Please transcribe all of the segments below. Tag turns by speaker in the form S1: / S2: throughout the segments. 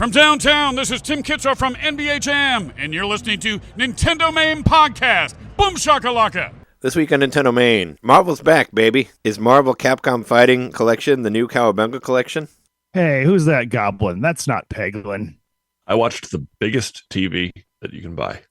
S1: From downtown, this is Tim Kitzer from NBA Jam, and you're listening to NintenDomain Podcast. Boom shakalaka!
S2: This week on NintenDomain, Marvel's back, baby. Is Marvel Capcom Fighting Collection the new Cowabunga collection?
S3: Hey, who's that goblin? That's not Peglin.
S4: I watched the biggest TV that you can buy.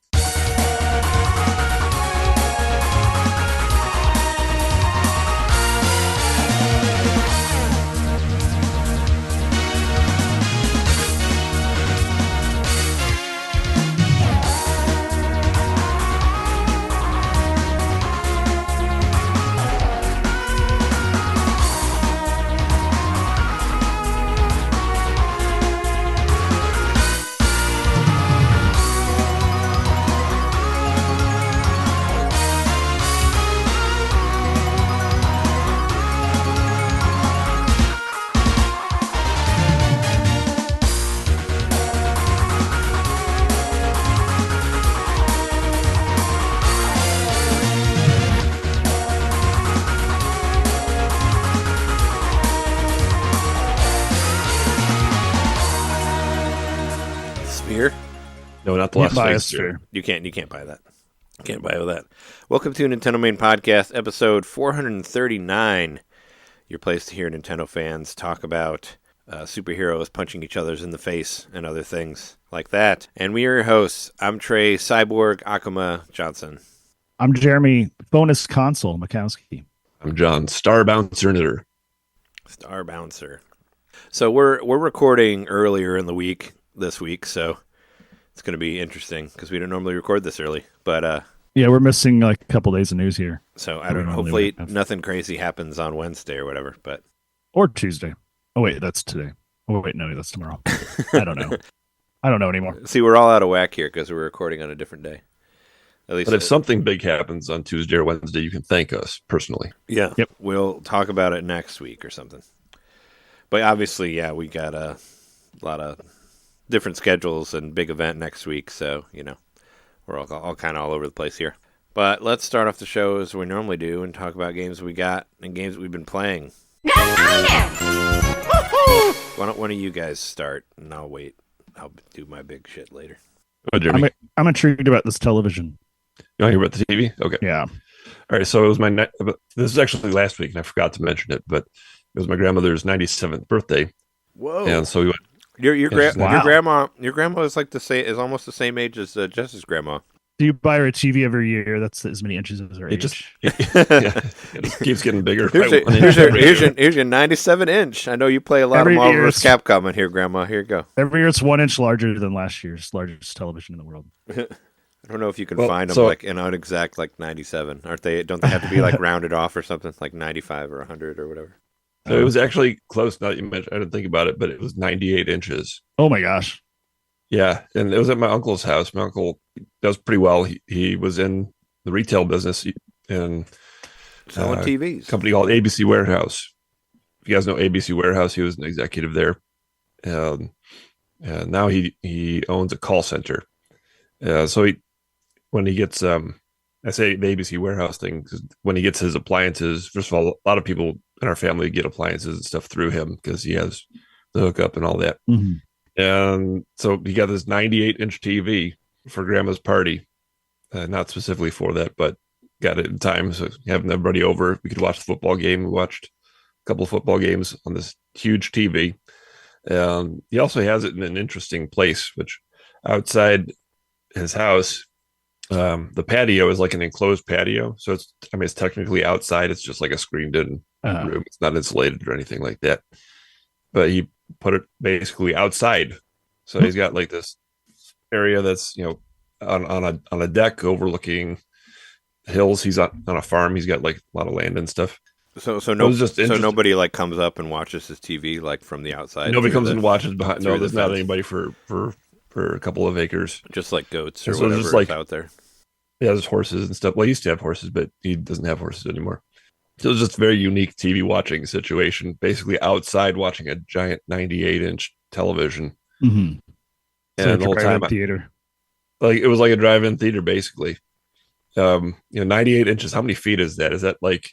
S4: No, not the last Vegas sphere.
S2: You can't buy that. You can't buy that. Welcome to NintenDomain Podcast, episode 439. Your place to hear Nintendo fans talk about superheroes punching each other in the face and other things like that. And we are your hosts. I'm Trey Cyborg Akuma Johnson.
S3: I'm Jeremy Bonus Console Mikowski.
S4: I'm John Star Bouncer Knitter.
S2: Star Bouncer. So we're recording earlier in the week this week, so it's going to be interesting because we don't normally record this early, but
S3: yeah, we're missing like a couple days of news here.
S2: So I don't know. Hopefully nothing crazy happens on Wednesday or whatever,
S3: or Tuesday. Oh wait, that's today. Oh wait, no, that's tomorrow. I don't know. I don't know anymore.
S2: See, we're all out of whack here because we're recording on a different day. At least,
S4: but if something big happens on Tuesday or Wednesday, you can thank us personally.
S2: Yeah.
S3: Yep.
S2: We'll talk about it next week or something. But obviously, yeah, we got a lot of different schedules and big event next week, so we're all kind of all over the place here. But let's start off the show as we normally do and talk about games we got and games we've been playing. Why don't one of you guys start and I'll wait. I'll do my big shit later.
S4: Oh, Jeremy.
S3: I'm intrigued about this television.
S4: You want to hear about the TV? Okay.
S3: Yeah.
S4: All right. So it was this is actually last week, and I forgot to mention it, but it was my grandmother's 97th birthday.
S2: Whoa!
S4: And so we went.
S2: Your grandma is is almost the same age as Jess's grandma.
S3: Do you buy her a TV every year? That's as many inches as her age.
S4: It just keeps getting bigger.
S2: Here's your 97 inch. I know you play a lot of Marvel vs. Capcom in here, Grandma. Here you go.
S3: Every year it's 1 inch larger than last year's largest television in the world.
S2: I don't know if you can find them like an exact like 97. Aren't they? Don't they have to be like rounded off or something like 95 or 100 or whatever?
S4: So it was actually close. Now that you mentioned, I didn't think about it, but it was 98 inches.
S3: Oh my gosh!
S4: Yeah, and it was at my uncle's house. My uncle does pretty well. He was in the retail business and
S2: selling TVs.
S4: Company called ABC Warehouse. If you guys know ABC Warehouse, he was an executive there, and now he owns a call center. So when he gets I say the ABC Warehouse thing because when he gets his appliances, first of all, a lot of people in our family get appliances and stuff through him because he has the hookup and all that.
S3: Mm-hmm.
S4: And so he got this 98-inch TV for Grandma's party, not specifically for that, but got it in time. So having everybody over, we could watch the football game. We watched a couple of football games on this huge TV. He also has it in an interesting place, which outside his house, the patio is like an enclosed patio. So it's technically outside. It's just like a screened in room. It's not insulated or anything like that. But he put it basically outside. So he's got like this area that's, on a deck overlooking hills. He's on a farm. He's got like a lot of land and stuff.
S2: So nobody like comes up and watches his TV like from the outside.
S4: Nobody comes and watches behind. No, there's not anybody for a couple of acres.
S2: Just like goats or whatever is out there.
S4: Yeah, there's horses and stuff. Well, he used to have horses, but he doesn't have horses anymore. So it was just a very unique TV watching situation. Basically outside watching a giant 98-inch television.
S3: Mm-hmm.
S4: And the whole time
S3: theater.
S4: It was like a drive-in theater, basically. 98 inches. How many feet is that? Is that like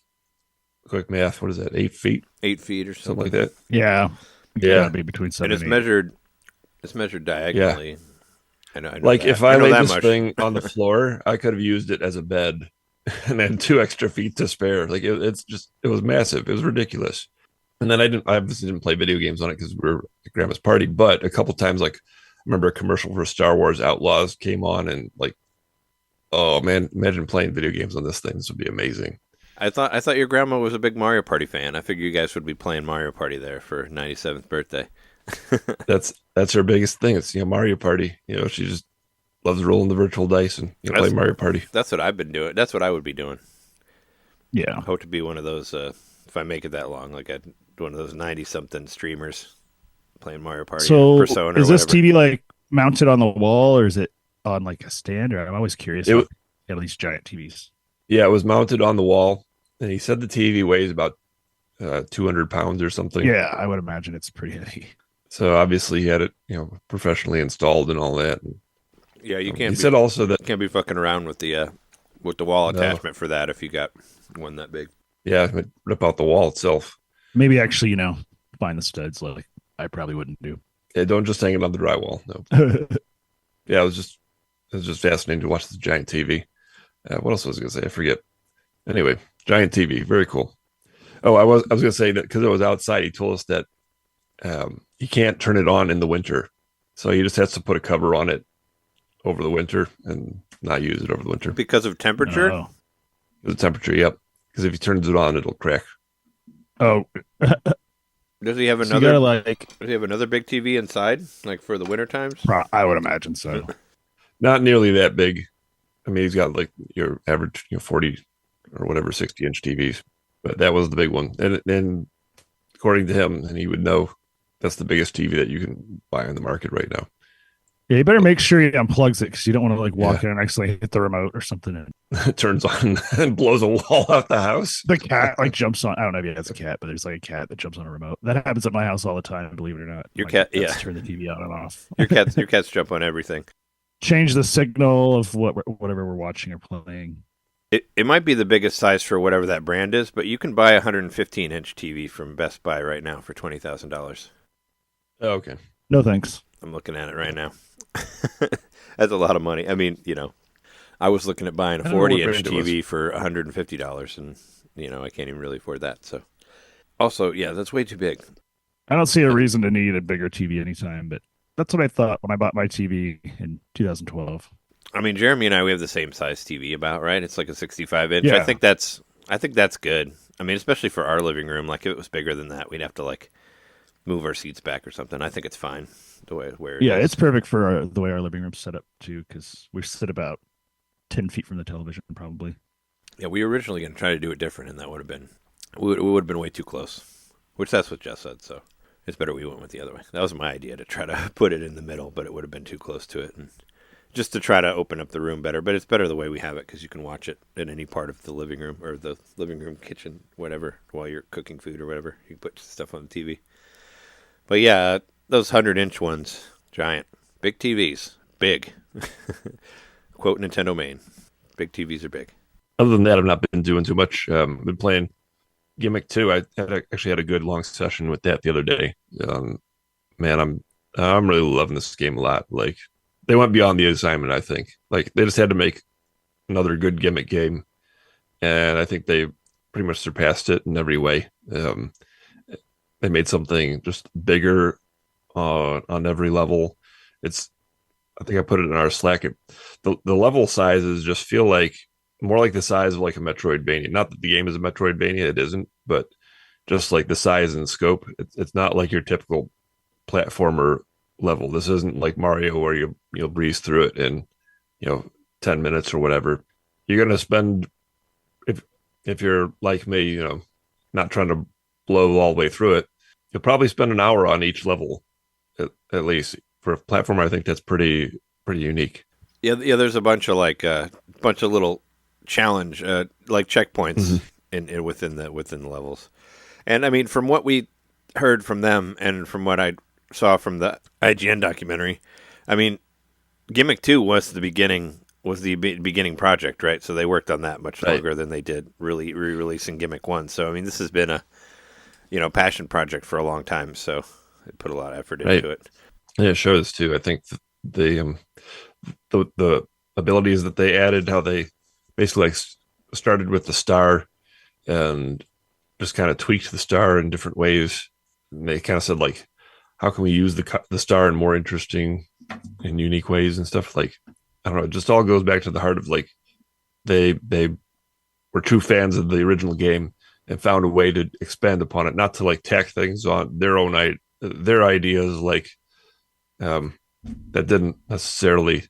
S4: quick math? What is that? 8 feet?
S2: 8 feet or
S4: something like that.
S3: Yeah.
S4: Yeah.
S3: Be between 7
S2: and it's
S3: and 8.
S2: measured It's measured diagonally.
S4: Yeah.
S2: I know
S4: Like
S2: that.
S4: if
S2: I
S4: I
S2: know
S4: laid
S2: that
S4: this
S2: much.
S4: thing on the floor, I could have used it as a bed and had 2 extra feet to spare. Like it was massive. It was ridiculous. And then I obviously didn't play video games on it because we were at grandma's party, but a couple times, like, I remember a commercial for Star Wars Outlaws came on, and like, oh man, imagine playing video games on this thing. This would be amazing.
S2: I thought your grandma was a big Mario Party fan. I figured you guys would be playing Mario Party there for 97th birthday.
S4: That's her biggest thing. It's Mario Party. She just loves rolling the virtual dice and play Mario Party.
S2: That's what I've been doing. That's what I would be doing.
S3: Yeah.
S2: I hope to be one of those, if I make it that long, like one of those 90-something streamers playing Mario Party or Persona or
S3: is this
S2: whatever.
S3: TV like mounted on the wall, or is it on like a stand? Or I'm always curious about at least giant TVs.
S4: Yeah, it was mounted on the wall, and he said the TV weighs about 200 pounds or something.
S3: Yeah, I would imagine it's pretty heavy.
S4: So obviously he had it, professionally installed and all that. And,
S2: Yeah, you can't.
S4: He said also that
S2: can't be fucking around with the wall attachment for that if you got one that big.
S4: Yeah, it rip out the wall itself.
S3: Maybe actually, find the studs like I probably wouldn't do.
S4: Yeah, don't just hang it on the drywall. No. Yeah, it was just fascinating to watch this giant TV. What else was I going to say? I forget. Anyway, giant TV, very cool. Oh, I was going to say that because it was outside. He told us that he can't turn it on in the winter, so he just has to put a cover on it over the winter and not use it over the winter
S2: Because of temperature?
S3: Oh.
S4: The temperature. Yep. Because if he turns it on, it'll crack.
S3: Oh.
S2: Does he have
S3: So you
S2: another?
S3: gotta,
S2: Does he have another big TV inside, like for the winter times?
S3: I would imagine so.
S4: Not nearly that big. I mean, he's got like your average, 40 or whatever 60-inch TVs, but that was the big one. And according to him, and he would know, that's the biggest TV that you can buy on the market right now.
S3: Yeah, you better make sure he unplugs it because you don't want to like walk in and accidentally hit the remote or something. And
S4: It turns on and blows a wall out the house.
S3: the cat like jumps on. I don't know if he has a cat, but there's like a cat that jumps on a remote. That happens at my house all the time. Believe it or not.
S2: Your
S3: My
S2: cat,
S3: cats
S2: yeah.
S3: turn the TV on and off.
S2: Your cats jump on everything.
S3: Change the signal of whatever we're watching or playing.
S2: It might be the biggest size for whatever that brand is, but you can buy a 115-inch TV from Best Buy right now for $20,000.
S4: Oh, okay.
S3: No thanks.
S2: I'm looking at it right now. That's a lot of money. I mean, I was looking at buying a
S4: I don't know what
S2: 40-inch
S4: brand it was.
S2: TV for $150, and I can't even really afford that. So, also, yeah, that's way too big.
S3: I don't see a reason to need a bigger TV anytime, but that's what I thought when I bought my TV in 2012.
S2: I mean, Jeremy and I, we have the same size TV about, right? It's like a 65-inch.
S3: Yeah.
S2: I think that's good. I mean, especially for our living room. Like, if it was bigger than that, we'd have to like move our seats back or something. I think it's fine the way where it is.
S3: It's perfect for the way our living room's set up too, because we sit about 10 feet from the television, probably.
S2: Yeah, we were originally going to try to do it different, and that would have been we would have been way too close. Which that's what Jess said. So it's better we went with the other way. That was my idea, to try to put it in the middle, but it would have been too close to it, and just to try to open up the room better. But it's better the way we have it because you can watch it in any part of the living room or the living room, kitchen, whatever, while you're cooking food or whatever. You can put stuff on the TV. But yeah, those 100-inch ones, giant, big TVs, big. Quote NintenDomain, big TVs are big.
S4: Other than that, I've not been doing too much. Been playing Gimmick too. I actually had a good long session with that the other day. Man, I'm really loving this game a lot. Like, they went beyond the assignment, I think. Like, they just had to make another good Gimmick game, and I think they pretty much surpassed it in every way. They made something just bigger on every level. I think I put it in our Slack. The level sizes just feel like more like the size of like a Metroidvania. Not that the game is a Metroidvania, it isn't, but just like the size and scope. It's not like your typical platformer level. This isn't like Mario where you'll breeze through it in 10 minutes or whatever. You're gonna spend, if you're like me, not trying to blow all the way through it, you'll probably spend an hour on each level at least. For a platformer, I think that's pretty unique.
S2: Yeah. There's a bunch of little challenge like checkpoints in within the levels, and I mean, from what we heard from them and from what I saw from the IGN documentary, I mean, Gimmick 2 was the beginning project, right? So they worked on that much longer than they did really re-releasing Gimmick 1. So I mean, this has been a passion project for a long time. So they put a lot of effort into it.
S4: Yeah, it shows too. I think the abilities that they added, how they basically started with the star and just kind of tweaked the star in different ways. And they kind of said like, how can we use the star in more interesting and unique ways and stuff? Like, I don't know. It just all goes back to the heart of like they were true fans of the original game and found a way to expand upon it, not to like tack things on their ideas, like that didn't necessarily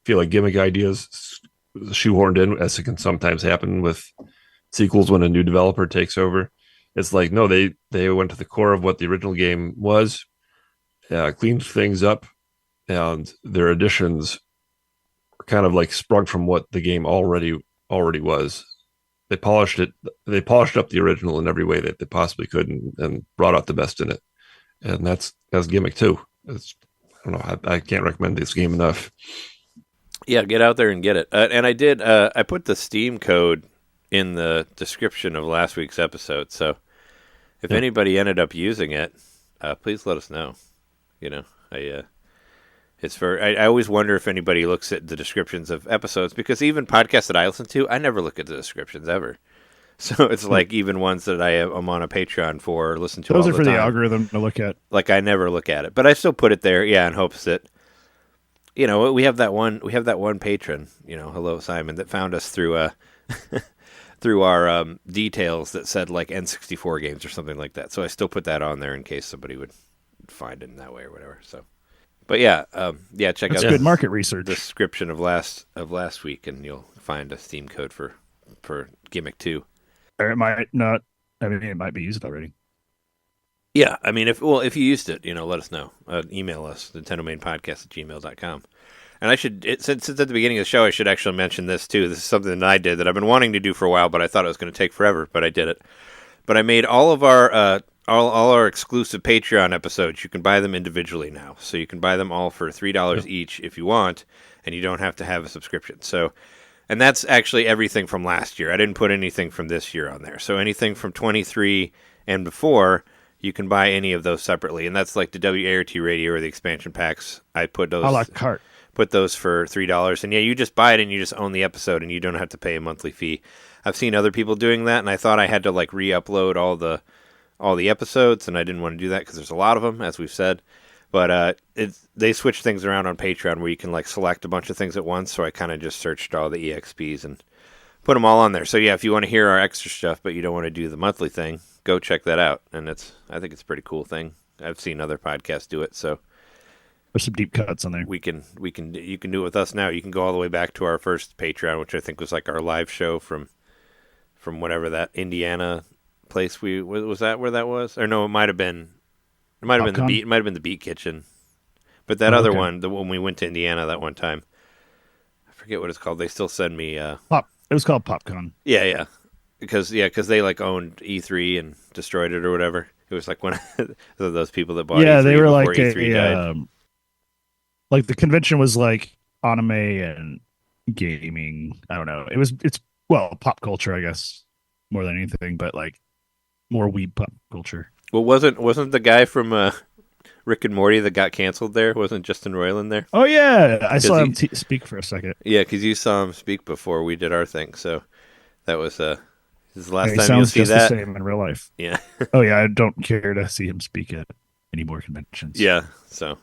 S4: feel like gimmick ideas shoehorned in, as it can sometimes happen with sequels when a new developer takes over. It's like, no, they went to the core of what the original game was, cleaned things up, and their additions were kind of like sprung from what the game already was. They polished it. They polished up the original in every way that they possibly could, and brought out the best in it. And that's Gimmick too. I don't know. I can't recommend this game enough.
S2: Yeah, get out there and get it. And I did. I put the Steam code in the description of last week's episode. So if anybody ended up using it, please let us know. You know, I always wonder if anybody looks at the descriptions of episodes, because even podcasts that I listen to, I never look at the descriptions ever. So it's like even ones that I'm on a Patreon for, or listen to.
S3: Those
S2: all
S3: are
S2: the
S3: for
S2: time.
S3: the algorithm to look at.
S2: Like I never look at it, but I still put it there, in hopes that, we have that one patron, hello Simon, that found us through through our details that said like N64 games or something like that. So I still put that on there in case somebody would find it in that way or whatever. So, but check
S3: That's
S2: out
S3: good market research.
S2: the description of last week, and you'll find a Steam code for Gimmick 2.
S3: Or it might not. I mean, it might be used already.
S2: Yeah, I mean, if you used it, let us know. Email us, NintenDomainPodcast@gmail.com. And since it's at the beginning of the show, I should actually mention this too. This is something that I did that I've been wanting to do for a while, but I thought it was going to take forever, but I did it. But I made all of our all our exclusive Patreon episodes. You can buy them individually now, so you can buy them all for $3 each if you want, and you don't have to have a subscription. So. And that's actually everything from last year. I didn't put anything from this year on there. So anything from 23 and before, you can buy any of those separately. And that's like the WART radio or the expansion packs. I put those
S3: A la carte.
S2: Put those for $3. And yeah, you just buy it and you just own the episode and you don't have to pay a monthly fee. I've seen other people doing that, and I thought I had to like re-upload all the episodes, and I didn't want to do that because there's a lot of them, as we've said. But they switched things around on Patreon where you can like select a bunch of things at once. So I kind of just searched all the EXPs and put them all on there. So yeah, if you want to hear our extra stuff, but you don't want to do the monthly thing, go check that out. And I think it's a pretty cool thing. I've seen other podcasts do it. So
S3: There's some deep cuts on there.
S2: you can do it with us now. You can go all the way back to our first Patreon, which I think was like our live show from whatever that Indiana place was that where that was? Or no, it might have been the Beat Kitchen. But that other one, the one we went to Indiana that one time, I forget what it's called. They still send me
S3: Pop. It was called PopCon.
S2: Yeah. Because they like owned E3 and destroyed it or whatever. It was like one of those people that bought E3
S3: they were like
S2: E3 died.
S3: Like the convention was like anime and gaming. I don't know. It's pop culture, I guess, more than anything, but like more weeb pop culture.
S2: Well, wasn't the guy from Rick and Morty that got canceled there? Wasn't Justin Roiland there?
S3: Oh yeah, I saw him speak for a second.
S2: Yeah, because you saw him speak before we did our thing, so that was this is the last
S3: he
S2: time
S3: sounds
S2: you'll see
S3: just
S2: that.
S3: the same in real life.
S2: Yeah.
S3: Oh yeah, I don't care to see him speak at any more conventions.
S2: Yeah. So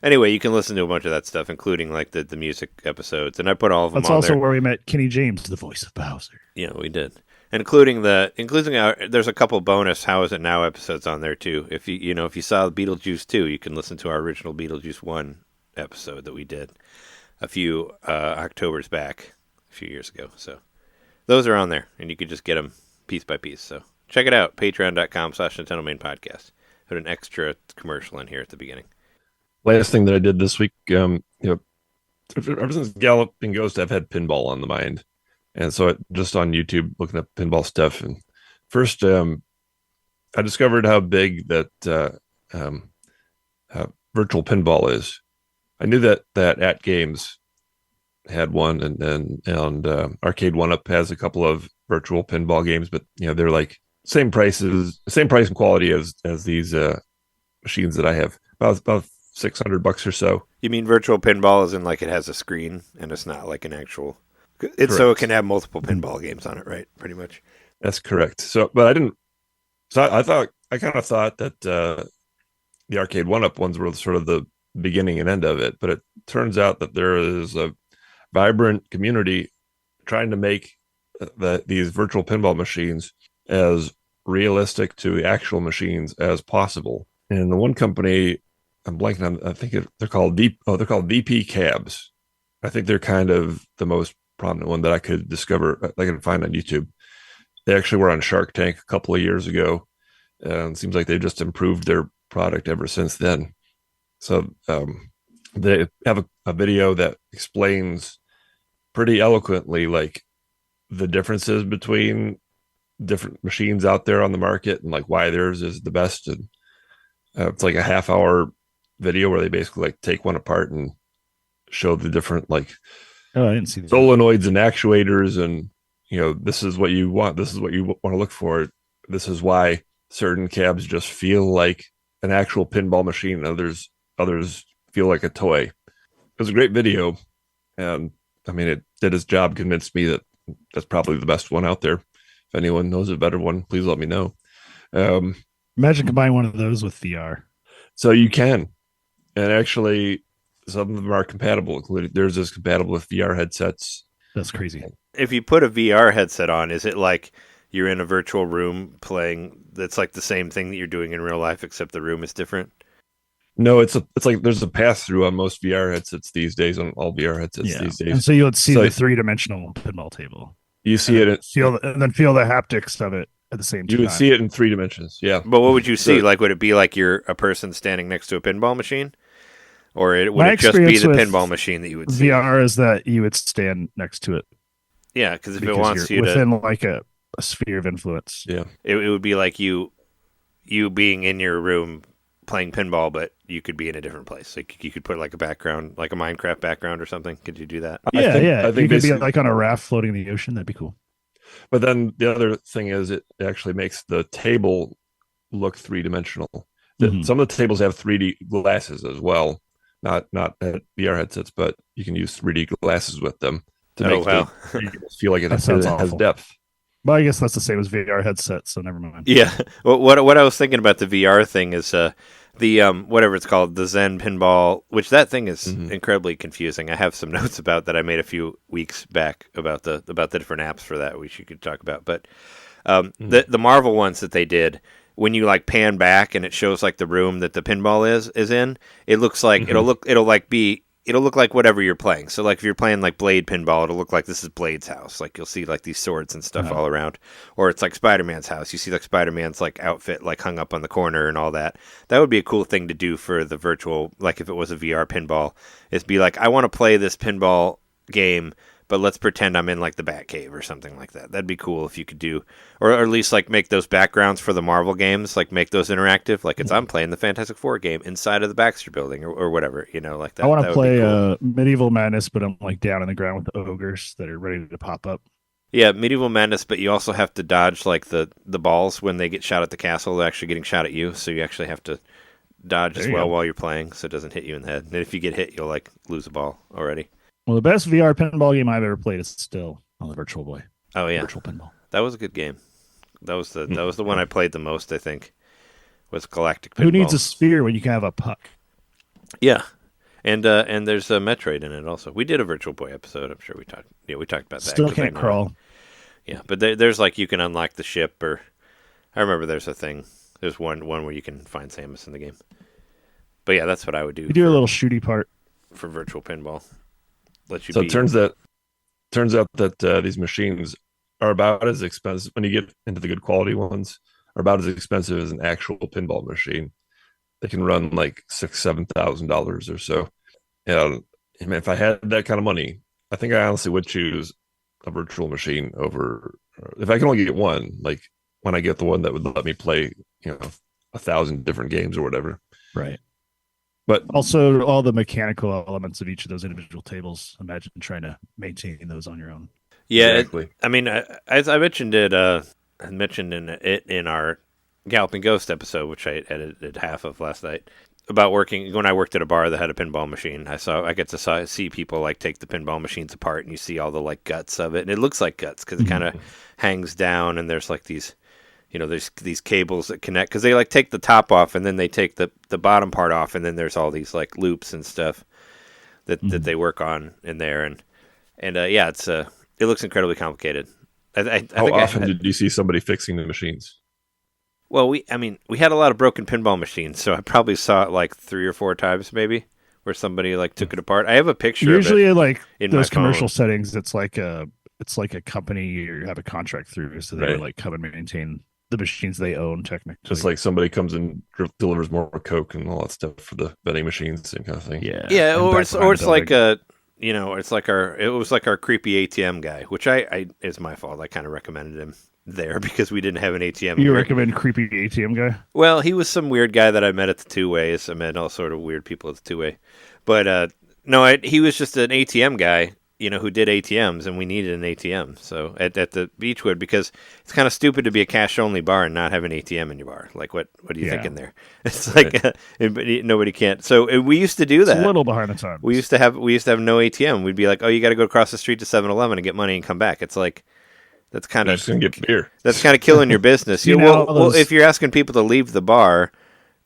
S2: anyway, you can listen to a bunch of that stuff, including like the music episodes, and I put all of them.
S3: That's
S2: on
S3: also
S2: there.
S3: where we met Kenny James, the voice of Bowser.
S2: Yeah, we did. Including there's a couple bonus How Is It Now episodes on there too. If you saw Beetlejuice 2, you can listen to our original Beetlejuice 1 episode that we did a few Octobers back, a few years ago. So those are on there, and you can just get them piece by piece. So check it out, patreon.com/NintenDomain podcast. Put an extra commercial in here at the beginning.
S4: Last thing that I did this week, ever since Galloping Ghost, I've had pinball on the mind. And so just on YouTube, looking up pinball stuff. And first, I discovered how big that virtual pinball is. I knew that At Games had one, and Arcade 1-Up has a couple of virtual pinball games, but they're like same price and quality as these machines that I have. About $600 or so.
S2: You mean virtual pinball as in like it has a screen and it's not like an actual... It's so
S4: Correct.
S2: it can have multiple pinball games on it, right? Pretty much.
S4: That's correct. So, but I didn't. So I kind of thought that the arcade one-up ones were sort of the beginning and end of it, but it turns out that there is a vibrant community trying to make these virtual pinball machines as realistic to actual machines as possible. And the one company I'm blanking on, I think they're called VP Cabs. I think they're kind of the most prominent one that I could discover. I can find on YouTube. They actually were on Shark Tank a couple of years ago, and it seems like they've just improved their product ever since then. So they have a video that explains pretty eloquently like the differences between different machines out there on the market and like why theirs is the best. And it's like a half-hour video where they basically like take one apart and show the different like
S3: I didn't see that.
S4: solenoids and actuators, and this is what you want. This is what you want to look for. This is why certain cabs just feel like an actual pinball machine. Others feel like a toy. It was a great video, and I mean, it did its job. Convinced me that that's probably the best one out there. If anyone knows a better one, please let me know.
S3: Imagine combining one of those with VR.
S4: So you can, and actually, some of them are compatible. Including theirs is compatible with VR headsets.
S3: That's crazy.
S2: If you put a VR headset on, is it like you're in a virtual room playing? That's like the same thing that you're doing in real life, except the room is different.
S4: No, it's like there's a pass through on most VR headsets these days, on all VR headsets these days.
S3: And so you would see the 3-dimensional pinball table.
S4: You see it,
S3: and then feel the haptics of it at the same time.
S4: You would see it in 3 dimensions. Yeah.
S2: But what would you see? Like, would it be like you're a person standing next to a pinball machine? Or would it just be the pinball machine that you would see?
S3: VR is that you would stand next to it.
S2: Yeah, because if it wants you
S3: within like a sphere of influence.
S4: Yeah.
S2: It would be like you being in your room playing pinball, but you could be in a different place. Like you could put like a background, like a Minecraft background or something. Could you do that?
S3: I think you could be like on a raft floating in the ocean. That'd be cool.
S4: But then the other thing is it actually makes the table look 3-dimensional. Some of the tables have 3D glasses as well. Not VR headsets, but you can use 3D glasses with them to make it feel like it has depth.
S3: Well, I guess that's the same as VR headsets, so never mind.
S2: Yeah. Well, what I was thinking about the VR thing is the whatever it's called, the Zen pinball, which that thing is incredibly confusing. I have some notes about that I made a few weeks back about the different apps for that, which you could talk about. But the Marvel ones that they did, when you like pan back and it shows like the room that the pinball is in, it looks like it'll look like whatever you're playing. So like if you're playing like Blade pinball, it'll look like this is Blade's house. Like you'll see like these swords and stuff all around. Or it's like Spider-Man's house. You see like Spider-Man's like outfit like hung up on the corner and all that. That would be a cool thing to do for the virtual, like if it was a VR pinball, is be like, I want to play this pinball game, but let's pretend I'm in like the Batcave or something like that. That'd be cool if you could do, or at least like make those backgrounds for the Marvel games, like make those interactive. Like I'm playing the Fantastic Four game inside of the Baxter Building or whatever, like that.
S3: I want to play
S2: cool.
S3: Medieval Madness, but I'm like down in the ground with the ogres that are ready to pop up.
S2: Yeah, Medieval Madness, but you also have to dodge like the balls when they get shot at the castle. They're actually getting shot at you, so you actually have to dodge as well while you're playing, so it doesn't hit you in the head. And if you get hit, you'll like lose a ball already.
S3: Well, the best VR pinball game I've ever played is still on the Virtual Boy.
S2: Oh yeah,
S3: Virtual Pinball.
S2: That was a good game. That was the one I played the most. I think was Galactic Pinball.
S3: Who needs a sphere when you can have a puck?
S2: Yeah, and there's a Metroid in it also. We did a Virtual Boy episode. I'm sure we talked. Yeah, we talked about that.
S3: Still can't crawl.
S2: Yeah, but there's like you can unlock the ship, or I remember there's a thing. There's one where you can find Samus in the game. But yeah, that's what I would do.
S3: You do a little shooty part
S2: for virtual pinball.
S4: It turns out that these machines are about as expensive, when you get into the good quality ones, are about as expensive as an actual pinball machine. They can run like $6,000-$7,000 or so. And if I had that kind of money, I think I honestly would choose a virtual machine over, if I can only get one, like when I get the one that would let me play 1,000 different games or whatever.
S3: Right.
S4: But
S3: also all the mechanical elements of each of those individual tables. Imagine trying to maintain those on your own.
S2: Yeah,
S4: exactly.
S2: I mean, as I mentioned it, in our Galloping Ghost episode, which I edited half of last night. about working when I worked at a bar that had a pinball machine. I get to see people like take the pinball machines apart, and you see all the like guts of it, and it looks like guts because it kind of hangs down, and there's like these, there's these cables that connect because they like take the top off, and then they take the bottom part off, and then there's all these like loops and stuff that they work on in there, and yeah, it looks incredibly complicated.
S4: How often did you see somebody fixing the machines?
S2: Well, we had a lot of broken pinball machines, so I probably saw it like 3 or 4 times maybe, where somebody like took it apart. I have a picture.
S3: Usually,
S2: of it
S3: like
S2: in
S3: those
S2: my phone.
S3: commercial settings, it's like a company you have a contract through, so they like come and maintain the machines they own technically.
S4: Just like somebody comes and delivers more Coke and all that stuff for the vending machines and kind of thing.
S2: Yeah, or it's like it was like our creepy ATM guy, which it's my fault. I kind of recommended him there because we didn't have an ATM.
S3: You recommend creepy ATM guy?
S2: Well, he was some weird guy that I met at the Two Ways. I met all sort of weird people at the Two Way, but no, he was just an ATM guy, who did ATMs, and we needed an ATM. So at the Beechwood, because it's kind of stupid to be a cash only bar and not have an ATM in your bar. Like what are you thinking there? It's like nobody can't. So we used to do that.
S3: It's a little behind the times.
S2: We used to have no ATM. We'd be like, oh, you got to go across the street to 7-Eleven and get money and come back. It's like. That's kind of
S4: just gonna get beer.
S2: That's kind of killing your business. Well, if you're asking people to leave the bar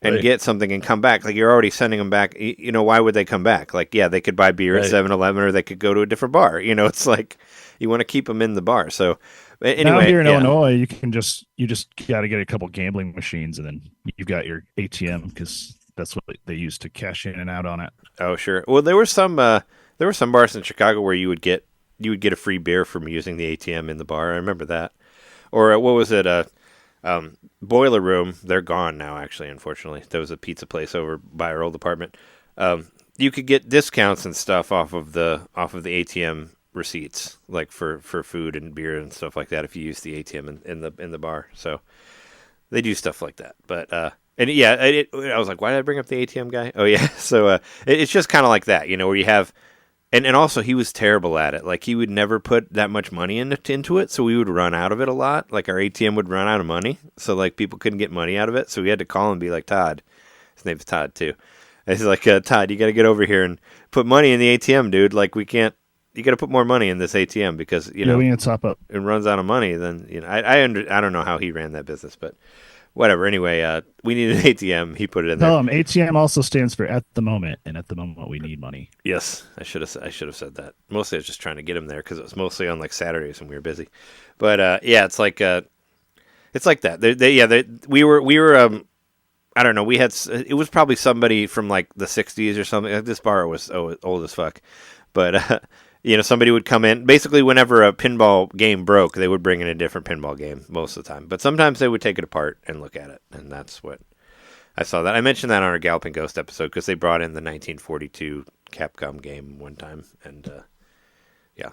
S2: and get something and come back, like you're already sending them back. Why would they come back? Like, yeah, they could buy beer at 7-Eleven, or they could go to a different bar. It's like you want to keep them in the bar. So anyway,
S3: now here in Illinois, you just got to get a couple gambling machines, and then you've got your ATM because that's what they use to cash in and out on it.
S2: Oh, sure. Well, there were some bars in Chicago where you would get a free beer from using the ATM in the bar. I remember that. Or what was it? Boiler Room. They're gone now, actually, unfortunately. There was a pizza place over by our old apartment. You could get discounts and stuff off of the ATM receipts, like for food and beer and stuff like that, if you use the ATM in the bar. So they do stuff like that. But and yeah, I was like, why did I bring up the ATM guy? Oh yeah. So it's just kind of like that, where you have. And also, he was terrible at it. Like, he would never put that much money into it, so we would run out of it a lot. Like, our ATM would run out of money, so, like, people couldn't get money out of it. So we had to call and be like, Todd. His name's Todd, too. And he's like, Todd, you got to get over here and put money in the ATM, dude. Like, we can't... You got to put more money in this ATM because, we
S3: need to top up.
S2: It runs out of money. Then, I don't know how he ran that business, but... Whatever. Anyway, we need an ATM. He put it in there.
S3: ATM also stands for at the moment, and at the moment we need money.
S2: Yes, I should have said that. Mostly, I was just trying to get him there because it was mostly on like Saturdays when we were busy. But yeah, it's like that. We were. I don't know. We had. It was probably somebody from like the '60s or something. This bar was old as fuck, but. Somebody would come in. Basically, whenever a pinball game broke, they would bring in a different pinball game most of the time. But sometimes they would take it apart and look at it, and that's what I saw. That I mentioned that on our Galloping Ghost episode because they brought in the 1942 Capcom game one time, and yeah.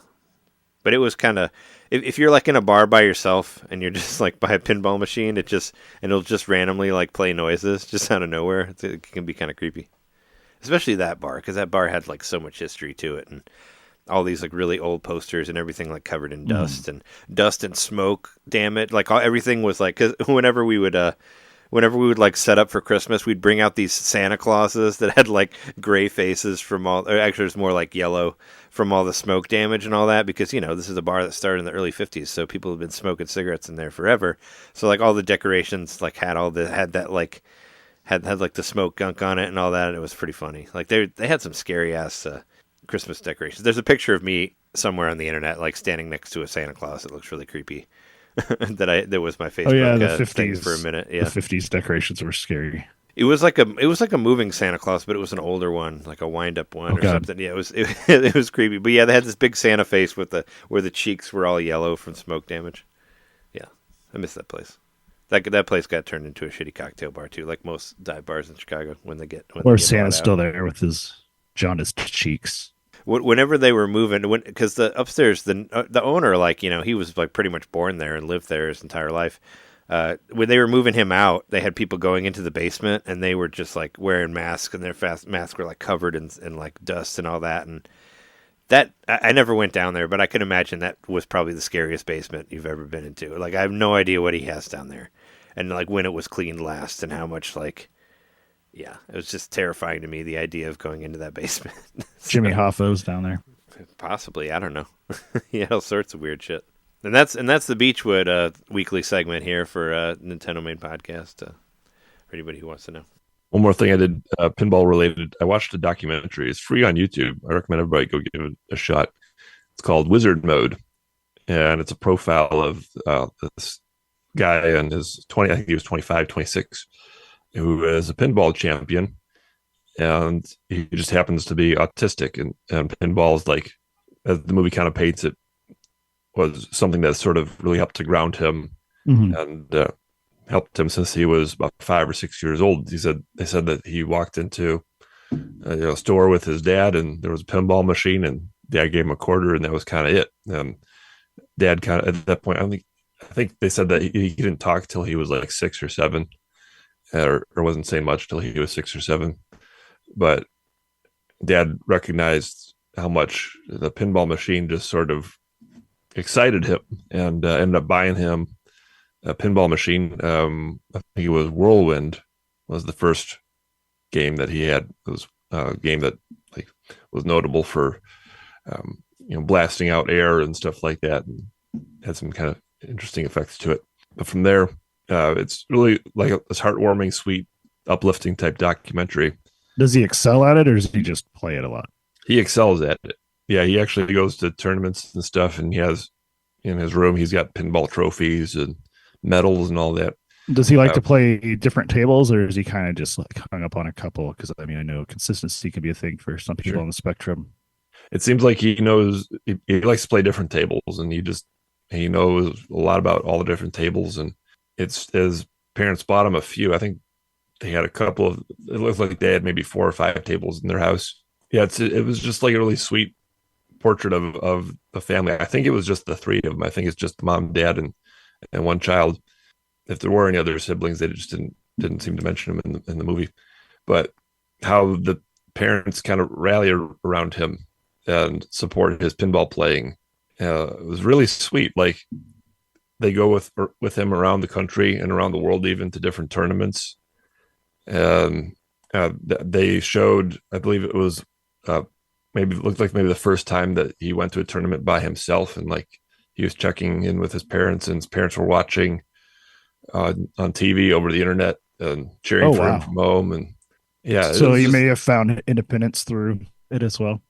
S2: But it was kind of if you're like in a bar by yourself and you're just like by a pinball machine, it'll just randomly like play noises just out of nowhere. It can be kind of creepy, especially that bar because that bar had like so much history to it and. All these like really old posters and everything like covered in dust and smoke. Damn it! Like everything was like because whenever we would like set up for Christmas, we'd bring out these Santa Clauses that had like gray faces from all. Or actually, it's more like yellow from all the smoke damage and all that because this is a bar that started in the early '50s, so people have been smoking cigarettes in there forever. So like all the decorations like had that like had like the smoke gunk on it and all that. And it was pretty funny. Like they had some scary ass. Christmas decorations. There's a picture of me somewhere on the internet, like standing next to a Santa Claus. It looks really creepy. That was my Facebook
S3: the 50s
S2: thing for a minute. Yeah,
S3: the 50s decorations were scary.
S2: It was like a moving Santa Claus, but it was an older one, like a wind up one something. Yeah, it was creepy. But yeah, they had this big Santa face where the cheeks were all yellow from smoke damage. Yeah, I miss that place. That place got turned into a shitty cocktail bar too, like most dive bars in Chicago
S3: Or Santa's still there with his jaundiced cheeks.
S2: Whenever they were moving, because the upstairs, the owner, like he was like pretty much born there and lived there his entire life. When they were moving him out, they had people going into the basement, and they were just like wearing masks, and their masks were like covered in like dust and all that. And that I never went down there, but I can imagine that was probably the scariest basement you've ever been into. Like I have no idea what he has down there, and like when it was cleaned last, and how much like. Yeah, it was just terrifying to me, the idea of going into that basement.
S3: Jimmy Hoffo's down there.
S2: Possibly, I don't know. Yeah, all sorts of weird shit. And that's the Beechwood weekly segment here for NintenDomain podcast. For anybody who wants to know.
S4: One more thing I did, pinball related. I watched a documentary. It's free on YouTube. I recommend everybody go give it a shot. It's called Wizard Mode, and it's a profile of this guy and his 20. I think he was 25, 26, who is a pinball champion, and he just happens to be autistic. And pinball is like, as the movie kind of paints it, was something that sort of really helped to ground him and helped him since he was about 5 or 6 years old. They said that he walked into a store with his dad, and there was a pinball machine, and dad gave him a quarter, and that was kind of it. Dad kind of, at that point, I think they said that he didn't talk till he was like 6 or 7, or wasn't saying much till he was 6 or 7. But dad recognized how much the pinball machine just sort of excited him, and ended up buying him a pinball machine. I think it was Whirlwind was the first game that he had. It was a game that like was notable for blasting out air and stuff like that, and had some kind of interesting effects to it. But from there, it's really like this heartwarming, sweet, uplifting type documentary.
S3: Does he excel at it, or does he just play it a lot?
S4: He excels at it. Yeah, he actually goes to tournaments and stuff, and he has in his room, he's got pinball trophies and medals and all that.
S3: Does he like to play different tables, or is he kind of just like hung up on a couple? Because I mean, I know consistency can be a thing for some people on the spectrum.
S4: It seems like he knows he likes to play different tables, and he knows a lot about all the different tables. And it's his parents bought him a few. I think they had a couple of. It looked like they had maybe 4 or 5 tables in their house. Yeah, it was just like a really sweet portrait of the family. I think it was just the 3 of them. I think it's just mom, dad, and one child. If there were any other siblings, they just didn't seem to mention them in the movie. But how the parents kind of rally around him and support his pinball playing, it was really sweet. Like they go with him around the country and around the world, even to different tournaments. And they showed, I believe it was maybe it looked like maybe the first time that he went to a tournament by himself, and like he was checking in with his parents, and his parents were watching on TV over the internet and cheering for him from home. And yeah,
S3: so you may have found independence through it as well.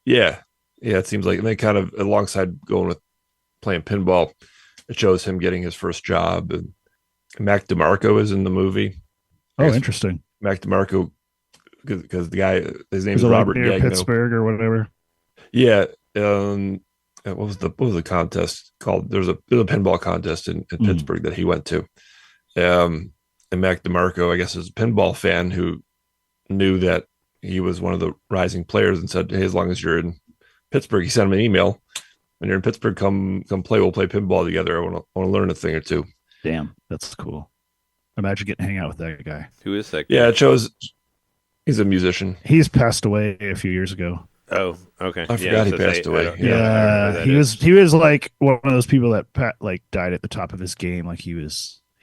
S4: Yeah, it seems like. And they kind of, alongside going with playing pinball, it shows him getting his first job. And Mac DeMarco is in the movie.
S3: Oh, interesting.
S4: Mac DeMarco, because the guy, his name is Robert
S3: near
S4: Gagno.
S3: Pittsburgh or whatever.
S4: Yeah. What was the contest called? There was a pinball contest in Pittsburgh that he went to. And Mac DeMarco, I guess, is a pinball fan who knew that he was one of the rising players, and said, hey, as long as you're in Pittsburgh, he sent him an email. When you're in Pittsburgh, come play. We'll play pinball together. I want to learn a thing or two.
S3: Damn, that's cool. Imagine getting to hang out with that guy.
S2: Who is that guy?
S4: Yeah, it shows he's a musician.
S3: He's passed away a few years ago.
S2: Oh, okay.
S4: I forgot he passed away.
S3: Yeah, he was like one of those people that died at the top of his game. Like he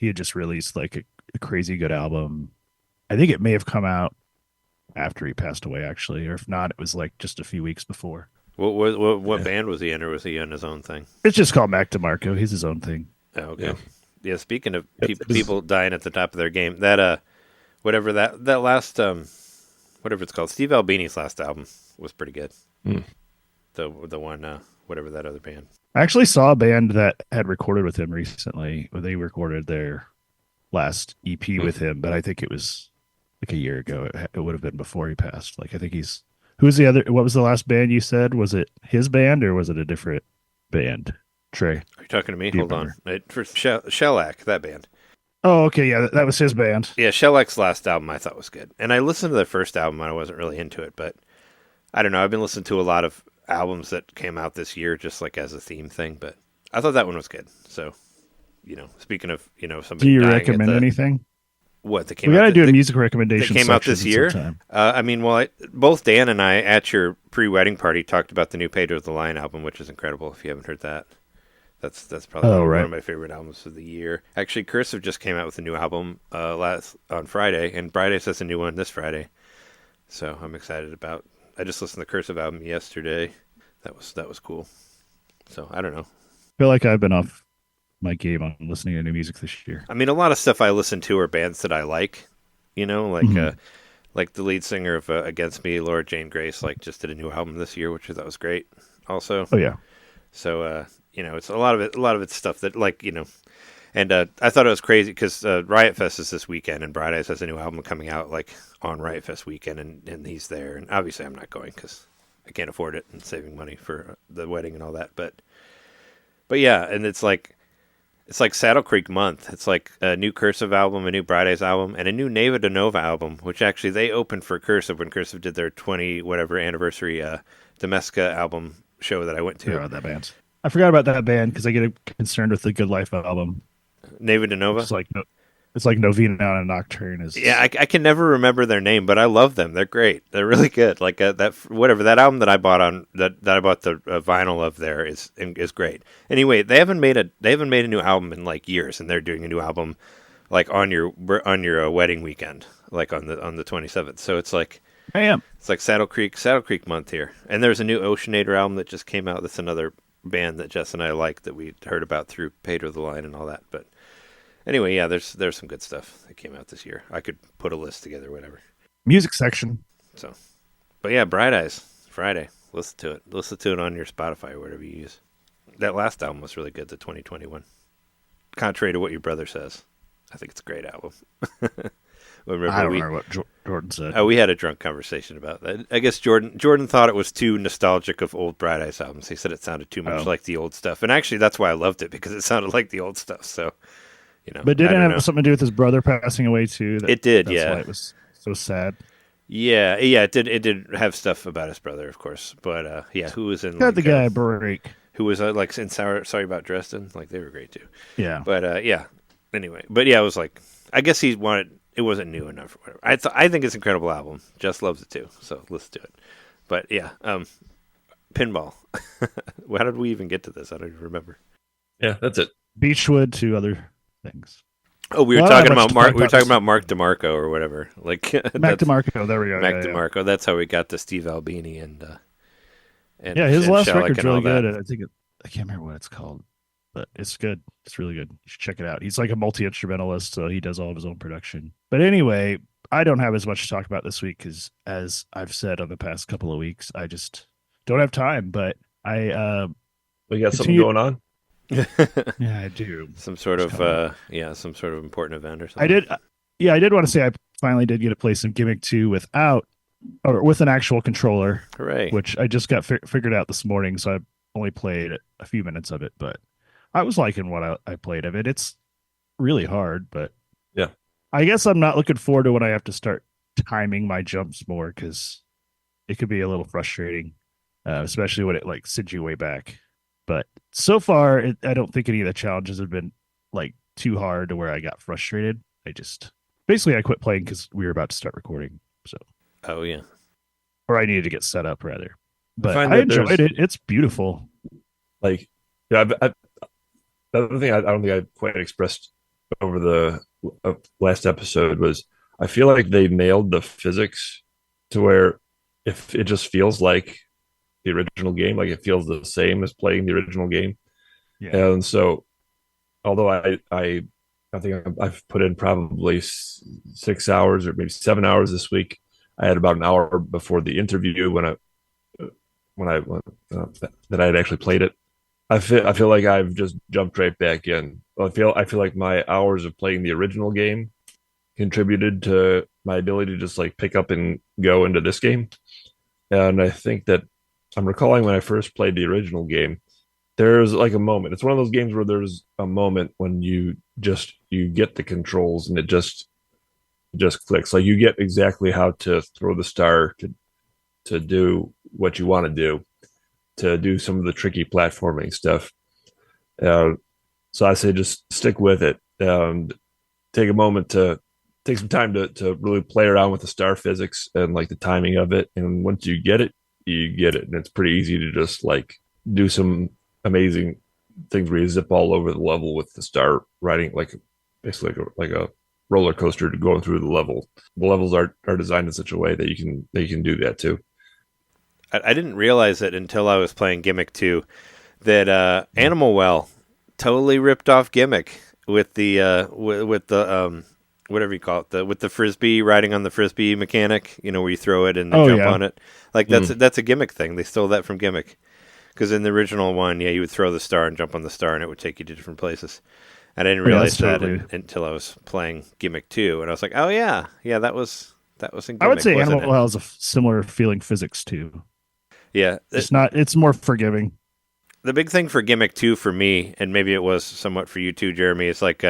S3: had just released like a crazy good album. I think it may have come out after he passed away, actually, or if not, it was like just a few weeks before.
S2: What band was he in, or was he on his own thing?
S3: It's just called Mac DeMarco. He's his own thing.
S2: Oh, okay. Yeah. Speaking of people dying at the top of their game, that whatever that last whatever it's called, Steve Albini's last album was pretty good. The one whatever that other band.
S3: I actually saw a band that had recorded with him recently. They recorded their last EP with him, but I think it was like a year ago. It would have been before he passed. Like I think who's the other? What was the last band you said? Was it his band or was it a different band? Trey,
S2: are you talking to me? Hold on. For Shellac, that band.
S3: Oh, okay, yeah, that was his band.
S2: Yeah, Shellac's last album I thought was good, and I listened to the first album. I wasn't really into it, but I don't know. I've been listening to a lot of albums that came out this year, just like as a theme thing. But I thought that one was good. So, speaking of somebody.
S3: Do you
S2: dying
S3: recommend anything?
S2: What that came?
S3: We
S2: out
S3: got to do a music recommendation.
S2: That came out this year. Both Dan and I at your pre-wedding party talked about the new Pedro the Lion album, which is incredible. If you haven't heard that That's probably
S3: Oh,
S2: one
S3: right.
S2: of my favorite albums of the year. Actually, Cursive just came out with a new album on Friday, and Fridays has a new one this Friday. So I'm excited about. I just listened to the Cursive album yesterday. That was cool. So I don't know.
S3: I feel like I've been off my game on listening to new music this year.
S2: I mean, a lot of stuff I listen to are bands that I like. Like
S3: Mhm.
S2: like the lead singer of Against Me, Laura Jane Grace, like just did a new album this year, which I thought was great. Also,
S3: Oh yeah.
S2: so it's a lot of it. A lot of it's stuff that and I thought it was crazy because Riot Fest is this weekend, and Bright Eyes has a new album coming out like on Riot Fest weekend, and he's there. And obviously, I'm not going because I can't afford it and saving money for the wedding and all that. But yeah, and it's like Saddle Creek month. It's like a new Cursive album, a new Bright Eyes album, and a new Neva de Nova album, which actually they opened for Cursive when Cursive did their 20 whatever anniversary Domestica album show that I went
S3: Forgot
S2: to.
S3: about that band. I forgot about that band because I get concerned with the Good Life album.
S2: Neva de Nova.
S3: It's like Novena and Nocturne is.
S2: Yeah, I can never remember their name, but I love them. They're great. They're really good. Like that album that I bought on that I bought the vinyl of there is great. Anyway, they haven't made a new album in like years, and they're doing a new album like on your wedding weekend, like on the 27th. So it's like Saddle Creek month here, and there's a new Oceanator album that just came out. That's another band that Jess and I like that we heard about through Pedro the Lion and all that, but. Anyway, yeah, there's some good stuff that came out this year. I could put a list together, whatever.
S3: Music section.
S2: So, but yeah, Bright Eyes Friday. Listen to it. Listen to it on your Spotify or whatever you use. That last album was really good, the 2021. Contrary to what your brother says, I think it's a great album.
S3: I don't remember what Jordan said.
S2: We had a drunk conversation about that. I guess Jordan thought it was too nostalgic of old Bright Eyes albums. He said it sounded too much like the old stuff, and actually, that's why I loved it because it sounded like the old stuff. So.
S3: But didn't it have something to do with his brother passing away too?
S2: It did,
S3: that's
S2: yeah.
S3: Why it was so sad.
S2: Yeah, it did. It did have stuff about his brother, of course. But yeah, who was in?
S3: Got the guy a break.
S2: Who was like in Sorry About Dresden? Like they were great too.
S3: Yeah.
S2: But yeah. Anyway, but yeah, it was like I guess he wanted. It wasn't new enough or whatever. I think it's an incredible album. Jess loves it too, so listen to it. But yeah, Pinball. How did we even get to this? I don't even remember.
S4: Yeah, that's it.
S3: Beechwood to other things.
S2: Oh, we were talking about Mark. We were talking about Mark DeMarco or whatever. Like
S3: Mac DeMarco. There we go.
S2: Mac DeMarco. Yeah. That's how we got to Steve Albini and
S3: yeah, his last
S2: Shellac
S3: record's really good.
S2: That.
S3: I can't remember what it's called, but it's good. It's really good. You should check it out. He's like a multi-instrumentalist, so he does all of his own production. But anyway, I don't have as much to talk about this week because, as I've said on the past couple of weeks, I just don't have time. But
S4: we got something going on.
S3: Yeah, I do.
S2: Some sort of important event or something.
S3: I did want to say I finally did get to play some Gimmick 2 with an actual controller.
S2: Hooray.
S3: Which I just got figured out this morning, so I only played a few minutes of it, but I was liking what I played of it. It's really hard, but
S4: yeah.
S3: I guess I'm not looking forward to when I have to start timing my jumps more because it could be a little frustrating, especially when it like sends you way back. But so far, I don't think any of the challenges have been like too hard to where I got frustrated. I quit playing because we were about to start recording. So.
S2: Oh yeah.
S3: Or I needed to get set up rather. But
S4: I
S3: enjoyed it. It's beautiful.
S4: Like, yeah, the other thing I don't think I quite expressed over the last episode was I feel like they nailed the physics to where if it just feels like the original game, like it feels the same as playing the original game.
S3: Yeah.
S4: And so, although I think I've put in probably 6 hours or maybe 7 hours this week, I had about an hour before the interview that I had actually played it. I feel like I've just jumped right back in. I feel like my hours of playing the original game contributed to my ability to just like pick up and go into this game. And I think that I'm recalling when I first played the original game, there's like a moment. It's one of those games where there's a moment when you get the controls and it just clicks. Like you get exactly how to throw the star to do what you want to do some of the tricky platforming stuff. So I say just stick with it and take a moment to take some time to really play around with the star physics and like the timing of it. And once you get it, you get it. And it's pretty easy to just like do some amazing things where you zip all over the level with the star riding, basically like a roller coaster going through the level. The levels are designed in such a way that you can do that too.
S2: I didn't realize it until I was playing Gimmick 2 that Animal Well totally ripped off Gimmick with the with the whatever you call it, with the frisbee, riding on the frisbee mechanic, where you throw it and they jump on it. Like that's a Gimmick thing. They stole that from Gimmick. Because in the original one, you would throw the star and jump on the star, and it would take you to different places. And I didn't realize that until I was playing Gimmick 2, and I was like, "Oh yeah, that was in Gimmick."
S3: I would say Animal Well has a similar feeling physics too.
S2: Yeah,
S3: it's more forgiving.
S2: The big thing for Gimmick 2 for me, and maybe it was somewhat for you too, Jeremy, is like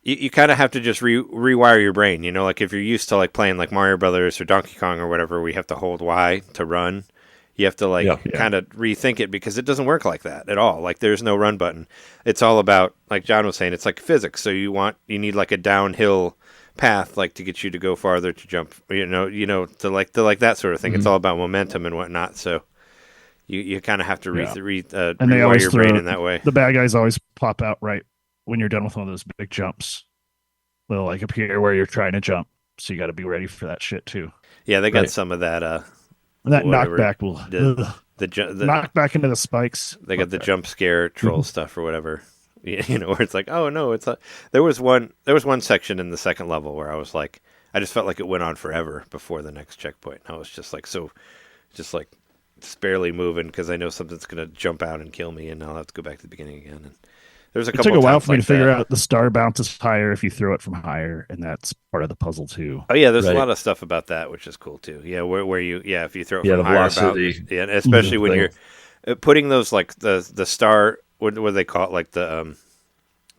S2: you kind of have to just rewire your brain. Like if you're used to like playing like Mario Brothers or Donkey Kong or whatever, we have to hold Y to run. You have to kind of rethink it because it doesn't work like that at all. Like there's no run button. It's all about, like John was saying, it's like physics. So you need like a downhill path, like to get you to go farther, to jump, to like that sort of thing. Mm-hmm. It's all about momentum and whatnot. So you kind of have to rewire your brain in that way.
S3: The bad guys always pop out right when you're done with one of those big jumps. They'll like appear where you're trying to jump. So you got to be ready for that shit too.
S2: Yeah, they got some of that.
S3: That knockback will
S2: the
S3: knockback into the spikes.
S2: They got the jump scare troll stuff or whatever, where it's like, oh no, there was one section in the second level where I was like, I just felt like it went on forever before the next checkpoint. And I was just like just barely moving because I know something's gonna jump out and kill me, and I'll have to go back to the beginning again. And there's a couple.
S3: It took a while for me
S2: to
S3: figure out the star bounces higher if you throw it from higher, and that's part of the puzzle too.
S2: Oh yeah, there's a lot of stuff about that which is cool too. Yeah, where you if you throw it from
S4: the
S2: higher,
S4: velocity,
S2: and especially when you're putting those like the star, what do they call it? Like the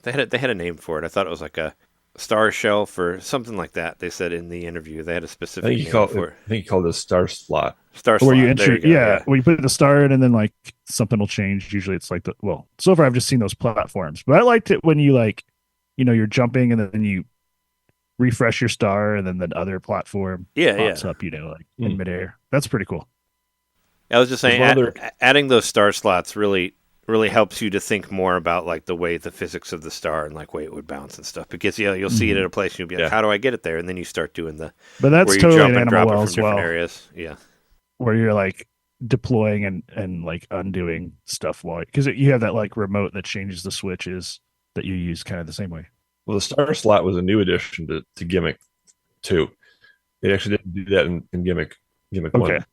S2: they had a name for it. I thought it was like a star shelf or something like that. They said in the interview they had a specific name for it.
S4: I think you called it a star slot.
S3: Where you where you put the star in and then like something will change. Usually it's like so far I've just seen those platforms, but I liked it when you like, you're jumping and then you refresh your star and then the other platform pops up, in midair. That's pretty cool.
S2: I was just saying, adding those star slots really helps you to think more about like the way the physics of the star and like way it would bounce and stuff. Because you'll see it at a place and you'll be like, how do I get it there? And then you start doing the
S3: but that's
S2: where you
S3: totally
S2: jump
S3: an
S2: and drop
S3: Animal
S2: it
S3: Well
S2: from different areas. Yeah.
S3: Where you're like deploying and like undoing stuff because you have that like remote that changes the switches that you use kind of the same way.
S4: Well, the star slot was a new addition to Gimmick 2. It actually didn't do that in Gimmick 1.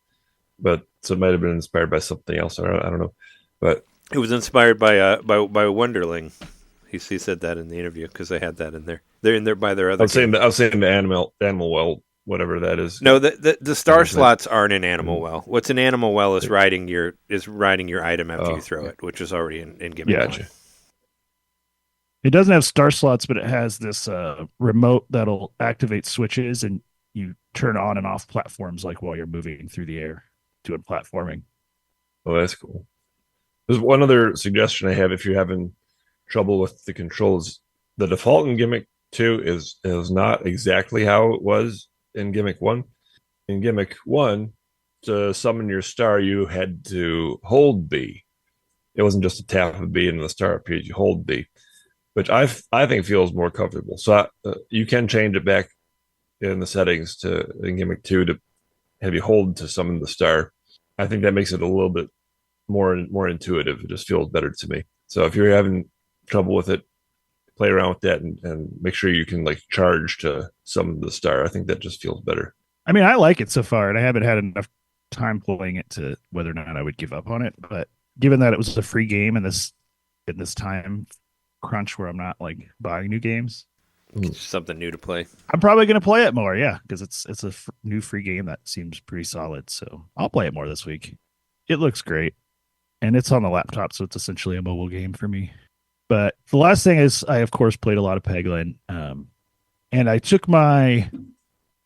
S4: But so it might have been inspired by something else. I don't know. But
S2: it was inspired by Wonderling. He said that in the interview because they had that in there. They're in there by their other.
S4: I was saying the Animal Well, whatever that is.
S2: No, the star slots aren't in Animal Well. What's in Animal Well is riding your item after you throw it, which is already in Gimmick.
S3: Yeah. Gotcha. It doesn't have star slots, but it has this remote that'll activate switches and you turn on and off platforms like while you're moving through the air doing platforming.
S4: Oh, that's cool. There's one other suggestion I have if you're having trouble with the controls. The default in Gimmick 2 is not exactly how it was in Gimmick 1. In Gimmick 1, to summon your star, you had to hold B. It wasn't just a tap of B and the star appeared. You hold B, which I think feels more comfortable. So you can change it back in the settings in Gimmick 2 to have you hold to summon the star. I think that makes it a little bit more intuitive. It just feels better to me. So if you're having trouble with it, play around with that and make sure you can like charge to summon the star. I think that just feels better.
S3: I mean, I like it so far, and I haven't had enough time playing it to whether or not I would give up on it. But given that it was a free game in this time crunch where I'm not like buying new games,
S2: something new to play,
S3: I'm probably going to play it more. Yeah, because it's a new free game that seems pretty solid. So I'll play it more this week. It looks great, and it's on the laptop, so it's essentially a mobile game for me. But the last thing is, I of course played a lot of Peglin, and I took my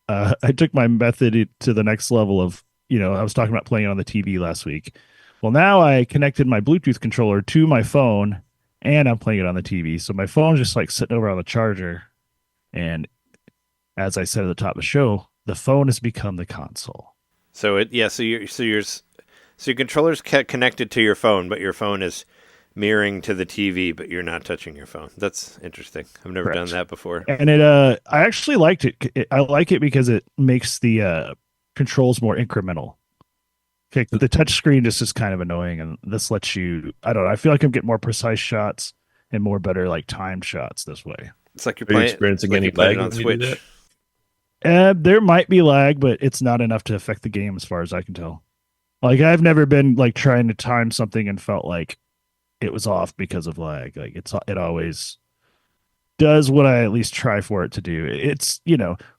S3: method to the next level of, I was talking about playing it on the TV last week. Well, now I connected my Bluetooth controller to my phone, and I'm playing it on the TV. So my phone's just like sitting over on the charger, and as I said at the top of the show, the phone has become the console.
S2: So your controller's connected to your phone, but your phone is mirroring to the TV, but you're not touching your phone. That's interesting. I've never done that before.
S3: And I actually liked it. I like it because it makes the controls more incremental. Okay, the touch screen just is kind of annoying, and this lets you. I don't know. I feel like I'm getting more precise shots and more better like timed shots this way.
S2: It's like you're
S4: Are you
S2: playing,
S4: experiencing
S2: like
S4: any
S2: you're playing
S4: lag
S2: on
S4: when you do
S2: Switch.
S4: that?
S3: There might be lag, but it's not enough to affect the game as far as I can tell. Like I've never been like trying to time something and felt like it was off because of lag. Like it always does what I at least try for it to do. It's,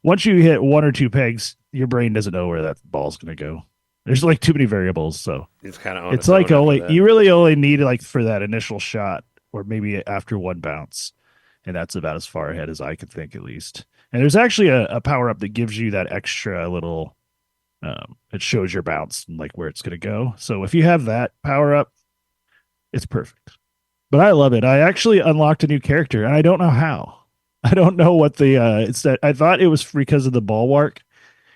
S3: once you hit one or two pegs, your brain doesn't know where that ball's going to go. There's like too many variables, so
S2: It's kind of
S3: it's like you really only need like for that initial shot or maybe after one bounce. And that's about as far ahead as I could think, at least. And there's actually a power up that gives you that extra little it shows your bounce and like where it's going to go. So if you have that power up, it's perfect. But I love it. I actually unlocked a new character, and I don't know how. I don't know what the it's that I thought it was because of the bulwark,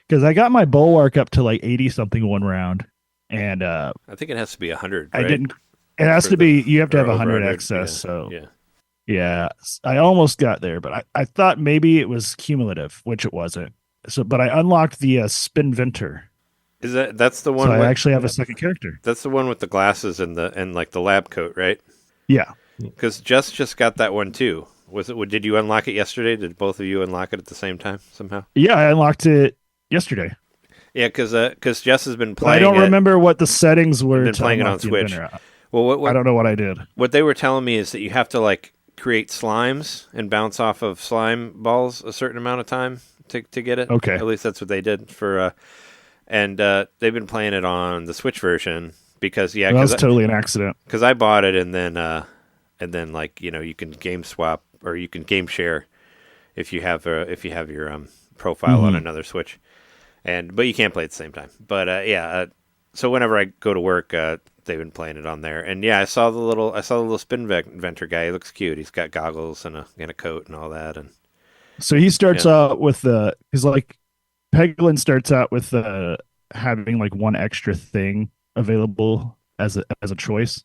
S3: because I got my bulwark up to like 80 something one round, and
S2: I think it has to be 100. Right?
S3: I didn't. It has to be. You have to have
S2: over
S3: 100
S2: 100,
S3: excess.
S2: yeah,
S3: So
S2: yeah.
S3: yeah, I almost got there, but I thought maybe it was cumulative, which it wasn't. So, but I unlocked the spin venter.
S2: That's the one?
S3: So I actually have a second character.
S2: That's the one with the glasses and like the lab coat, right?
S3: Yeah,
S2: because just got that one too. Was it? Did you unlock it yesterday? Did both of you unlock it at the same time somehow?
S3: Yeah, I unlocked it yesterday.
S2: Yeah, because Jess has been
S3: But
S2: playing.
S3: I don't remember what the settings were.
S2: Been playing it on Switch. Well,
S3: I don't know what I did.
S2: What they were telling me is that you have to like create slimes and bounce off of slime balls a certain amount of time to get it.
S3: Okay,
S2: at least that's what they did for. And they've been playing it on the Switch version because
S3: that was totally an accident.
S2: Because I bought it and then like you can game swap or you can game share if you have your profile on another Switch, but you can't play at the same time. But so whenever I go to work, they've been playing it on there, and I saw the little spin venter guy. He looks cute. He's got goggles and a coat and all that, and
S3: so he starts out with he's like Peglin starts out with having like one extra thing available as a choice.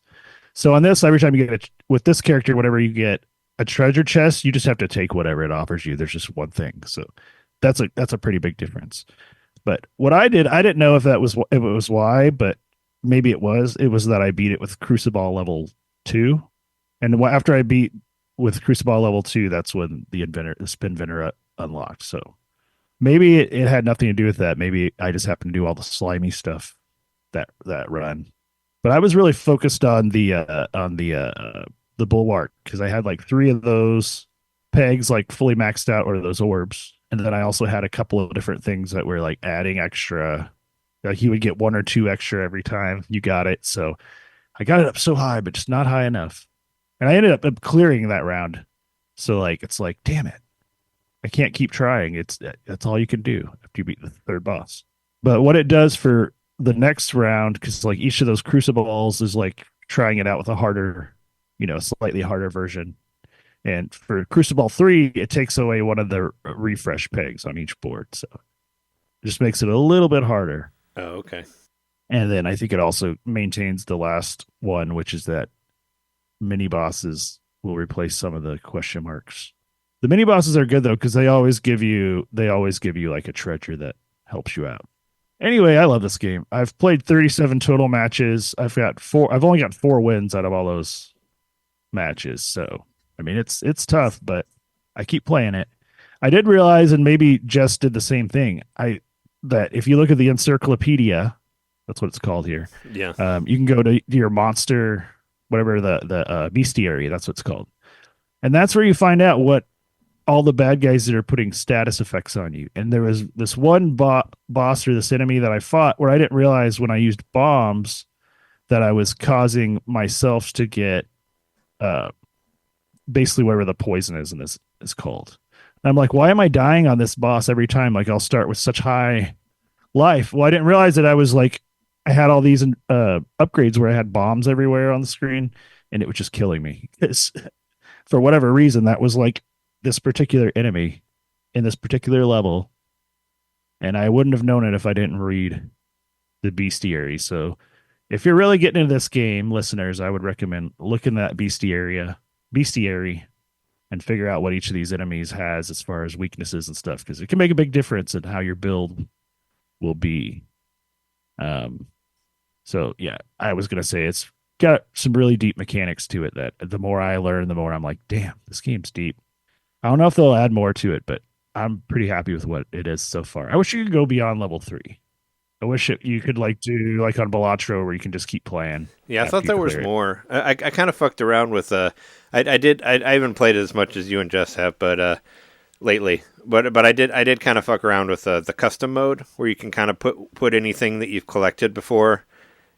S3: So on this, every time you get with this character, whenever you get a treasure chest, you just have to take whatever it offers you. There's just one thing. So that's a pretty big difference. But what I didn't know if it was why, but maybe it was that I beat it with Crucible level 2. And after I beat with Crucible level 2, that's when the spin venter unlocked. So maybe it had nothing to do with that. Maybe I just happened to do all the slimy stuff that run. But I was really focused on the bulwark because I had like 3 of those pegs like fully maxed out, or those orbs, and then I also had a couple of different things that were like adding extra. Like you would get 1 or 2 extra every time you got it. So I got it up so high, but just not high enough, and I ended up clearing that round. So like it's like, damn it, I can't keep trying. That's all you can do after you beat the 3rd boss. But what it does for the next round, because like each of those crucibles is like trying it out with a harder, slightly harder version. And for Crucible 3, it takes away one of the refresh pegs on each board. So it just makes it a little bit harder.
S2: Oh, okay.
S3: And then I think it also maintains the last one, which is that mini bosses will replace some of the question marks. The mini bosses are good though, because they always give you like a treasure that helps you out. Anyway, I love this game. I've played 37 total matches. I've only got 4 wins out of all those matches. So, I mean, it's tough, but I keep playing it. I did realize, and maybe Jess did the same thing, that if you look at the encyclopedia, that's what it's called here.
S2: Yeah.
S3: You can go to your monster, whatever the bestiary, that's what it's called. And that's where you find out what all the bad guys that are putting status effects on you. And there was this one boss or this enemy that I fought where I didn't realize when I used bombs that I was causing myself to get basically whatever the poison is in this is called. And I'm like, why am I dying on this boss every time? Like I'll start with such high life. Well, I didn't realize that I had all these upgrades where I had bombs everywhere on the screen, and it was just killing me. For whatever reason, that was like this particular enemy in this particular level, and I wouldn't have known it if I didn't read the bestiary. So if you're really getting into this game, listeners, I would recommend looking at bestiary, and figure out what each of these enemies has as far as weaknesses and stuff, because it can make a big difference in how your build will be. So yeah, I was gonna say it's got some really deep mechanics to it that the more I learn, the more I'm like, damn, this game's deep. I don't know if they'll add more to it, but I'm pretty happy with what it is so far. I wish you could go beyond level 3. I wish you could do like on Balatro where you can just keep playing.
S2: Yeah, I thought there was more. I kind of fucked around with I haven't played it as much as you and Jess have, but lately. But I did kind of fuck around with the custom mode where you can kind of put anything that you've collected before.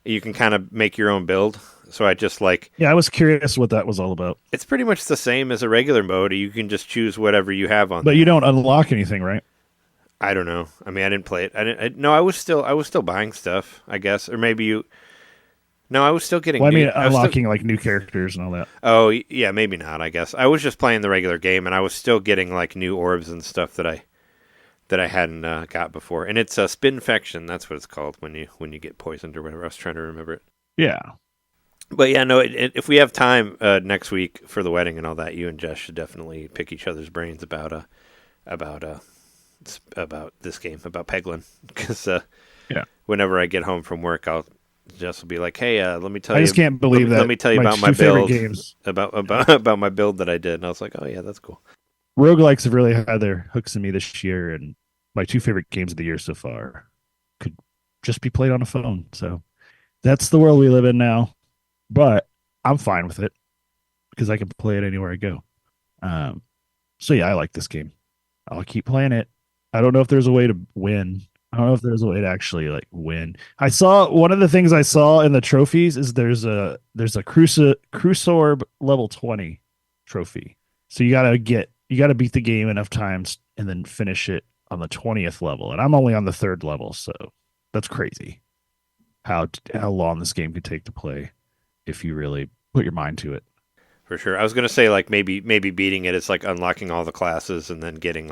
S2: You can kind of make your own build. So I just
S3: Yeah, I was curious what that was all about.
S2: It's pretty much the same as a regular mode. You can just choose whatever you have on.
S3: But you don't unlock anything, right?
S2: I don't know. I mean, I didn't play it. No, I was still buying stuff, I guess, or maybe you. No, I was still getting.
S3: Well, I mean, unlocking like new characters and all that.
S2: Oh yeah, maybe not. I guess I was just playing the regular game, and I was still getting like new orbs and stuff that I hadn't got before. And it's a spinfection. That's what it's called when you get poisoned or whatever. I was trying to remember it.
S3: Yeah.
S2: But yeah, no. If we have time next week for the wedding and all that, you and Jess should definitely pick each other's brains about this game, about Peglin, because whenever I get home from work, Jess will be like, "Hey, let me tell you."
S3: I just can't believe that.
S2: Let me tell you about my
S3: build.
S2: Games. About my build that I did, and I was like, "Oh yeah, that's cool."
S3: Roguelikes have really had their hooks in me this year, and my 2 favorite games of the year so far could just be played on a phone. So that's the world we live in now. But I'm fine with it because I can play it anywhere I go. So yeah, I like this game. I'll keep playing it. I don't know if there's a way to win. I don't know if there's a way to actually like win. I saw one of the things I saw in the trophies is there's a Crusorb level 20 trophy. So you gotta beat the game enough times and then finish it on the 20th level. And I'm only on the 3rd level, so that's crazy. How long this game could take to play if you really put your mind to it.
S2: For sure. I was gonna say like maybe beating it is like unlocking all the classes and then getting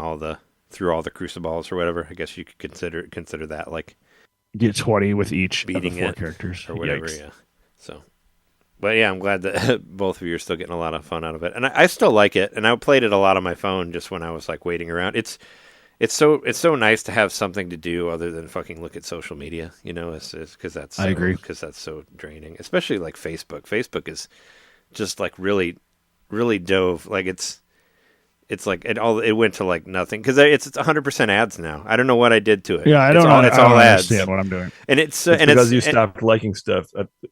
S2: through all the crucibles or whatever. I guess you could consider that like
S3: get 20 with each
S2: beating
S3: of the 4
S2: it
S3: characters
S2: or whatever.
S3: Yikes.
S2: Yeah. So, but yeah, I'm glad that both of you are still getting a lot of fun out of it, and I still like it. And I played it a lot on my phone just when I was like waiting around. It's so nice to have something to do other than fucking look at social media. You know, it's because that's
S3: I agree,
S2: because that's so draining, especially like Facebook. Facebook is just like really, really dove. Like it's like it went to like nothing because it's 100% ads now. I don't know what I did to it.
S3: Yeah, I don't know.
S2: It's all ads.
S3: Understand what I'm doing.
S2: And it's
S4: because you stopped liking stuff.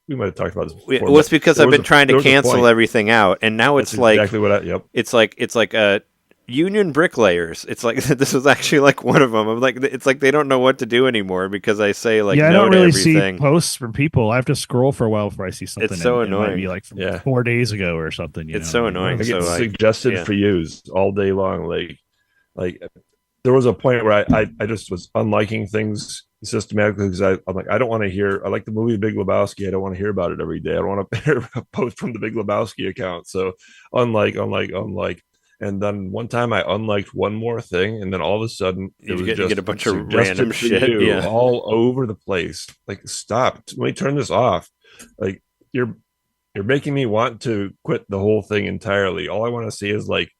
S4: We might have talked about this before.
S2: Well, it's because I've been trying to cancel everything out, and now it's like
S4: exactly what. Yep.
S2: It's like union bricklayers. It's like this was actually like one of them. I'm like, it's like they don't know what to do anymore because I say like
S3: I
S2: no
S3: don't
S2: to
S3: really
S2: everything.
S3: see posts from people. I have to scroll for a while before I see something.
S2: It's so annoying.
S3: It might be like from 4 days ago or something.
S2: It's so annoying.
S4: I get suggested for use all day long. Like there was a point where I just was unliking things systematically because I'm like, I don't want to hear. I like the movie Big Lebowski. I don't want to hear about it every day. I don't want to hear a post from the Big Lebowski account. So unlike. And then one time I unliked one more thing, and then all of a sudden
S2: you get a bunch of random shit
S4: all over the place. Like, stop! Let me turn this off. Like you're making me want to quit the whole thing entirely. All I want to see is like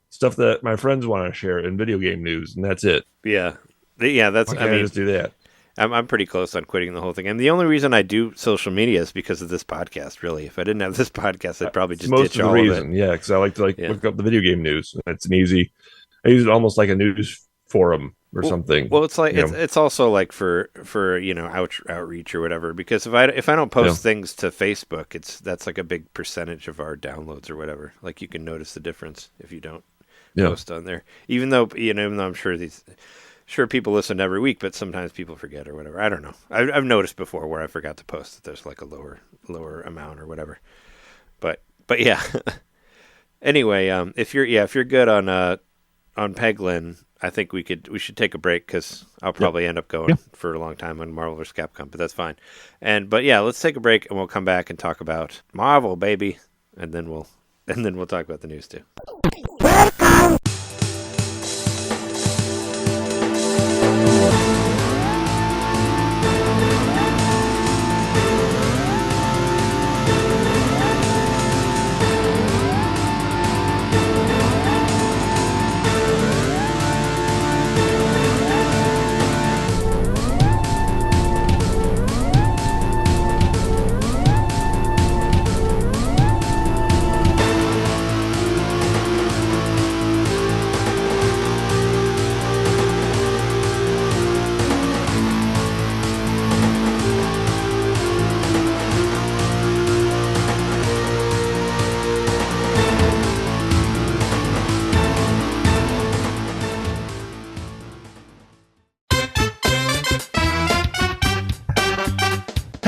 S4: stuff that my friends want to share in video game news, and that's it.
S2: Yeah. That's.
S4: I just do that.
S2: I'm pretty close on quitting the whole thing. And the only reason I do social media is because of this podcast, really. If I didn't have this podcast, I'd probably just ditch all of it.
S4: Yeah, because I like to look up the video game news. It's an easy. I use it almost like a news forum or something.
S2: Well, it's like it's also like for outreach or whatever. Because if I don't post things to Facebook, that's like a big percentage of our downloads or whatever. Like you can notice the difference if you don't post on there. Even though I'm sure people listen every week, but sometimes people forget or whatever. I don't know. I've noticed before where I forgot to post that there's like a lower amount or whatever. But yeah. Anyway, if you're good on Peglin, I think we should take a break because I'll probably end up going for a long time on Marvel vs. Capcom, but that's fine. But yeah, let's take a break and we'll come back and talk about Marvel, baby, and then we'll talk about the news too.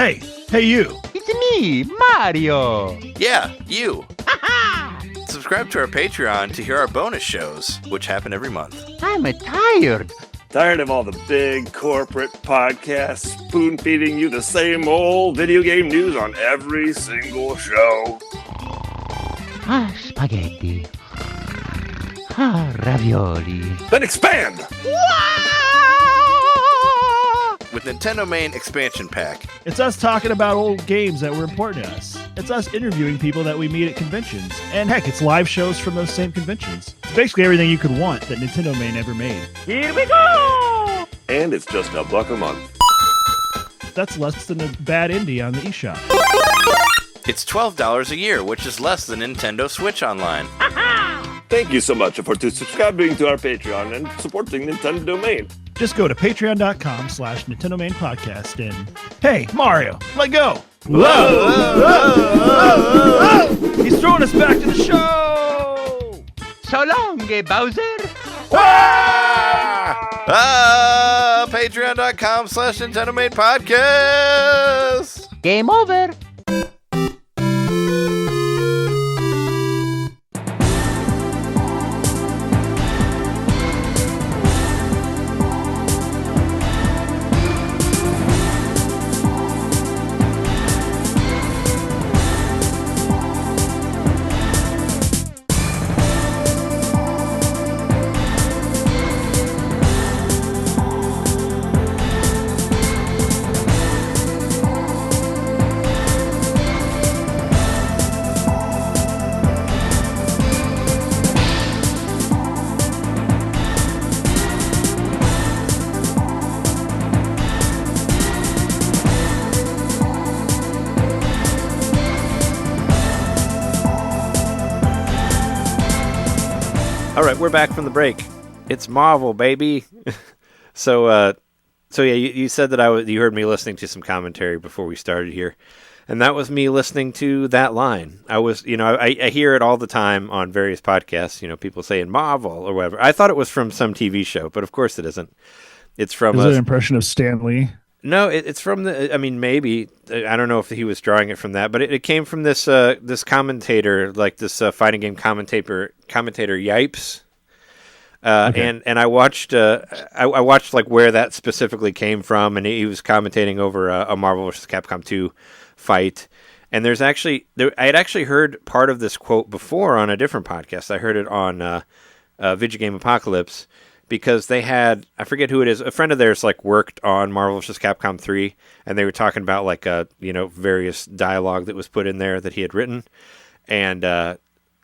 S3: Hey, you.
S5: It's me, Mario.
S2: Yeah, you. Subscribe to our Patreon to hear our bonus shows, which happen every month.
S5: I'm tired.
S6: Tired of all the big corporate podcasts spoon-feeding you the same old video game news on every single show?
S5: Spaghetti. Ravioli.
S6: Then expand!
S2: With NintenDomain Expansion Pack.
S3: It's us talking about old games that were important to us. It's us interviewing people that we meet at conventions. And heck, it's live shows from those same conventions. It's basically everything you could want that NintenDomain ever made.
S5: Here we go!
S6: And it's just $1 a month.
S3: That's less than a bad indie on the eShop.
S2: It's $12 a year, which is less than Nintendo Switch Online.
S6: Thank you so much for subscribing to our Patreon and supporting NintenDomain.
S3: Just go to patreon.com/NintenDomain podcast and, hey, Mario, let go. Whoa! He's throwing us back to the show.
S5: So long, Bowser.
S2: Patreon.com/NintenDomain podcast.
S5: Game over.
S2: All right, we're back from the break. It's Marvel, baby. So yeah, you said that you heard me listening to some commentary before we started here, and that was me listening to that line. I hear it all the time on various podcasts. People saying Marvel or whatever. I thought it was from some TV show, but of course it isn't. It's from
S3: Is it an impression of Stan Lee?
S2: No, it's from the. I mean, maybe I don't know if he was drawing it from that, but it came from this commentator, like this fighting game commentator Yipes.
S3: Okay.
S2: And I watched I watched like where that specifically came from, and he was commentating over a Marvel vs. Capcom 2 fight. And I had actually heard part of this quote before on a different podcast. I heard it on Video Game Apocalypse. Because they had, I forget who it is, a friend of theirs like worked on Marvel vs. Capcom 3, and they were talking about like various dialogue that was put in there that he had written, and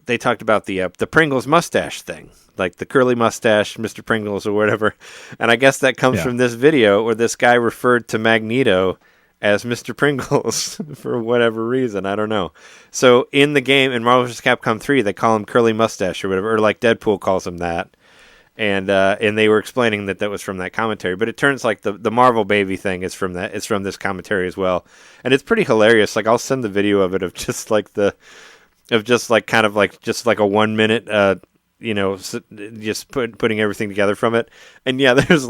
S2: they talked about the Pringles mustache thing, like the curly mustache, Mr. Pringles or whatever, and I guess that comes from this video where this guy referred to Magneto as Mr. Pringles for whatever reason, I don't know. So in the game, in Marvel vs. Capcom 3, they call him curly mustache or whatever, or like Deadpool calls him that. And they were explaining that was from that commentary, but it turns like the Marvel baby thing is from that. It's from this commentary as well, and it's pretty hilarious. Like I'll send the video of it of just like a 1 minute, just putting everything together from it. And yeah, there's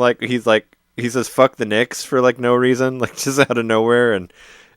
S2: he says fuck the Knicks for like no reason, like just out of nowhere, and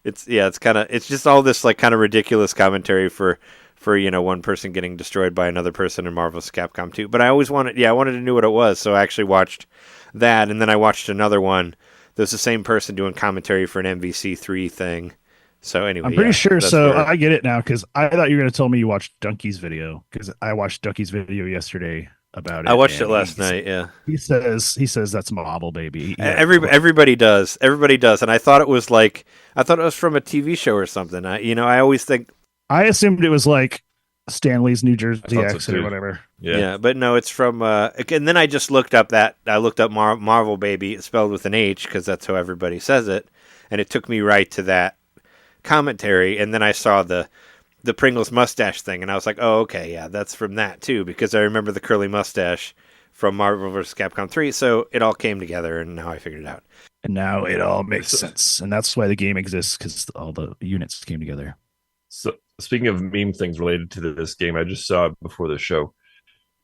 S2: it's just all this like kind of ridiculous commentary for one person getting destroyed by another person in Marvel vs. Capcom 2. But I wanted to know what it was, so I actually watched that, and then I watched another one. There's the same person doing commentary for an MVC3 thing. So anyway,
S3: I'm pretty sure. So I get it now, because I thought you were going to tell me you watched Donkey's video, because I watched Donkey's video yesterday about it.
S2: I watched it last night. Yeah,
S3: he says that's Marvel, baby. Yeah.
S2: Everybody does, and I thought it was from a TV show or something. I always think.
S3: I assumed it was like Stanley's New Jersey accent or whatever.
S2: Yeah, but no, it's from. And then I just looked up Marvel Baby spelled with an H because that's how everybody says it, and it took me right to that commentary. And then I saw the Pringles mustache thing, and I was like, oh, okay, yeah, that's from that too, because I remember the curly mustache from Marvel vs. Capcom 3. So it all came together, and now I figured it out.
S3: And now it all makes sense, and that's why the game exists, because all the units came together.
S4: So speaking of meme things related to this game, I just saw before the show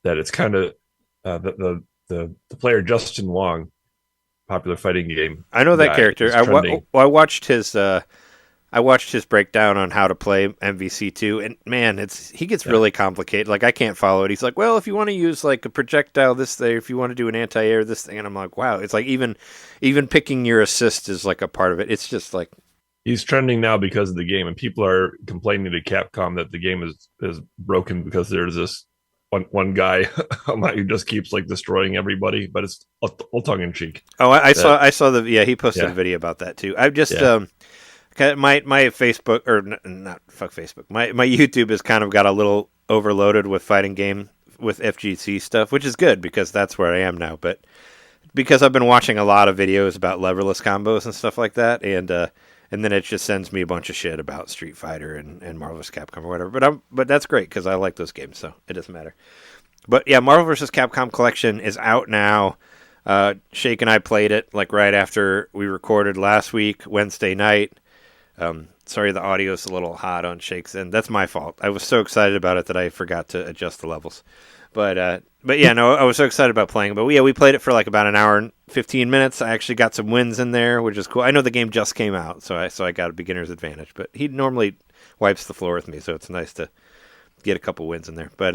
S4: that it's kind of the player Justin Wong popular fighting game.
S2: I know that
S4: guy
S2: character.
S4: is trending.
S2: I watched his breakdown on how to play MVC2, and man, he gets really complicated. Like I can't follow it. He's like, well, if you want to use like a projectile this thing, if you want to do an anti-air this thing, and I'm like, wow, it's like even picking your assist is like a part of it. It's just like
S4: He's trending now because of the game, and people are complaining to Capcom that the game is broken because there's this one guy who just keeps like destroying everybody, but it's all tongue in cheek.
S2: Oh, I saw he posted a video about that too. I've just my Facebook or not fuck Facebook. My YouTube has kind of got a little overloaded with fighting game with FGC stuff, which is good because that's where I am now. But because I've been watching a lot of videos about leverless combos and stuff like that, and then it just sends me a bunch of shit about Street Fighter and Marvel vs. Capcom or whatever. But that's great because I like those games, so it doesn't matter. But yeah, Marvel vs. Capcom Collection is out now. Shake and I played it like right after we recorded last week, Wednesday night. Sorry, the audio's a little hot on Shake's end. That's my fault. I was so excited about it that I forgot to adjust the levels. But yeah, no, I was so excited about playing. But yeah, we played it for like about an hour and 15 minutes. I actually got some wins in there, which is cool. I know the game just came out, so I got a beginner's advantage. But he normally wipes the floor with me, so it's nice to get a couple wins in there. But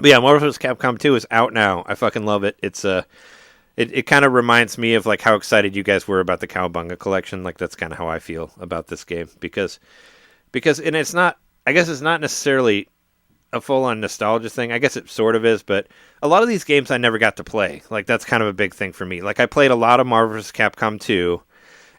S2: yeah, Marvel vs. Capcom 2 is out now. I fucking love it. It's it kind of reminds me of like how excited you guys were about the Cowabunga collection. Like that's kind of how I feel about this game because and it's not. I guess it's not necessarily a full-on nostalgia thing. I guess it sort of is, but a lot of these games I never got to play. Like that's kind of a big thing for me. Like I played a lot of Marvel vs. Capcom 2,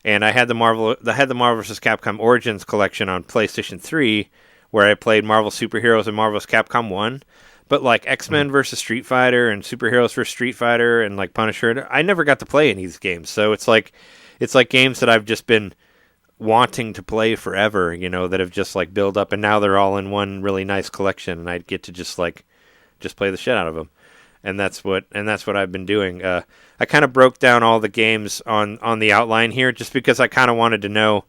S2: and I had the Marvel vs. Capcom Origins collection on PlayStation 3, where I played Marvel Superheroes and Marvel vs. Capcom 1. But like X-Men versus Street Fighter and Superheroes versus Street Fighter and like Punisher, I never got to play any of these games. So it's like games that I've just been wanting to play forever, that have just like built up, and now they're all in one really nice collection, and I get to just play the shit out of them, and that's what I've been doing. I kind of broke down all the games on the outline here, just because I kind of wanted to know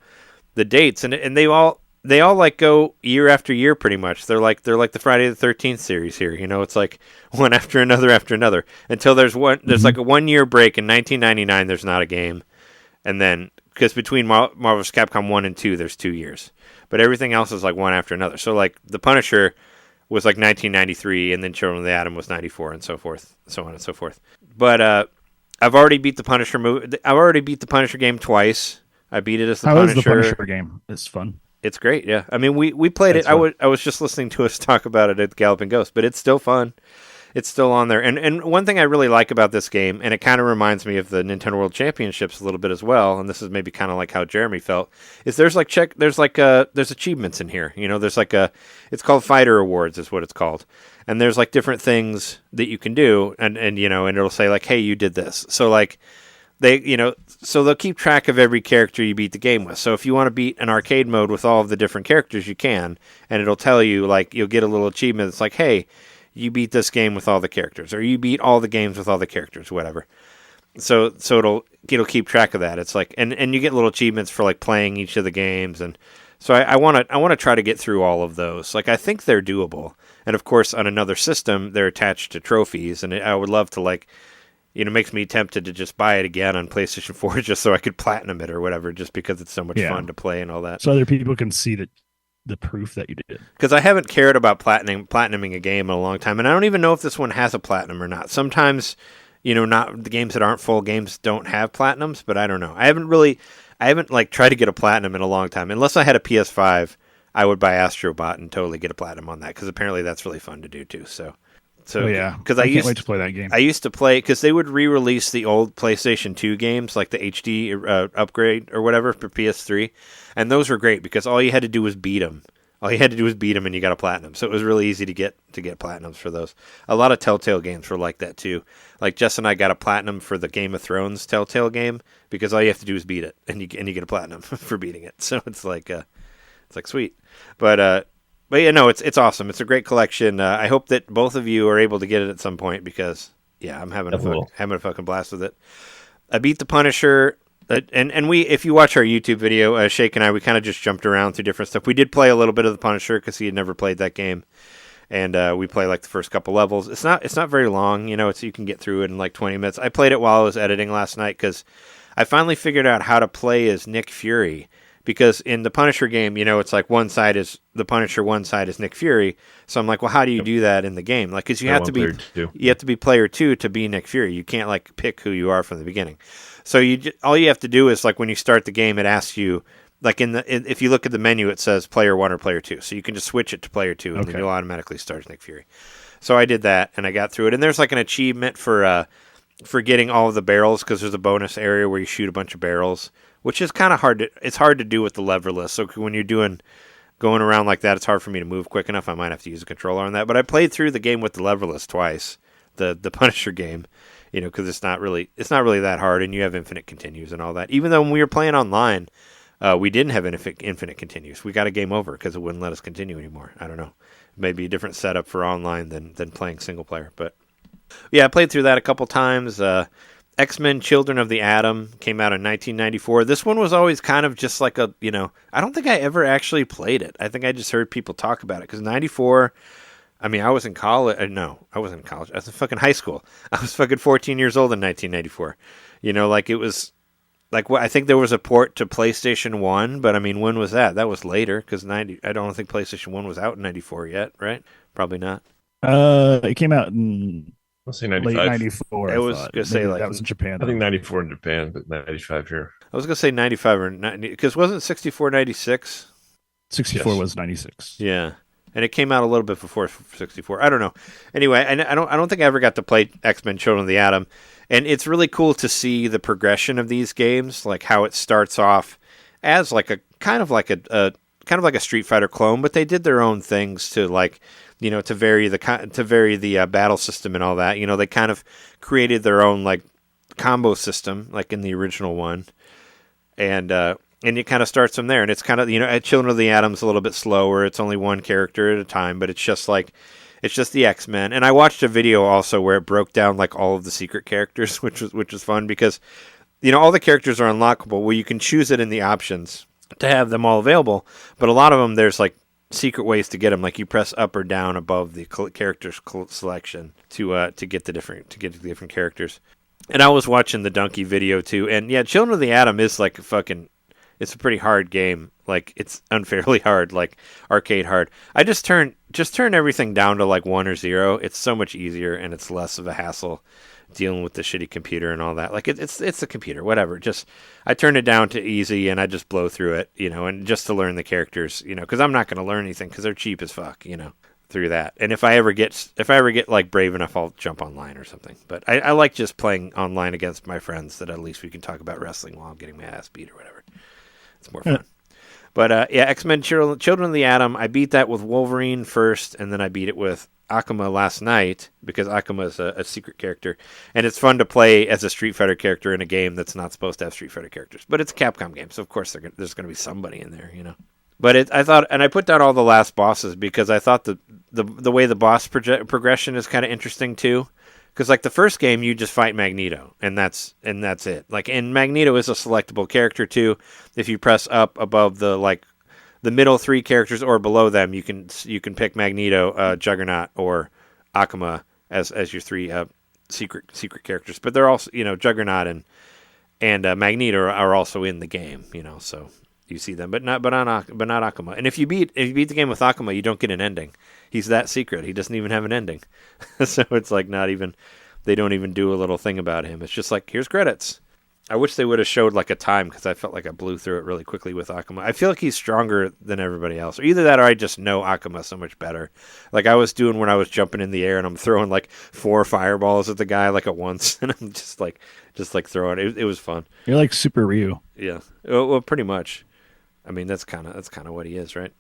S2: the dates, and they all like go year after year pretty much. They're like the Friday the 13th series here, it's like one after another until there's like a 1 year break in 1999. There's not a game, and then. Because between Marvel vs. Capcom 1 and 2, there's 2 years. But everything else is like one after another. So like The Punisher was like 1993, and then Children of the Atom was 94, and so forth, so on and so forth. But I've already beat the Punisher movie. I've already beat the Punisher game twice. I beat it as the Punisher.
S3: How is the Punisher game? It's fun.
S2: It's great, yeah. I mean, we played it. I was just listening to us talk about it at Galloping Ghost, but it's still fun. It's still on there. And one thing I really like about this game, and it kind of reminds me of the Nintendo World Championships a little bit as well, and this is maybe kind of like how Jeremy felt, is there's achievements in here. There's it's called Fighter Awards is what it's called. And there's like different things that you can do, and it'll say like, hey, you did this. So like so they'll keep track of every character you beat the game with. So if you want to beat an arcade mode with all of the different characters, you can, and it'll tell you, like, you'll get a little achievement that's like, hey, you beat this game with all the characters, or you beat all the games with all the characters, whatever. So it'll keep track of that. It's like, and you get little achievements for like playing each of the games, and so I want to try to get through all of those. Like I think they're doable, and of course on another system they're attached to trophies, and I would love to like, makes me tempted to just buy it again on PlayStation 4 just so I could platinum it or whatever, just because it's so much fun to play and all that.
S3: So other people can see the proof that you did.
S2: Because I haven't cared about platinuming a game in a long time, and I don't even know if this one has a platinum or not. Sometimes, not the games that aren't full games don't have platinums, but I don't know. I haven't like tried to get a platinum in a long time. Unless I had a PS5, I would buy Astrobot and totally get a platinum on that, because apparently that's really fun to do too. So
S3: yeah,
S2: because
S3: I can't wait to play that game.
S2: I used to play because they would re-release the old PlayStation 2 games, like the HD upgrade or whatever for PS3, and those were great because all you had to do was beat them. All you had to do was beat them, and you got a platinum. So it was really easy to get platinums for those. A lot of Telltale games were like that too. Like Jess and I got a platinum for the Game of Thrones Telltale game because all you have to do is beat it, and you get a platinum for beating it. So it's like sweet, but yeah, no, it's awesome. It's a great collection. I hope that both of you are able to get it at some point because, yeah, I'm having a fucking blast with it. I beat the Punisher, and we, if you watch our YouTube video, Shake and I, we kind of just jumped around through different stuff. We did play a little bit of the Punisher because he had never played that game, and we play like the first couple levels. It's not very long, you know. You can get through it in like 20 minutes. I played it while I was editing last night because I finally figured out how to play as Nick Fury. Because in the Punisher game, you know, it's like one side is the Punisher, one side is Nick Fury. So I'm like, well, how do you do that in the game? Like, because you have to be player 2 to be Nick Fury. You can't like pick who you are from the beginning. So all you have to do is like when you start the game, it asks you like if you look at the menu, it says player 1 or player 2. So you can just switch it to player 2, and then you'll automatically start as Nick Fury. So I did that, and I got through it. And there's like an achievement for getting all of the barrels, because there's a bonus area where you shoot a bunch of barrels, which is kind of hard. It's hard to do with the leverless. So when you're going around like that, it's hard for me to move quick enough. I might have to use a controller on that. But I played through the game with the leverless twice, the Punisher game, you know, because it's not really that hard, and you have infinite continues and all that. Even though when we were playing online, we didn't have infinite continues. We got a game over because it wouldn't let us continue anymore. I don't know. Maybe a different setup for online than playing single player. But yeah, I played through that a couple times. X-Men Children of the Atom came out in 1994. This one was always kind of just like I don't think I ever actually played it. I think I just heard people talk about it, because 94, I mean, I was in college. No, I wasn't in college. I was in fucking high school. I was fucking 14 years old in 1994. You know, like it was, like I think there was a port to PlayStation 1, but I mean, when was that? That was later, because I don't think PlayStation 1 was out in 94 yet, right? Probably not.
S3: It came out in
S4: I'll say 95.
S3: late 94.
S2: I was gonna say like
S3: that was in Japan.
S4: I think 94 in Japan, but 95 here.
S2: I was gonna say 95 or 90, because wasn't 64 96?
S3: 64
S4: Yes.
S3: was 96.
S2: Yeah, and it came out a little bit before 64. I don't know. Anyway, I don't think I ever got to play X-Men Children of the Atom, and it's really cool to see the progression of these games, like how it starts off as like a kind of like a Street Fighter clone, but they did their own things to like, you know, to vary the battle system and all that. You know, they kind of created their own like combo system, like in the original one, and it kind of starts from there. And it's kind of, you know, at Children of the Atom's a little bit slower. It's only one character at a time, but it's just the X-Men. And I watched a video also where it broke down like all of the secret characters, which was fun, because, you know, all the characters are unlockable. Well, you can choose it in the options to have them all available, but a lot of them there's like secret ways to get them. Like you press up or down above the characters selection to get the different characters. And I was watching the Donkey video too, and yeah, Children of the Atom is like it's a pretty hard game. Like it's unfairly hard, like arcade hard. I just turn everything down to like 1 or 0. It's so much easier, and it's less of a hassle dealing with the shitty computer and all that. Like it's the computer, whatever. Just I turn it down to easy, and I just blow through it, you know, and just to learn the characters, you know, because I'm not going to learn anything because they're cheap as fuck, you know, through that. And if I ever get like brave enough, I'll jump online or something. But I like just playing online against my friends, that at least we can talk about wrestling while I'm getting my ass beat or whatever. It's more fun. But yeah, X-Men Children of the Atom, I beat that with Wolverine first, and then I beat it with Akuma last night, because Akuma is a secret character, and it's fun to play as a Street Fighter character in a game that's not supposed to have Street Fighter characters. But it's a Capcom game, so of course there's going to be somebody in there, you know. But I thought, and I put down all the last bosses because I thought the way the boss progression is kind of interesting too. Because like the first game, you just fight Magneto, and that's it. Like, and Magneto is a selectable character too. If you press up above the middle 3 characters or below them, you can pick Magneto, Juggernaut, or Akuma as your 3 secret characters. But they're also, you know, Juggernaut and Magneto are also in the game, you know. So you see them, but not Akuma. And if you beat the game with Akuma, you don't get an ending. He's that secret. He doesn't even have an ending. So it's like they don't even do a little thing about him. It's just like, here's credits. I wish they would have showed like a time, because I felt like I blew through it really quickly with Akuma. I feel like he's stronger than everybody else. Or either that, or I just know Akuma so much better. Like I was doing when I was jumping in the air and I'm throwing like 4 fireballs at the guy like at once, and I'm just like throwing. It was fun.
S3: You're like Super Ryu.
S2: Yeah. Well, pretty much. I mean, that's kind of what he is, right?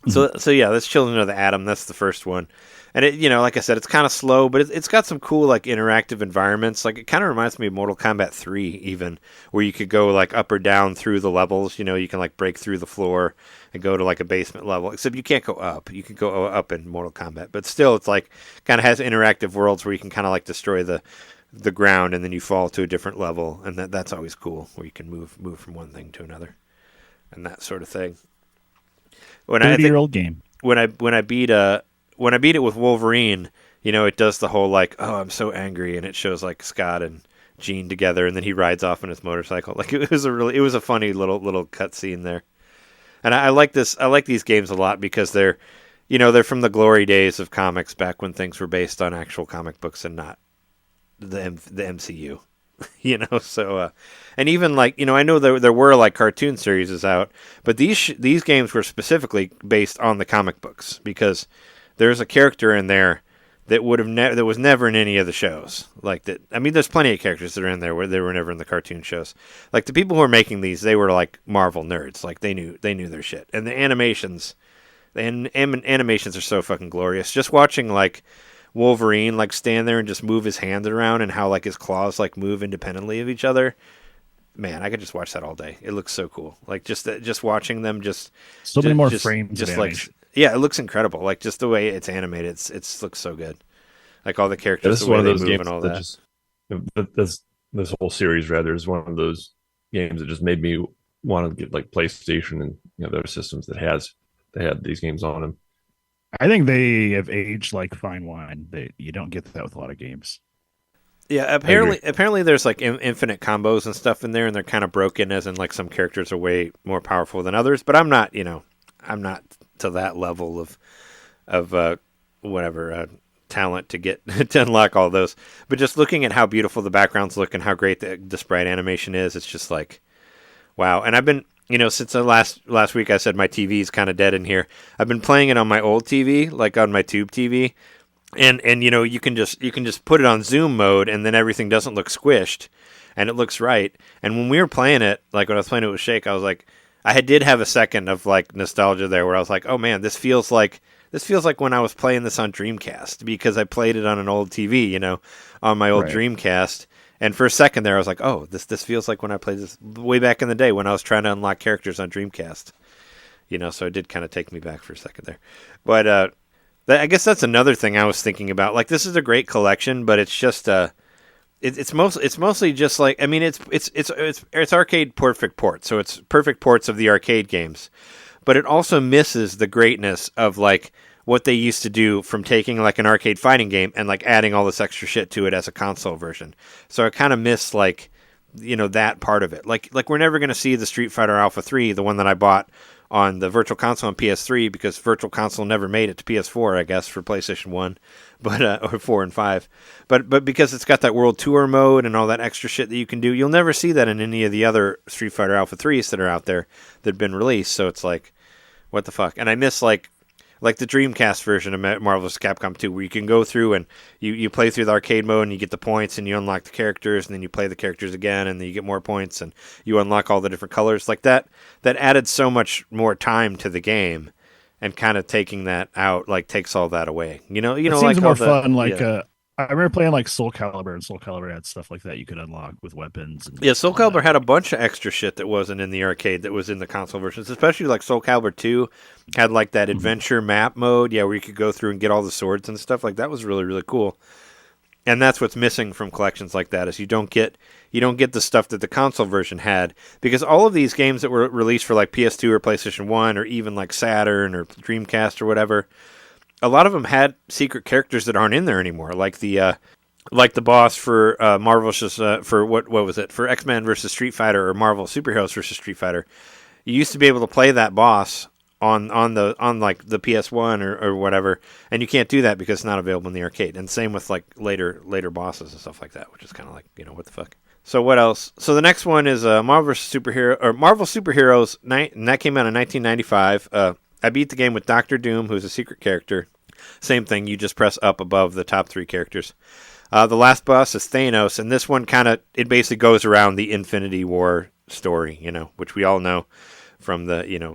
S2: So yeah, that's Children of the Atom. That's the first one, and it, you know, like I said, it's kind of slow, but it's got some cool like interactive environments. Like it kind of reminds me of Mortal Kombat 3, even, where you could go like up or down through the levels. You know, you can like break through the floor and go to like a basement level. Except you can't go up. You can go up in Mortal Kombat, but still, it's like kind of has interactive worlds where you can kind of like destroy the ground, and then you fall to a different level, and that's always cool, where you can move from one thing to another, and that sort of thing.
S3: 30-year-old game.
S2: When I beat when I beat it with Wolverine, it does the whole like, oh, I'm so angry, and it shows like Scott and Jean together, and then he rides off on his motorcycle. Like it was a funny little cutscene there. And I like this. I like these games a lot because they're from the glory days of comics, back when things were based on actual comic books and not the MCU. So and even like I know there were like cartoon series out, but these games were specifically based on the comic books because there's a character in there that that was never in any of the shows. Like that. I mean, there's plenty of characters that are in there where they were never in the cartoon shows. Like the people who were making these, they were like Marvel nerds. Like they knew their shit. And the animations are so fucking glorious. Just watching like Wolverine like stand there and just move his hands around and how like his claws like move independently of each other. Man, I could just watch that all day. It looks so cool. Like just watching them
S3: so many more frames.
S2: Just like yeah, it looks incredible. Like just the way it's animated, it looks so good. Like all the characters,
S4: this is
S2: the way
S4: one of
S2: they
S4: those
S2: move
S4: games
S2: and all that.
S4: This whole series rather is one of those games that just made me want to get like PlayStation and other systems that had these games on them.
S3: I think they have aged like fine wine. You don't get that with a lot of games.
S2: Yeah, apparently there's like infinite combos and stuff in there, and they're kind of broken, as in like some characters are way more powerful than others. But I'm not to that level of talent to get to unlock all those. But just looking at how beautiful the backgrounds look and how great the sprite animation is, it's just like wow. And I've been since the last week I said my TV is kind of dead in here. I've been playing it on my old TV, like on my tube TV. And you can just put it on zoom mode, and then everything doesn't look squished, and it looks right. And when we were playing it, like when I was playing it with Shake, I was like, I did have a second of like nostalgia there, where I was like, oh man, this feels like when I was playing this on Dreamcast, because I played it on an old TV, on my old Dreamcast. And for a second there, I was like, oh, this feels like when I played this way back in the day when I was trying to unlock characters on Dreamcast. So it did kind of take me back for a second there, but. I guess that's another thing I was thinking about. Like, this is a great collection, but it's just it's mostly just like, I mean, it's arcade perfect ports, so it's perfect ports of the arcade games, but it also misses the greatness of like what they used to do from taking like an arcade fighting game and like adding all this extra shit to it as a console version. So I kind of miss like that part of it. Like we're never gonna see the Street Fighter Alpha 3, the one that I bought on the Virtual Console on PS3, because Virtual Console never made it to PS4, I guess, for PlayStation 1, but or 4 and 5. But because it's got that World Tour mode and all that extra shit that you can do, you'll never see that in any of the other Street Fighter Alpha 3s that are out there that have been released. So it's like, what the fuck? And I miss like the Dreamcast version of Marvel vs. Capcom 2, where you can go through and you play through the arcade mode and you get the points and you unlock the characters, and then you play the characters again and then you get more points and you unlock all the different colors. Like that added so much more time to the game, and kind of taking that out like takes all that away. It
S3: seems
S2: like
S3: more fun. Like I remember playing like Soul Calibur, and Soul Calibur had stuff like that you could unlock with weapons. And
S2: Soul Calibur had a bunch of extra shit that wasn't in the arcade that was in the console versions, especially like Soul Calibur 2 had like that adventure map mode, where you could go through and get all the swords and stuff. Like that was really, really cool. And that's what's missing from collections like that, is you don't get the stuff that the console version had, because all of these games that were released for like PS2 or PlayStation 1 or even like Saturn or Dreamcast or whatever, a lot of them had secret characters that aren't in there anymore, like the boss for Marvel for what was it, for X-Men versus Street Fighter, or Marvel Superheroes versus Street Fighter. You used to be able to play that boss on like the PS1 or whatever, and you can't do that because it's not available in the arcade. And same with like later bosses and stuff like that, which is kind of like, what the fuck. So what else? So the next one is Marvel Superheroes, and that came out in 1995. I beat the game with Doctor Doom, who's a secret character. Same thing, you just press up above the top 3 characters. The last boss is Thanos, and this one it basically goes around the Infinity War story, which we all know from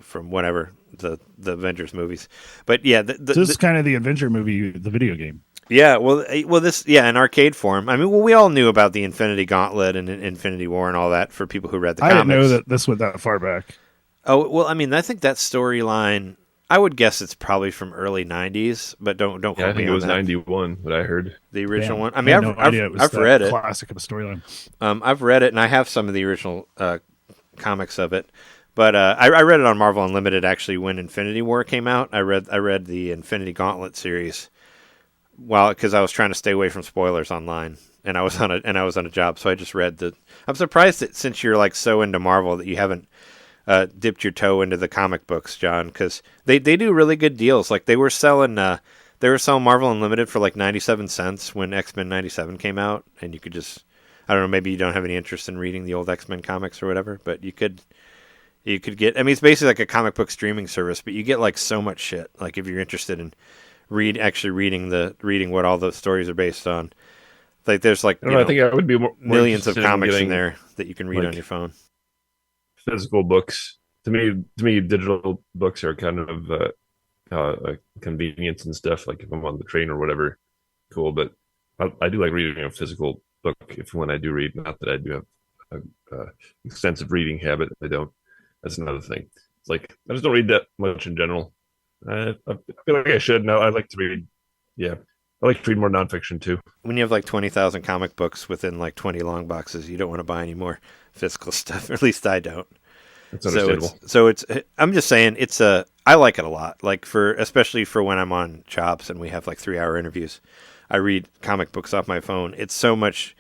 S2: from whatever the Avengers movies. But yeah,
S3: this is kind of the Avenger movie, the video game.
S2: Yeah, well, this in arcade form. I mean, we all knew about the Infinity Gauntlet and Infinity War and all that for people who read the comics.
S3: I didn't know that this went that far back.
S2: Oh, well, I mean, I think that storyline, I would guess it's probably from early 90s, but don't quote me on that. I think
S4: it was 91, what I heard.
S2: The original one? I mean, I've read it.
S3: Classic of a storyline.
S2: I've read it, and I have some of the original comics of it. But I read it on Marvel Unlimited actually when Infinity War came out. I read the Infinity Gauntlet series, because I was trying to stay away from spoilers online, and I was on a job, so I just read the. I'm surprised that since you're like so into Marvel that you haven't dipped your toe into the comic books, John, because they do really good deals. Like they were selling Marvel Unlimited for like 97 cents when X-Men 97 came out, and you could just, I don't know, maybe you don't have any interest in reading the old X-Men comics or whatever, but you could get, I mean, it's basically like a comic book streaming service, but you get like so much shit. Like if you're interested in reading what all the stories are based on, like there's like
S4: I think I would be more
S2: millions of
S4: interested in
S2: comics in
S4: getting,
S2: there that you can read
S4: like,
S2: on your phone.
S4: physical books. To me, digital books are kind of a convenience and stuff. Like if I'm on the train or whatever, cool. But I do like reading a physical book when I do read. Not that I do have a extensive reading habit. I don't. That's another thing. It's like I just don't read that much in general. I feel like I should. No, I like to read. Yeah, I like to read more nonfiction too.
S2: When you have like 20,000 comic books within like 20 long boxes, you don't want to buy any more physical stuff. Or at least I don't.
S4: That's understandable.
S2: So it's. I'm just saying I like it a lot. Like especially for when I'm on jobs and we have like 3-hour interviews, I read comic books off my phone. It's so much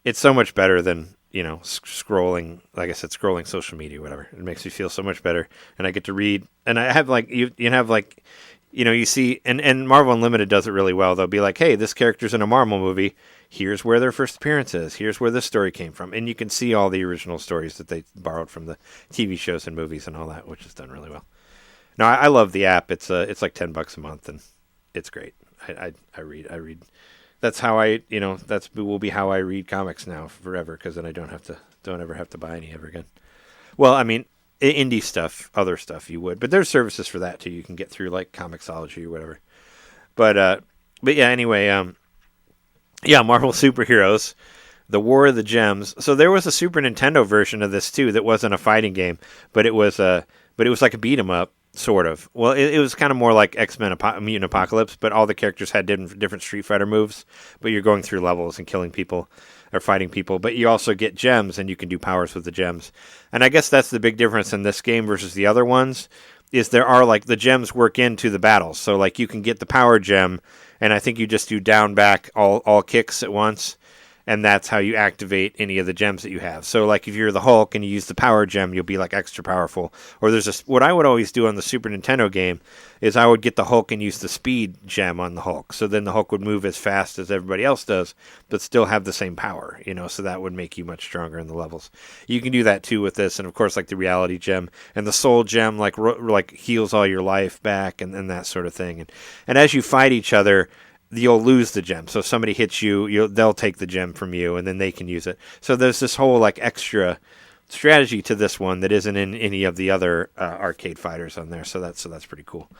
S2: better than, scrolling, like I said, scrolling social media or whatever. It makes me feel so much better. And I get to read, and I have like, you have like, you see, and Marvel Unlimited does it really well. They'll be like, hey, this character's in a Marvel movie. Here's where their first appearance is. Here's where this story came from. And you can see all the original stories that they borrowed from the TV shows and movies and all that, which is done really well. No, I love the app. It's like $10 a month, and it's great. I read. That's how will be how I read comics now forever, because then I don't ever have to buy any ever again. Well, I mean, indie stuff, other stuff you would, but there's services for that too. You can get through like Comixology or whatever. But yeah, anyway, Marvel Superheroes, The War of the Gems. So there was a Super Nintendo version of this too that wasn't a fighting game, but it was like a beat 'em up. Sort of. Well, it was kind of more like X-Men Mutant Apocalypse, but all the characters had different Street Fighter moves, but you're going through levels and killing people or fighting people, but you also get gems and you can do powers with the gems. And I guess that's the big difference in this game versus the other ones, is there are like the gems work into the battles. So like you can get the power gem, and I think you just do down back all kicks at once. And that's how you activate any of the gems that you have. So, like, if you're the Hulk and you use the power gem, you'll be, like, extra powerful. Or what I would always do on the Super Nintendo game is I would get the Hulk and use the speed gem on the Hulk. So then the Hulk would move as fast as everybody else does, but still have the same power, so that would make you much stronger in the levels. You can do that, too, with this. And, of course, like, the reality gem and the soul gem, like heals all your life back and that sort of thing. And as you fight each other, you'll lose the gem. So if somebody hits you, they'll take the gem from you, and then they can use it. So there's this whole like extra strategy to this one that isn't in any of the other arcade fighters on there. So that's pretty cool.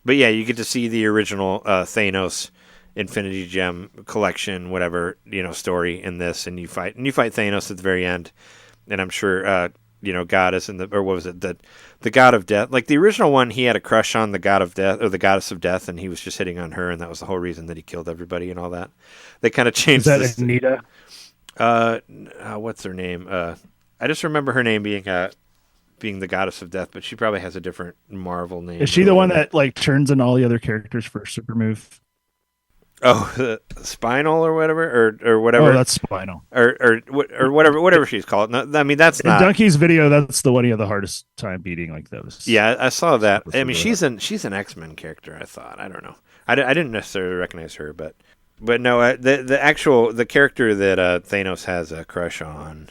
S2: But yeah, you get to see the original Thanos Infinity Gem collection, whatever story in this, and you fight Thanos at the very end. And I'm sure God is in or what was it, the God of Death. Like the original one, he had a crush on the God of Death or the Goddess of Death, and he was just hitting on her, and that was the whole reason that he killed everybody and all that. They kind of changed.
S3: Is that Anita?
S2: What's her name? I just remember her name being the Goddess of Death, but she probably has a different Marvel name.
S3: Is she the one that like turns in all the other characters for a super move?
S2: Oh, Spinal or whatever, or whatever.
S3: Oh, that's Spinal.
S2: Or whatever she's called. No, I mean that's not.
S3: In Donkey's video, that's the one he had the hardest time beating like those.
S2: Yeah, I saw that. I mean, she's an X-Men character. I thought. I don't know. I didn't necessarily recognize her, but no, the character that Thanos has a crush on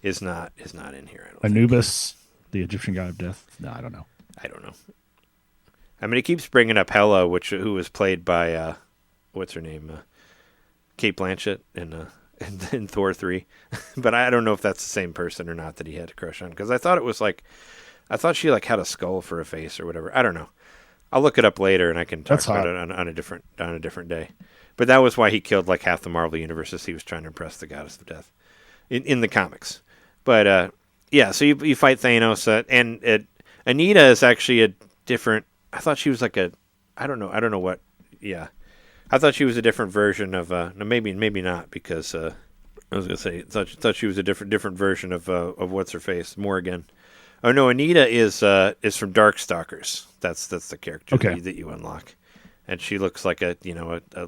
S2: is not in here. I don't
S3: Anubis, the Egyptian god of death. No, I don't know.
S2: I mean, it keeps bringing up Hela, who was played by what's her name, Kate Blanchett in Thor 3, but I don't know if that's the same person or not that he had a crush on, because I thought she like had a skull for a face or whatever. I don't know. I'll look it up later and I can talk about it on a different day. But that was why he killed like half the Marvel universes. He was trying to impress the Goddess of Death in the comics. But yeah, so you fight Thanos, and Anita is actually a different. I thought she was like I don't know what. Yeah, I thought she was a different version of. No, maybe not, because I was gonna say thought she was a different version of what's her face, Morrigan, Oh no, Anita is from Darkstalkers. That's the character
S3: Okay.
S2: that you unlock, and she looks like a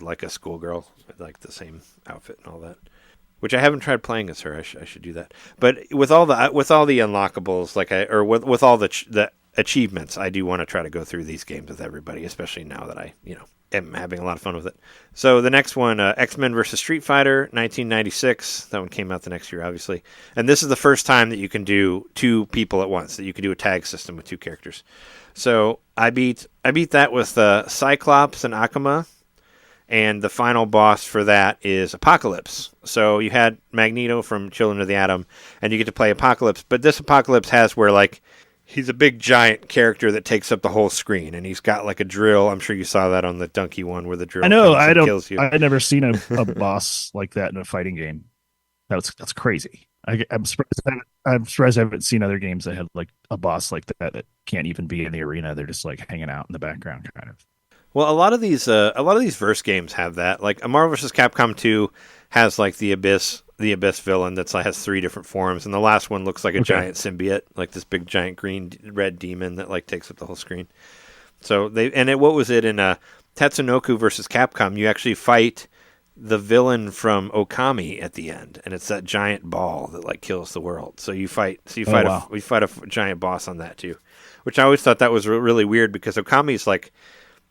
S2: like a schoolgirl, like the same outfit and all that. Which I haven't tried playing as her. I should do that. But with all the unlockables, with all the achievements, I do want to try to go through these games with everybody, especially now that I am having a lot of fun with it. So the next one, X-Men vs. Street Fighter, 1996. That one came out the next year, obviously. And this is the first time that you can do two people at once, that you can do a tag system with two characters. So I beat that with Cyclops and Akuma, and the final boss for that is Apocalypse. So you had Magneto from Children of the Atom, and you get to play Apocalypse. But this Apocalypse has where, like, he's a big giant character that takes up the whole screen, and he's got like a drill. I'm sure you saw that on the Donkey one where the drill kills you.
S3: I've never seen a boss like that in a fighting game. That's crazy. I'm surprised I haven't seen other games that had like a boss like that can't even be in the arena. They're just like hanging out in the background, kind of.
S2: Well, a lot of these verse games have that. Like Marvel vs. Capcom 2 has like the Abyss villain that's has 3 different forms, and the last one looks like a giant symbiote, like this big giant green red demon that like takes up the whole screen. So what was it in Tatsunoko versus Capcom? You actually fight the villain from Okami at the end, and it's that giant ball that like kills the world. So we fight a giant boss on that too, which I always thought that was really weird because Okami's like.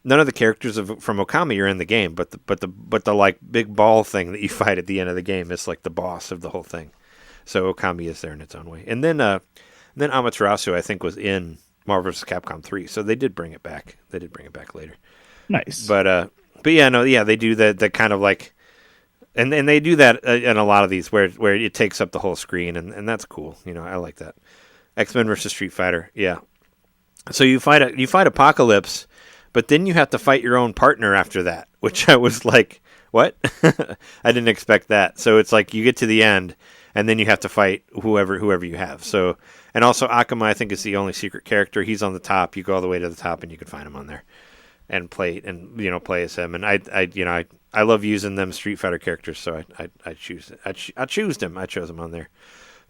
S2: None of the characters from Okami are in the game, but the like big ball thing that you fight at the end of the game is like the boss of the whole thing. So Okami is there in its own way. And then Amaterasu, I think, was in Marvel vs. Capcom 3, so they did bring it back. They did bring it back later.
S3: Nice.
S2: But they do the kind of like, and they do that in a lot of these where it takes up the whole screen, and that's cool. I like that. X-Men vs. Street Fighter, yeah. So you fight Apocalypse. But then you have to fight your own partner after that, which I was like, what? I didn't expect that. So it's like you get to the end, and then you have to fight whoever you have. So, and also Akuma, I think, is the only secret character. He's on the top. You go all the way to the top, and you can find him on there, and play as him. And I love using them Street Fighter characters, so I chose him. I chose him on there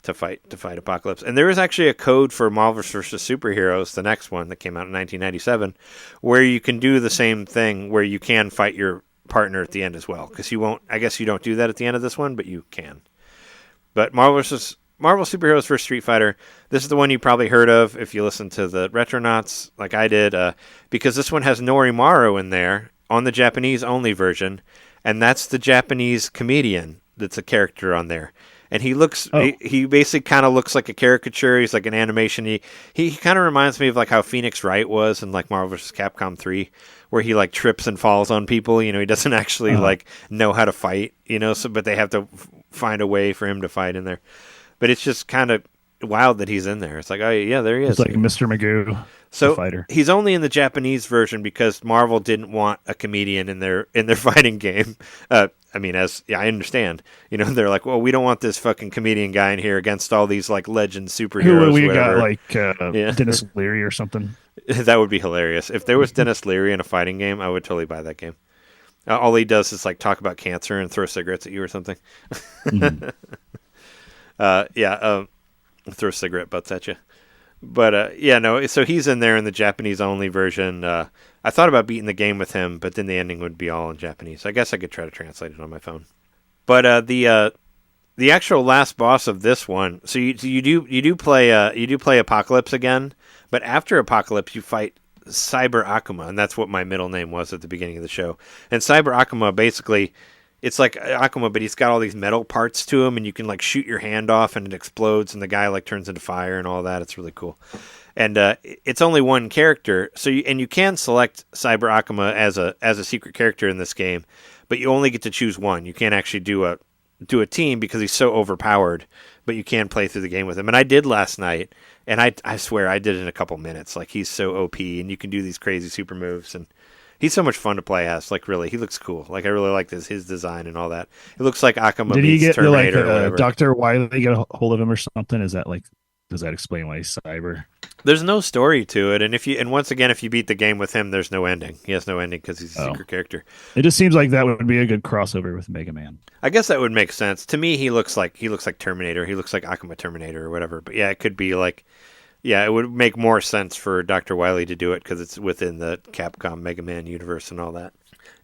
S2: to fight Apocalypse. And there is actually a code for Marvel vs. Superheroes, the next one that came out in 1997, where you can do the same thing where you can fight your partner at the end as well. Because I guess you don't do that at the end of this one, but you can. But Marvel Superheroes vs. Street Fighter, this is the one you probably heard of if you listen to the Retronauts like I did, because this one has Norimaru in there on the Japanese only version, and that's the Japanese comedian that's a character on there. And he looks, he basically kind of looks like a caricature. He's like an animation. He kind of reminds me of like how Phoenix Wright was in like Marvel vs. Capcom 3, where he like trips and falls on people. He doesn't actually like know how to fight, but they have to find a way for him to fight in there. But it's just kind of wild that he's in there. It's like, oh yeah, there he is.
S3: It's like Mr. Magoo.
S2: So
S3: fighter.
S2: He's only in the Japanese version because Marvel didn't want a comedian in their fighting game. I understand. They're like, well, we don't want this fucking comedian guy in here against all these like legend superheroes.
S3: Who we got like Dennis Leary or something.
S2: That would be hilarious. If there was Dennis Leary in a fighting game, I would totally buy that game. All he does is like talk about cancer and throw cigarettes at you or something. Mm-hmm. Throw cigarette butts at you. But so he's in there in the Japanese only version. I thought about beating the game with him, but then the ending would be all in Japanese. I guess I could try to translate it on my phone. But the actual last boss of this one, so you do play Apocalypse again, but after Apocalypse you fight Cyber Akuma, and that's what my middle name was at the beginning of the show. And Cyber Akuma basically, it's like Akuma, but he's got all these metal parts to him, and you can like shoot your hand off, and it explodes, and the guy like turns into fire and all that. It's really cool. And it's only one character, so you can select Cyber Akuma as a secret character in this game, but you only get to choose one. You can't actually do a team because he's so overpowered. But you can play through the game with him, and I did last night, and I swear I did it in a couple minutes. Like he's so OP, and you can do these crazy super moves and. He's so much fun to play as. Like, really, he looks cool. Like, I really like his design and all that. It looks like Akuma meets Terminator or whatever.
S3: Dr. Wily get a hold of him or something? Is that like, does that explain why he's cyber?
S2: There's no story to it, and once again, if you beat the game with him, there's no ending. He has no ending because he's a secret character.
S3: It just seems like that would be a good crossover with Mega Man.
S2: I guess that would make sense. To me, he looks like Terminator. He looks like Akuma Terminator or whatever. But yeah, it could be like Yeah, it would make more sense for Dr. Wily to do it because it's within the Capcom Mega Man universe and all that.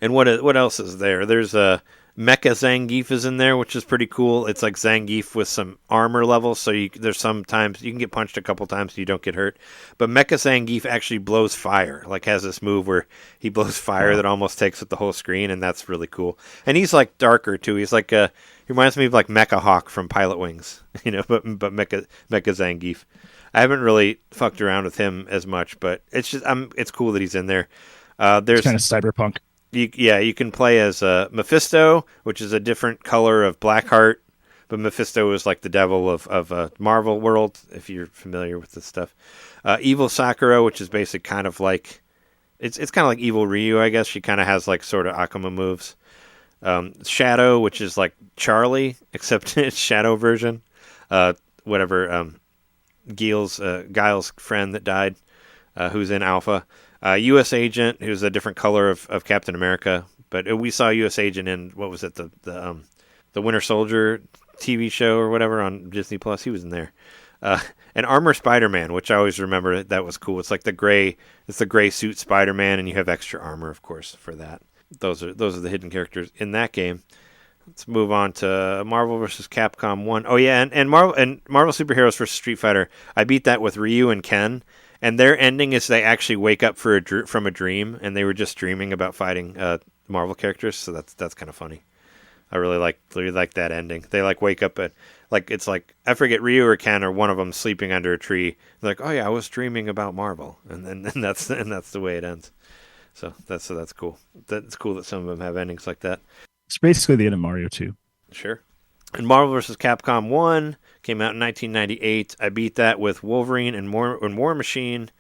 S2: And what else is there? There's a Mecha Zangief is in there, which is pretty cool. It's like Zangief with some armor levels, so there's sometimes you can get punched a couple times so you don't get hurt. But Mecha Zangief actually blows fire, like has this move where he blows fire that almost takes up the whole screen, and that's really cool. And he's like darker too. He's like he reminds me of like Mecha Hawk from Pilot Wings, but Mecha Zangief. I haven't really fucked around with him as much, but it's just it's cool that he's in there. There's
S3: It's kind of cyberpunk.
S2: You can play as Mephisto, which is a different color of Blackheart, but Mephisto is like the devil of Marvel world, if you're familiar with this stuff. Evil Sakura, which is basically kind of like it's kind of like Evil Ryu, I guess. She kind of has like sort of Akuma moves. Shadow, which is like Charlie, except it's Shadow version. Guile's friend that died, who's in Alpha. U.S. Agent, who's a different color of Captain America, but we saw U.S. Agent in what was it, the Winter Soldier TV show or whatever on Disney Plus. He was in there. And Armor Spider-Man, which I always remember that was cool. It's like the gray suit Spider-Man, and you have extra armor, of course, for that. Those are the hidden characters in that game. Let's move on to Marvel vs. Capcom 1. Oh yeah, and Marvel Superheroes vs. Street Fighter. I beat that with Ryu and Ken. And their ending is they actually wake up from a dream, and they were just dreaming about fighting Marvel characters. So that's kind of funny. I really like that ending. They like wake up at it's like I forget Ryu or Ken or one of them sleeping under a tree. They're like, oh yeah, I was dreaming about Marvel, and that's the way it ends. So that's cool. That's cool that some of them have endings like that.
S3: It's basically the end of Mario 2.
S2: Sure. And Marvel vs. Capcom 1 came out in 1998. I beat that with Wolverine and War Machine.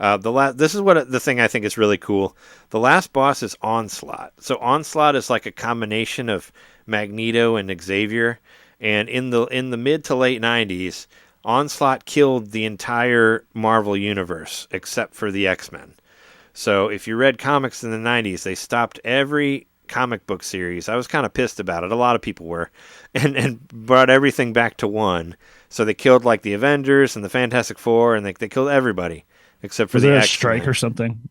S2: This is the thing I think is really cool. The last boss is Onslaught. So Onslaught is like a combination of Magneto and Xavier. And in the mid to late 90s, Onslaught killed the entire Marvel universe except for the X-Men. So if you read comics in the 90s, they stopped every comic book series. I was kind of pissed about it. A lot of people were, and brought everything back to one. So they killed like the Avengers and the Fantastic Four, and they killed everybody except for
S3: Was
S2: the
S3: there a
S2: X-Men.
S3: strike or something?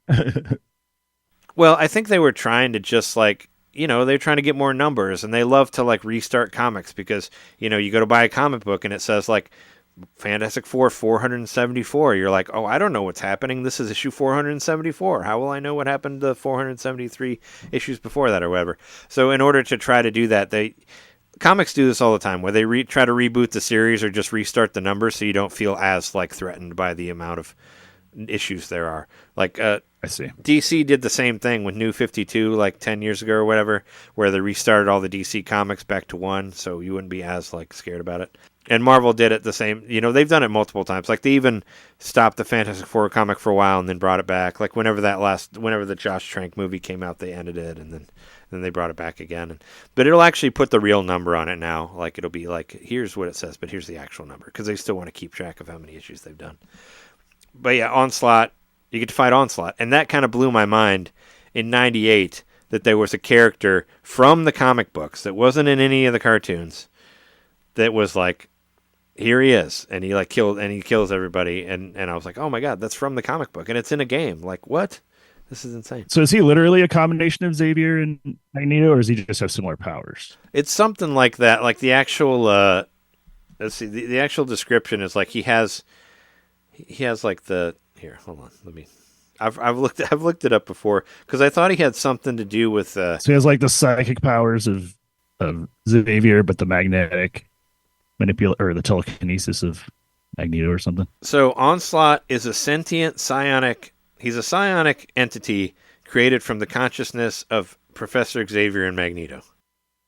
S2: Well, I think they were trying to just like they're trying to get more numbers, and they love to like restart comics because you go to buy a comic book and it says like Fantastic Four 474. You're like, oh, I don't know what's happening. This is issue 474. How will I know what happened to 473 issues before that or whatever? So in order to try to do that, comics do this all the time, where they try to reboot the series or just restart the numbers so you don't feel as like threatened by the amount of issues there are. Like
S3: I see.
S2: DC did the same thing with New 52 like 10 years ago or whatever, where they restarted all the DC comics back to one so you wouldn't be as like scared about it. And Marvel did it the same. They've done it multiple times. Like they even stopped the Fantastic Four comic for a while and then brought it back. Like whenever the Josh Trank movie came out, they ended it and then they brought it back again. But it'll actually put the real number on it now. Like it'll be like, here's what it says, but here's the actual number, because they still want to keep track of how many issues they've done. But yeah, Onslaught, you get to fight Onslaught, and that kind of blew my mind in '98 that there was a character from the comic books that wasn't in any of the cartoons that was like, here he is, and he kills everybody, and I was like, oh my god, that's from the comic book, and it's in a game. Like, what? This is insane.
S3: So is he literally a combination of Xavier and Magneto, or does he just have similar powers?
S2: It's something like that. Like the actual, let's see, the actual description is like he has like the here. Hold on, let me. I've looked it up before because I thought he had something to do with.
S3: So he has like the psychic powers of Xavier, but the magnetic or the telekinesis of Magneto or something.
S2: So Onslaught is a sentient psionic. He's a psionic entity created from the consciousness of Professor Xavier and Magneto.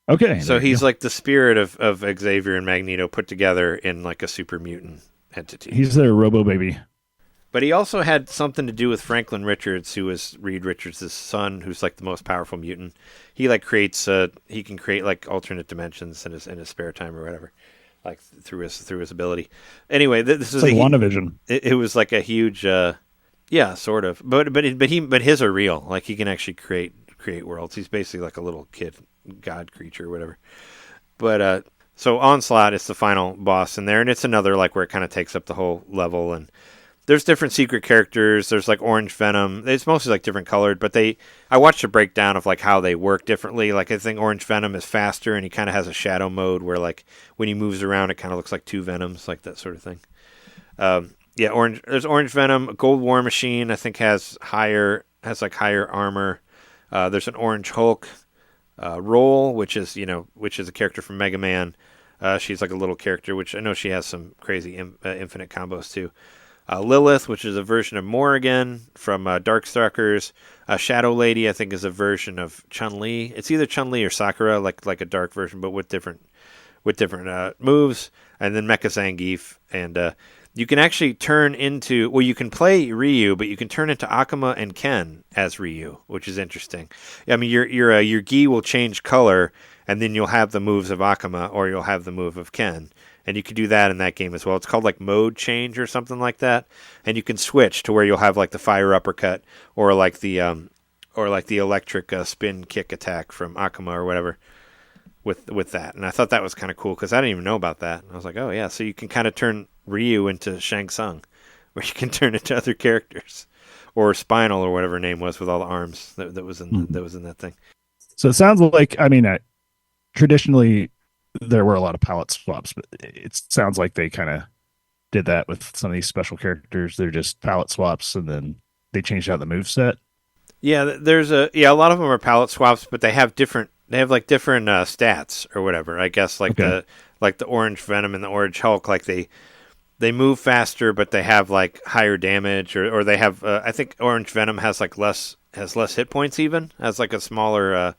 S3: Okay.
S2: So he's like the spirit of Xavier and Magneto put together in like a super mutant entity.
S3: He's their Robo Baby.
S2: But he also had something to do with Franklin Richards, who was Reed Richards' son, who's like the most powerful mutant. He like he can create like alternate dimensions in his spare time or whatever, like through his ability. Anyway, this is
S3: like WandaVision.
S2: It was like a huge, yeah, sort of. But his are real. Like he can actually create worlds. He's basically like a little kid god creature or whatever. But So Onslaught is the final boss in there, and it's another like where it kind of takes up the whole level, and there's different secret characters. There's like Orange Venom. It's mostly like different colored, but I watched a breakdown of like how they work differently. Like I think Orange Venom is faster, and he kind of has a shadow mode where like when he moves around, it kind of looks like two Venoms, like that sort of thing. There's Orange Venom. Gold War Machine I think has higher armor. There's an Orange Hulk. Roll, which is a character from Mega Man. She's like a little character, which I know she has some crazy infinite combos too. Lilith, which is a version of Morrigan from Darkstalkers. Shadow Lady, I think, is a version of Chun-Li. It's either Chun-Li or Sakura, like a dark version, but with different moves. And then Mecha Zangief, and you can actually turn into... Well, you can play Ryu, but you can turn into Akuma and Ken as Ryu, which is interesting. I mean, your gi will change color, and then you'll have the moves of Akuma, or you'll have the move of Ken. And you can do that in that game as well. It's called like mode change or something like that. And you can switch to where you'll have like the fire uppercut, or like the electric spin kick attack from Akuma or whatever. With that, and I thought that was kind of cool because I didn't even know about that. And I was like, oh yeah, so you can kind of turn Ryu into Shang Tsung, where you can turn into other characters, or Spinal or whatever her name was with all the arms that was in that thing.
S3: So it sounds like, I mean, traditionally there were a lot of palette swaps, but it sounds like they kind of did that with some of these special characters. They're just palette swaps, and then they changed out the moveset.
S2: Yeah, there's a lot of them are palette swaps, but they have different. They have like different stats or whatever. I guess like the Orange Venom and the Orange Hulk, like they move faster, but they have like higher damage, or they have. I think Orange Venom has less hit points, even has like a smaller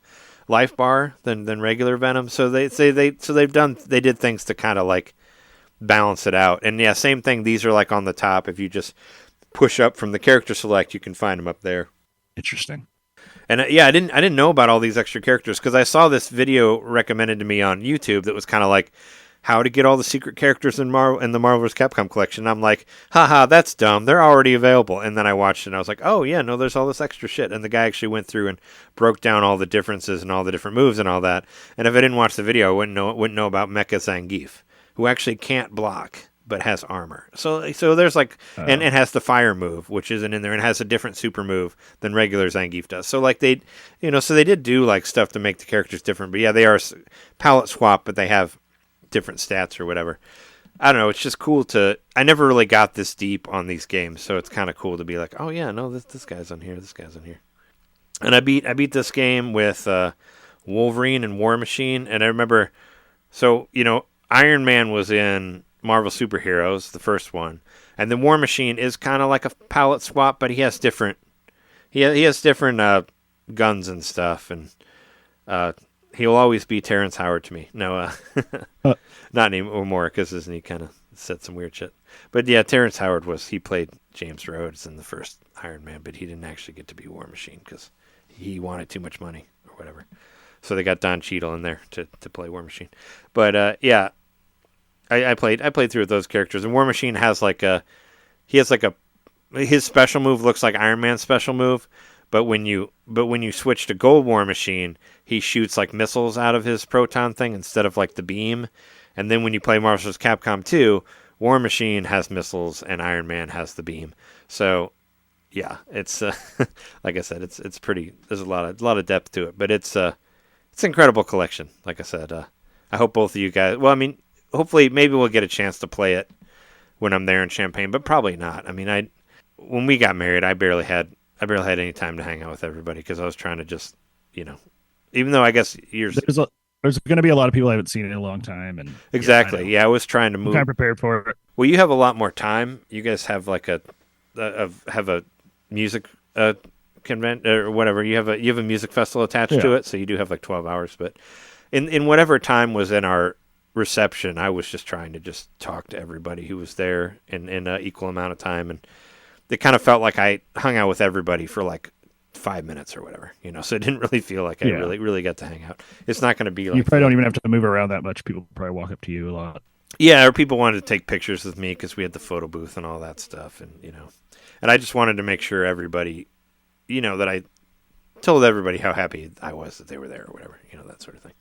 S2: life bar than regular Venom. So they did things to kind of like balance it out. And yeah, same thing. These are like on the top. If you just push up from the character select, you can find them up there.
S3: Interesting.
S2: And I didn't know about all these extra characters because I saw this video recommended to me on YouTube that was kind of like how to get all the secret characters in the Marvel vs. Capcom collection. I'm like, haha, that's dumb. They're already available. And then I watched it and I was like, oh yeah, no, there's all this extra shit. And the guy actually went through and broke down all the differences and all the different moves and all that. And if I didn't watch the video, I wouldn't know about Mecha Zangief, who actually can't block but has armor. So there's like, and it has the fire move, which isn't in there, and has a different super move than regular Zangief does. So like they did do like stuff to make the characters different. But yeah, they are palette swap, but they have different stats or whatever. I don't know. It's just cool I never really got this deep on these games, so it's kind of cool to be like, oh yeah, no, this guy's on here, this guy's on here. And I beat this game with Wolverine and War Machine, and I remember, so Iron Man was in Marvel Superheroes, the first one, and then War Machine is kind of like a palette swap, but he has different guns and stuff, and he'll always be Terrence Howard to me. No, not anymore, because isn't he kind of said some weird shit? But yeah, Terrence Howard he played James Rhodes in the first Iron Man, but he didn't actually get to be War Machine because he wanted too much money or whatever. So they got Don Cheadle in there to play War Machine. But yeah. I played through with those characters, and War Machine has his special move looks like Iron Man's special move, but when you switch to Gold War Machine, he shoots like missiles out of his proton thing instead of like the beam. And then when you play Marvel vs. Capcom 2, War Machine has missiles and Iron Man has the beam. So yeah, it's like I said, it's pretty. There's a lot of depth to it, but it's an incredible collection. Like I said, I hope both of you guys. Well, I mean. Hopefully, maybe we'll get a chance to play it when I'm there in Champaign, but probably not. I mean, when we got married, I barely had any time to hang out with everybody because I was trying to just, even though I guess there's
S3: going to be a lot of people I haven't seen in a long time, and
S2: exactly, I was trying to move.
S3: I'm prepared for it.
S2: Well, you have a lot more time. You guys have like a music convent or whatever. You have a music festival attached to it, so you do have like 12 hours. But in whatever time was in our reception, I was just trying to just talk to everybody who was there in an equal amount of time, and it kind of felt like I hung out with everybody for like 5 minutes or whatever, so it didn't really feel like I really got to hang out. It's not going to be like,
S3: you probably don't even have to move around that much. People probably walk up to you a lot.
S2: Yeah, or people wanted to take pictures with me because we had the photo booth and all that stuff, and and I just wanted to make sure everybody, that I told everybody how happy I was that they were there or whatever, that sort of thing.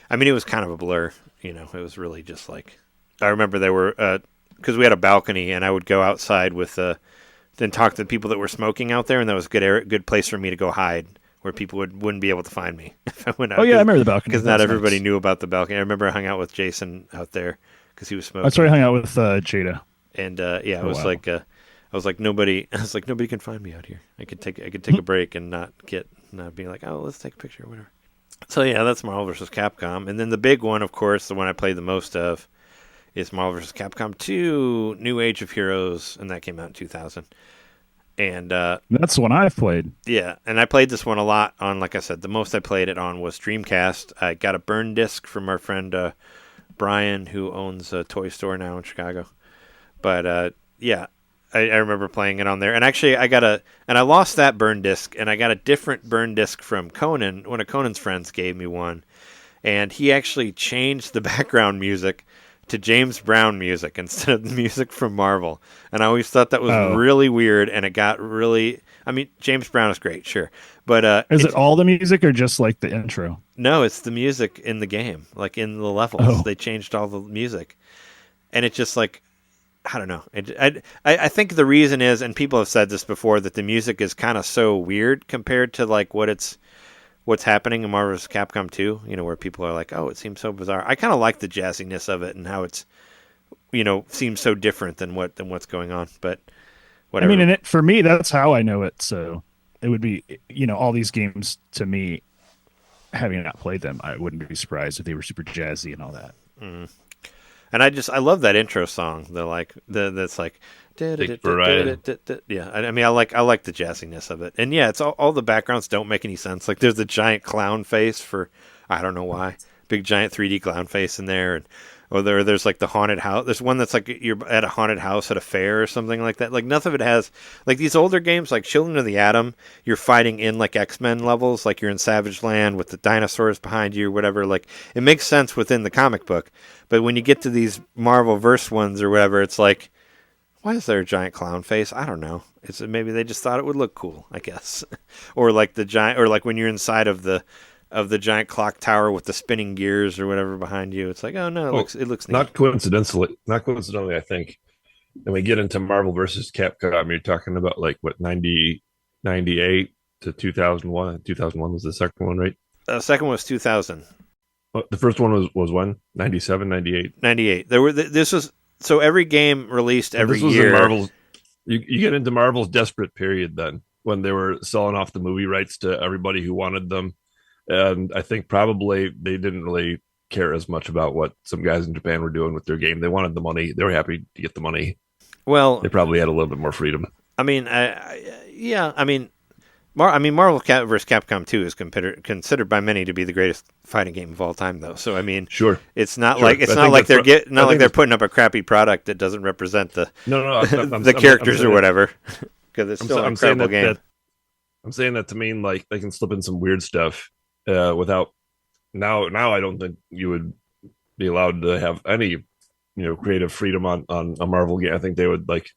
S2: I mean, it was kind of a blur. You know, it was really just like I remember there were because we had a balcony, and I would go outside with then talk to the people that were smoking out there, and that was a good place for me to go hide, where people wouldn't be able to find me if I went out.
S3: Oh yeah, I remember the balcony
S2: because not everybody
S3: nice.
S2: knew about the balcony. I remember I hung out with Jason out there because he was smoking.
S3: That's where I hung out with Jada.
S2: And yeah, I was like nobody can find me out here. I could take a break and not be like, oh, let's take a picture or whatever. So yeah, that's Marvel vs. Capcom, and then the big one, of course, the one I played the most of, is Marvel vs. Capcom 2: New Age of Heroes, and that came out in 2000. And
S3: that's the one I've played.
S2: Yeah, and I played this one a lot on, like I said, the most I played it on was Dreamcast. I got a burn disc from our friend Brian, who owns a toy store now in Chicago. But yeah, I remember playing it on there. And actually, I lost that burn disc, and I got a different burn disc from Conan. One of Conan's friends gave me one, and he actually changed the background music to James Brown music instead of the music from Marvel. And I always thought that was really weird, and it got really... I mean, James Brown is great, sure. But
S3: is it all the music or just like the intro?
S2: No, it's the music in the game, like in the levels. Oh. They changed all the music. And it's just like, I don't know. I think the reason is, and people have said this before, that the music is kind of so weird compared to like what's happening in Marvel vs. Capcom 2, you know, where people are like, oh, it seems so bizarre. I kind of like the jazziness of it and how it's, you know, seems so different than what's going on, but whatever.
S3: I mean, for me, that's how I know it. So it would be, you know, all these games to me, having not played them, I wouldn't be surprised if they were super jazzy and all that.
S2: Mm. And I love that intro song. That's like, yeah. I mean, I like the jazziness of it, and yeah, it's all the backgrounds don't make any sense. Like, there's the giant clown face for, I don't know why, big giant 3D clown face in there, and there's like the haunted house. There's one that's like you're at a haunted house at a fair or something like that. Like, nothing of it has, like these older games, like Children of the Atom, you're fighting in like X-Men levels, like you're in Savage Land with the dinosaurs behind you or whatever. Like, it makes sense within the comic book, but when you get to these Marvel verse ones or whatever, it's like, why is there a giant clown face? I don't know. It's maybe they just thought it would look cool, I guess. Or like when you're inside of the giant clock tower with the spinning gears or whatever behind you. It's like, oh no, it looks neat.
S4: Not coincidentally, I think. When we get into Marvel versus Capcom, you're talking about like what 98 to 2001. 2001 was the second one, right?
S2: The second one was 2000.
S4: The first one was when? 97, 98?
S2: 98. This was. So every game released every
S4: this was
S2: year.
S4: In Marvel's, you get into Marvel's desperate period then, when they were selling off the movie rights to everybody who wanted them. And I think probably they didn't really care as much about what some guys in Japan were doing with their game. They wanted the money. They were happy to get the money.
S2: Well,
S4: they probably had a little bit more freedom.
S2: I mean, yeah. I mean, Marvel vs. Capcom 2 is considered by many to be the greatest fighting game of all time, though. So I mean,
S4: sure,
S2: it's not like they're putting up a crappy product that doesn't represent the the characters or whatever. Because it's still an incredible game.
S4: I'm saying that to mean like they can slip in some weird stuff without. Now I don't think you would be allowed to have any, creative freedom on a Marvel game. I think they would like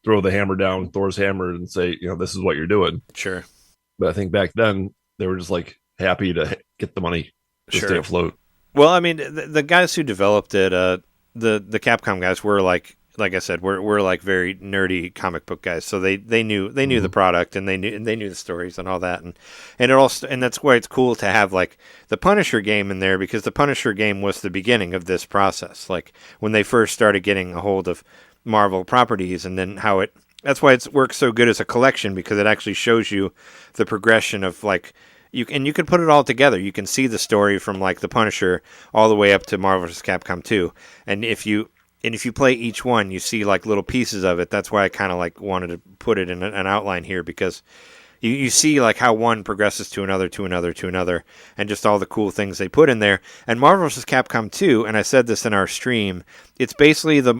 S4: throw the hammer down, Thor's hammer, and say, this is what you're doing.
S2: Sure.
S4: But I think back then they were just like happy to get the money to stay afloat.
S2: Well, I mean, the guys who developed it, the Capcom guys were like I said, we're like very nerdy comic book guys. So they knew the product, and they knew the stories and all that, and that's why it's cool to have like the Punisher game in there, because the Punisher game was the beginning of this process. Like when they first started getting a hold of Marvel properties, and then that's why it works so good as a collection, because it actually shows you the progression of like you can put it all together. You can see the story from like the Punisher all the way up to Marvel vs. Capcom 2, and if you play each one, you see like little pieces of it. That's why I kind of like wanted to put it in an outline here, because you see like how one progresses to another, to another, to another, and just all the cool things they put in there. And Marvel vs. Capcom 2, and I said this in our stream, it's basically the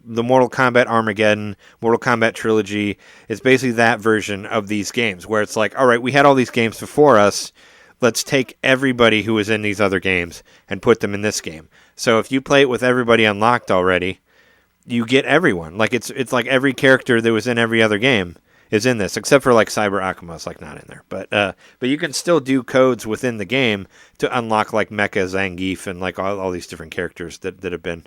S2: Mortal Kombat Armageddon, Mortal Kombat Trilogy. It's basically that version of these games, where it's like, all right, we had all these games before us. Let's take everybody who was in these other games and put them in this game. So if you play it with everybody unlocked already, you get everyone. Like it's like every character that was in every other game is in this, except for like Cyber Akuma's like not in there. But you can still do codes within the game to unlock like Mecha Zangief and like all these different characters that have been,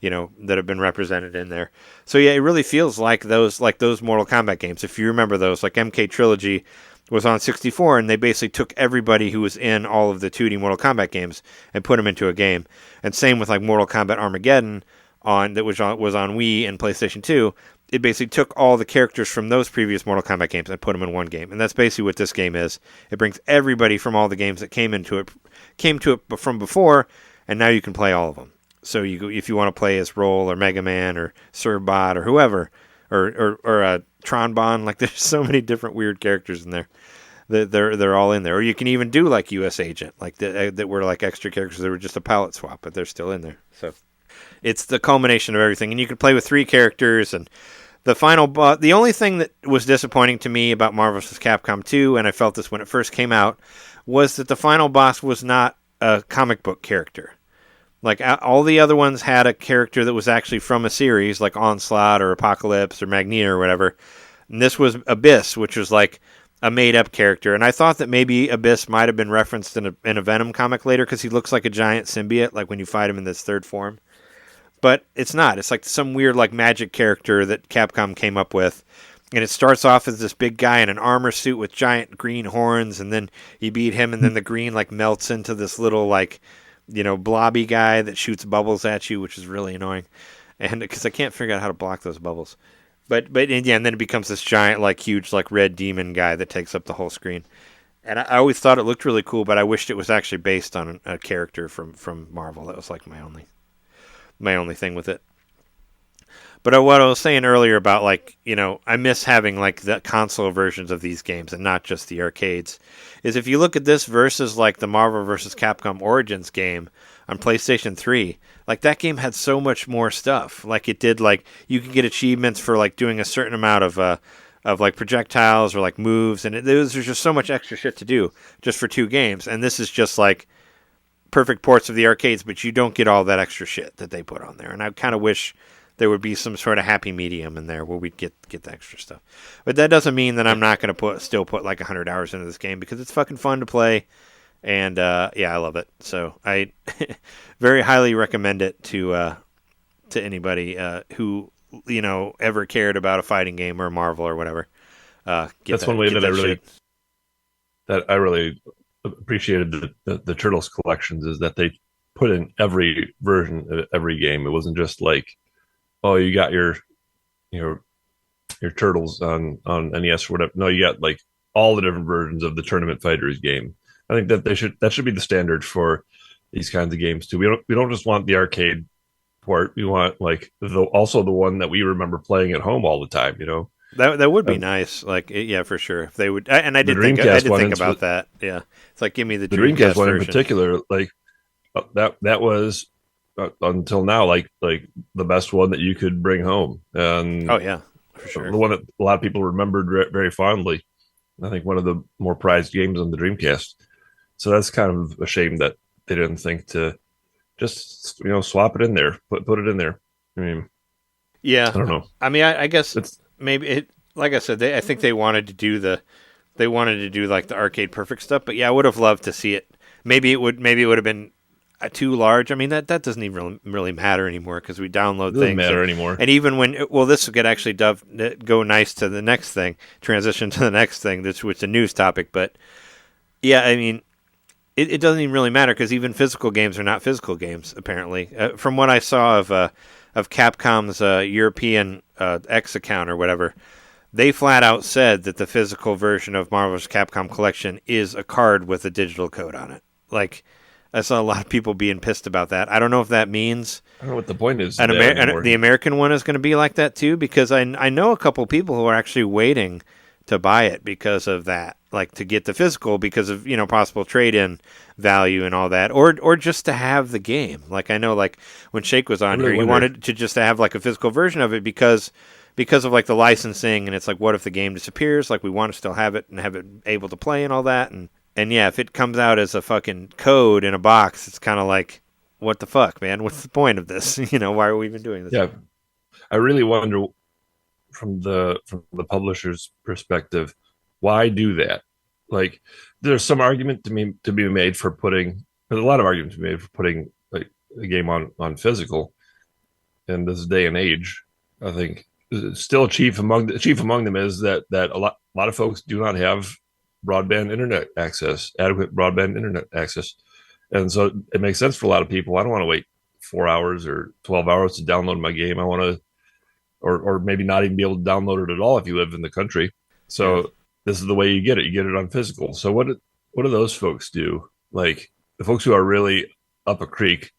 S2: that have been represented in there. So yeah, it really feels like those Mortal Kombat games. If you remember those, like MK Trilogy was on 64, and they basically took everybody who was in all of the 2D Mortal Kombat games and put them into a game. And same with like Mortal Kombat Armageddon that was on Wii and PlayStation 2. It basically took all the characters from those previous Mortal Kombat games and put them in one game. And that's basically what this game is. It brings everybody from all the games that came to it from before, and now you can play all of them. So if you want to play as Roll or Mega Man or Surbot or whoever, or Tronbon, like there's so many different weird characters in there. They're all in there. Or you can even do like US Agent, like that were like extra characters that were just a palette swap, but they're still in there. So it's the culmination of everything, and you can play with 3 characters. And the final boss, the only thing that was disappointing to me about Marvel vs. Capcom 2, and I felt this when it first came out, was that the final boss was not a comic book character. Like all the other ones had a character that was actually from a series, like Onslaught or Apocalypse or Magneto or whatever. And this was Abyss, which was like a made-up character. And I thought that maybe Abyss might have been referenced in a Venom comic later, because he looks like a giant symbiote, like when you fight him in this third form. But it's not. It's like some weird like magic character that Capcom came up with. And it starts off as this big guy in an armor suit with giant green horns, and then you beat him, and then the green like melts into this little like, blobby guy that shoots bubbles at you, which is really annoying. And because I can't figure out how to block those bubbles. But and then it becomes this giant like huge like red demon guy that takes up the whole screen. And I always thought it looked really cool, but I wished it was actually based on a character from Marvel. That was like my only thing with it. But what I was saying earlier about like, I miss having like the console versions of these games and not just the arcades, is if you look at this versus like the Marvel vs. Capcom Origins game on PlayStation 3, like that game had so much more stuff. Like it did, like you could get achievements for like doing a certain amount of like projectiles or like moves, and there's just so much extra shit to do just for 2 games. And this is just like perfect ports of the arcades, but you don't get all that extra shit that they put on there. And I kind of wish there would be some sort of happy medium in there where we'd get the extra stuff. But that doesn't mean that I'm not going to still put like 100 hours into this game, because it's fucking fun to play. And I love it. So I very highly recommend it to anybody who ever cared about a fighting game or Marvel or whatever.
S4: That's one way that I really appreciated the Turtles collections, is that they put in every version of every game. It wasn't just like, oh, you got your Turtles on NES or whatever. No, you got like all the different versions of the Tournament Fighters game. I think that should be the standard for these kinds of games too. We don't just want the arcade port. We want like also the one that we remember playing at home all the time.
S2: That would be nice. Like for sure. If they would, and I did think about that. Yeah, it's like give me the
S4: Dreamcast one
S2: version.
S4: In particular. Like that was until now like the best one that you could bring home. And
S2: oh yeah, for sure,
S4: the one that a lot of people remembered very fondly. I think one of the more prized games on the Dreamcast. So that's kind of a shame that they didn't think to just swap it in there, put it in there. I mean,
S2: yeah,
S4: I don't know.
S2: I mean, I guess it's maybe like I said, I think they wanted to do like the arcade perfect stuff. But yeah, I would have loved to see it. Maybe it would have been too large. I mean, that doesn't even really matter anymore, because we download things.
S4: Doesn't matter anymore.
S2: And even when this could actually go nice to the next thing, transition to the next thing, which is a news topic. But yeah, I mean, it doesn't even really matter, because even physical games are not physical games apparently. From what I saw of Capcom's European X account or whatever, they flat out said that the physical version of Marvel's Capcom Collection is a card with a digital code on it. Like, I saw a lot of people being pissed about that. I don't know if that means
S4: I don't know what the point is.
S2: The American one is going to be like that too, because I know a couple people who are actually waiting to buy it because of that, like to get the physical because of possible trade-in value and all that, or just to have the game. Like I know, like when Shake was on here, he wanted to just have like a physical version of it because of like the licensing, and it's like, what if the game disappears? Like we want to still have it and have it able to play and all that, and yeah, if it comes out as a fucking code in a box, it's kind of like, what the fuck, man? What's the point of this? Why are we even doing this?
S4: Yeah, I really wonder from the publisher's perspective, why do that? Like, there's some argument to be made for putting. There's a lot of argument to be made for putting like a game on physical in this day and age. I think still chief among them is that a lot of folks do not have adequate broadband internet access, and so it makes sense for a lot of people. I don't want to wait 4 hours or 12 hours to download my game. I want to, or maybe not even be able to download it at all if you live in the country. So this is the way you get it. You get it on physical. So what do those folks do? Like the folks who are really up a creek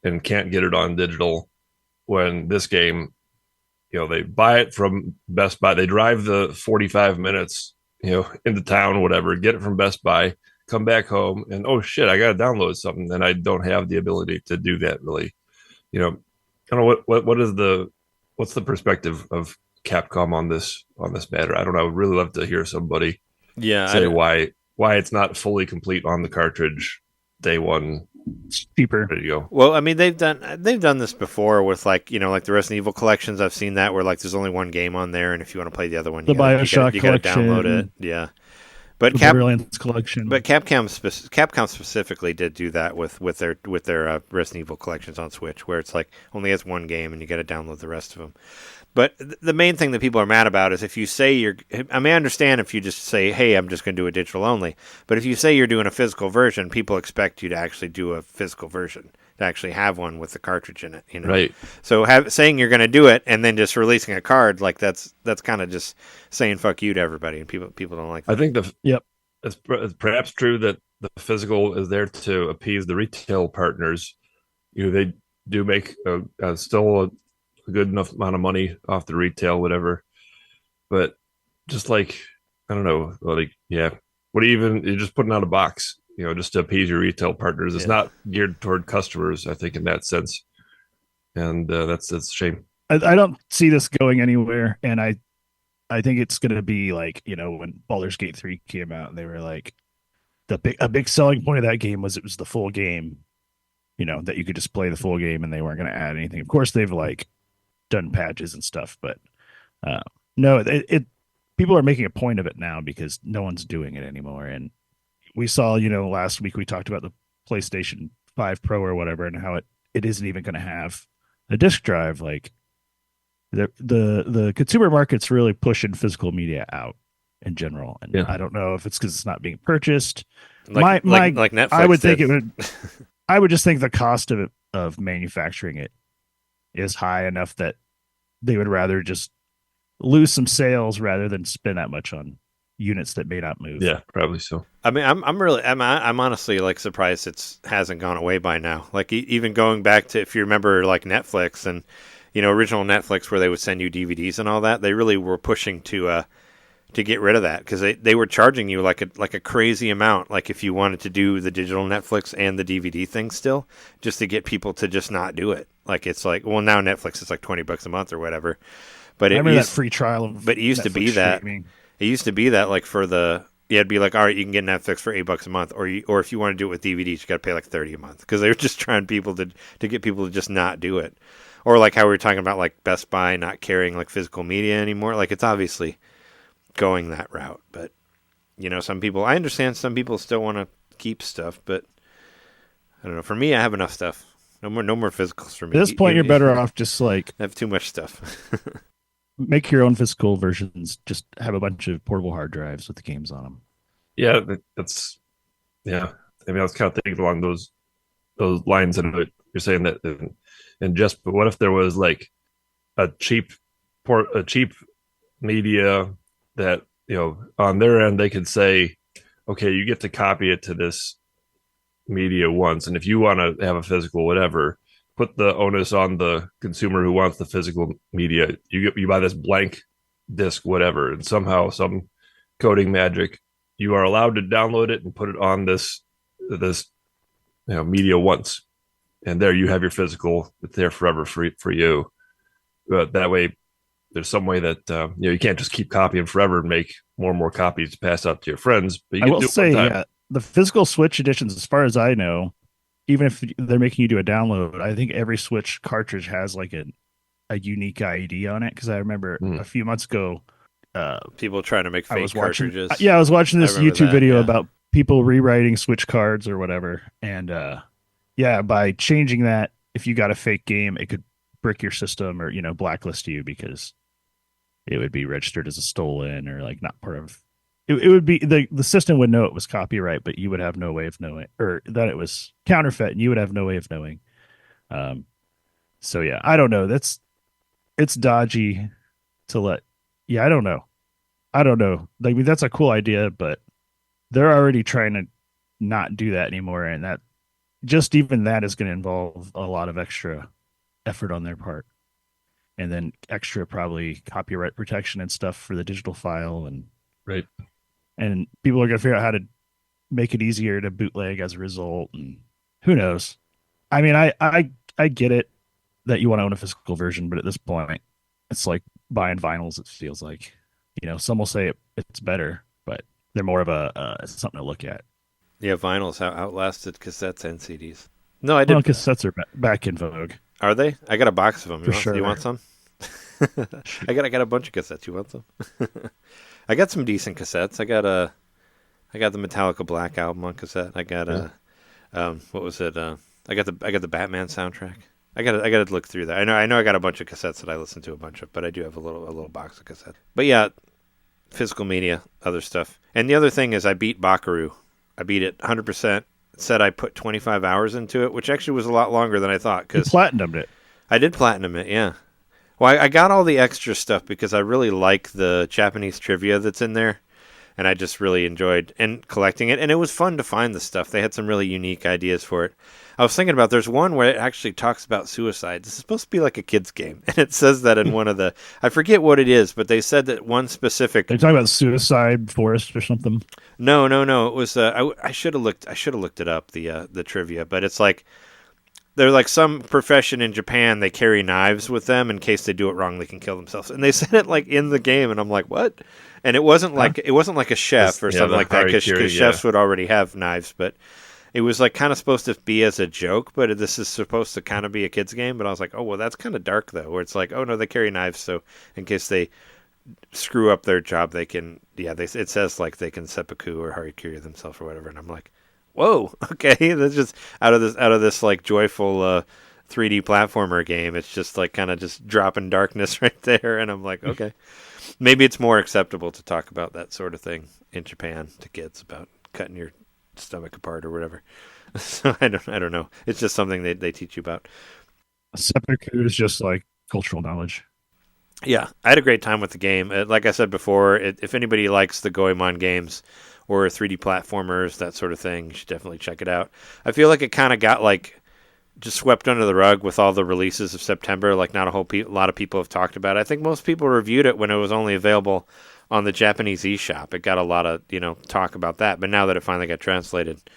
S4: and can't get it on digital, when this game, they buy it from Best Buy, they drive the 45 minutes, into town, whatever, get it from Best Buy, come back home, and oh shit, I got to download something, and I don't have the ability to do that really. I don't know what's the perspective of Capcom on this matter. I don't know. I would really love to hear somebody say why it's not fully complete on the cartridge day one.
S3: Cheaper.
S4: There you go.
S2: Well, I mean, they've done this before with like the Resident Evil collections. I've seen that where like there's only one game on there, and if you want to play the other one,
S3: the BioShock
S2: you got to
S3: collection,
S2: download it. Yeah, but
S3: the Borderlands collection.
S2: But Capcom specifically did do that with their Resident Evil collections on Switch, where it's like only has one game and you got to download the rest of them. But the main thing that people are mad about is if you say I understand if you just say, hey, I'm just going to do a digital only. But if you say you're doing a physical version, people expect you to actually do a physical version, to actually have one with the cartridge in it.
S4: Right.
S2: So saying you're going to do it and then just releasing a card, like that's kind of just saying fuck you to everybody, and people don't like that.
S4: I think it's perhaps true that the physical is there to appease the retail partners. They do make still a good enough amount of money off the retail, whatever. But just like, I don't know, like, yeah, you're just putting out a box, just to appease your retail partners. It's not geared toward customers, I think, in that sense. And that's a shame.
S3: I don't see this going anywhere. And I think it's going to be like, when Baldur's Gate 3 came out, and they were like, a big selling point of that game was it was the full game, that you could just play the full game and they weren't going to add anything. Of course, they've like done patches and stuff, but no, people are making a point of it now because no one's doing it anymore. And we saw, last week we talked about the PlayStation 5 Pro or whatever, and how it isn't even going to have a disc drive. Like the consumer market's really pushing physical media out in general, and I don't know if it's because it's not being purchased. Like Netflix, I would think it would. I would just think the cost of manufacturing it is high enough that they would rather just lose some sales rather than spend that much on units that may not move.
S4: Yeah, probably so.
S2: I mean, I'm honestly like surprised it hasn't gone away by now. Like even going back to, if you remember, like Netflix and original Netflix, where they would send you DVDs and all that, they really were pushing to get rid of that, because they were charging you like a crazy amount, like if you wanted to do the digital Netflix and the DVD thing still, just to get people to just not do it. Like it's like, well, now Netflix is like $20 a month or whatever. But
S3: I remember that free trial of
S2: but it used Netflix to be that streaming. It used to be that like it'd be like, all right, you can get Netflix for $8 a month, or if you want to do it with DVDs, you got to pay like $30 a month, because they were just trying people to get people to just not do it. Or like how we were talking about like Best Buy not carrying like physical media anymore. Like it's obviously going that route, but some people, I understand some people still want to keep stuff, but I don't know. For me, I have enough stuff. No more physicals for me.
S3: At this point, you're better off just like
S2: I have too much stuff.
S3: Make your own physical versions. Just have a bunch of portable hard drives with the games on them.
S4: Yeah, that's yeah. I mean, I was kind of thinking along those lines, and you're saying that, and just, but what if there was like a cheap media that on their end they could say, okay, you get to copy it to this media once, and if you want to have a physical whatever, put the onus on the consumer who wants the physical media. You buy this blank disc whatever, and somehow some coding magic, you are allowed to download it and put it on this media once, and there you have your physical. It's there forever for you. But that way, there's some way that you can't just keep copying forever and make more and more copies to pass out to your friends. But you
S3: I will say, the physical Switch editions, as far as I know, even if they're making you do a download, I think every Switch cartridge has like a unique ID on it because I remember
S4: Hmm.
S3: a few months ago,
S2: People trying to make
S3: I
S2: fake
S3: was watching.
S2: cartridges.
S3: Yeah, I was watching
S2: I
S3: this
S2: remember
S3: YouTube
S2: that,
S3: video
S2: yeah.
S3: about people rewriting Switch cards or whatever, and yeah, by changing that, if you got a fake game, it could brick your system or blacklist you because it would be registered as a stolen or like not part of. It would be the system would know it was copyright, but you would have no way of knowing, or that it was counterfeit, and you would have no way of knowing. Um, so yeah, I don't know. It's dodgy to let. Yeah, I don't know. I don't know. I mean, that's a cool idea, but they're already trying to not do that anymore, and that just even that is going to involve a lot of extra effort on their part, and then extra probably copyright protection and stuff for the digital file,
S4: Right.
S3: and people are going to figure out how to make it easier to bootleg as a result, and who knows? I mean, I get it that you want to own a physical version, but at this point, it's like buying vinyls. It feels like, some will say it's better, but they're more of a something to look at.
S2: Yeah, vinyls outlasted cassettes and CDs. No, I
S3: Well,
S2: did.
S3: cassettes are back in vogue.
S2: Are they? I got a box of them.
S3: For
S2: You want
S3: sure.
S2: some? I got a bunch of cassettes. You want some? I got some decent cassettes. I got the Metallica Black album on cassette. I got what was it? I got the Batman soundtrack. I got to look through that. I know I got a bunch of cassettes that I listen to a bunch of, but I do have a little box of cassettes. But yeah, physical media, other stuff. And the other thing is I beat Bakeru. I beat it 100%. It said I put 25 hours into it, which actually was a lot longer than I thought.
S3: You
S2: Because
S3: platinumed it.
S2: I did platinum it, yeah. Well, I got all the extra stuff because I really like the Japanese trivia that's in there. And I just really enjoyed collecting it. And it was fun to find the stuff. They had some really unique ideas for it. I was thinking about there's one where it actually talks about suicide. This is supposed to be like a kid's game. And it says that in one of the, I forget what it is, but they said that one specific.
S3: Are you talking about Suicide Forest or something?
S2: No. It was, I should have looked it up, the trivia, but it's like, they're like some profession in Japan. They carry knives with them in case they do it wrong. They can kill themselves, and they said it like in the game, and I'm like, what? And it wasn't like a chef or something like that because chefs would already have knives, but it was like kind of supposed to be as a joke. But this is supposed to kind of be a kids game. But I was like, oh well, that's kind of dark though. Where it's like, oh no, they carry knives, so in case they screw up their job, they can. Yeah, it says like they can seppuku or harikiri themselves or whatever, and I'm like. Whoa, okay, that's just out of this like joyful 3D platformer game. It's just like kind of just dropping darkness right there, and I'm like, okay, maybe it's more acceptable to talk about that sort of thing in Japan to kids about cutting your stomach apart or whatever. So I don't know. It's just something they teach you about.
S3: Seppuku is just like cultural knowledge.
S2: Yeah, I had a great time with the game. Like I said before, if anybody likes the Goemon games or 3D platformers, that sort of thing, you should definitely check it out. I feel like it kind of got like just swept under the rug with all the releases of September. Like not a lot of people have talked about it. I think most people reviewed it when it was only available on the Japanese eShop. It got a lot of talk about that. But now that it finally got translated, it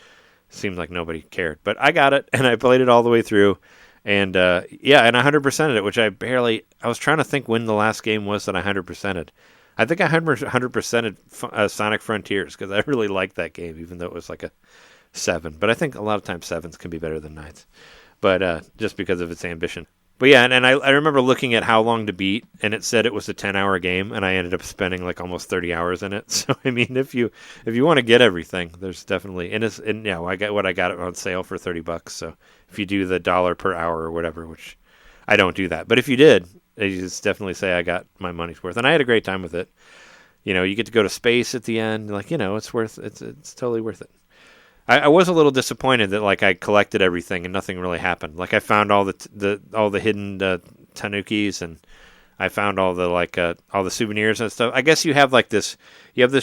S2: seemed like nobody cared. But I got it and I played it all the way through. And yeah, and I 100%ed it, which I was trying to think when the last game was that I 100%ed. I think I 100%ed Sonic Frontiers because I really liked that game, even though it was like a 7. But I think a lot of times 7s can be better than 9s, but just because of its ambition. But yeah, and I remember looking at how long to beat, and it said it was a 10-hour game, and I ended up spending like almost 30 hours in it. So I mean, if you want to get everything, there's definitely I got it on sale for $30. So if you do the $1 per hour or whatever, which I don't do that, but if you did, you just definitely say I got my money's worth, and I had a great time with it. You get to go to space at the end, like it's totally worth it. I was a little disappointed that like I collected everything and nothing really happened. Like I found all the hidden tanukis, and I found all the souvenirs and stuff. I guess you have this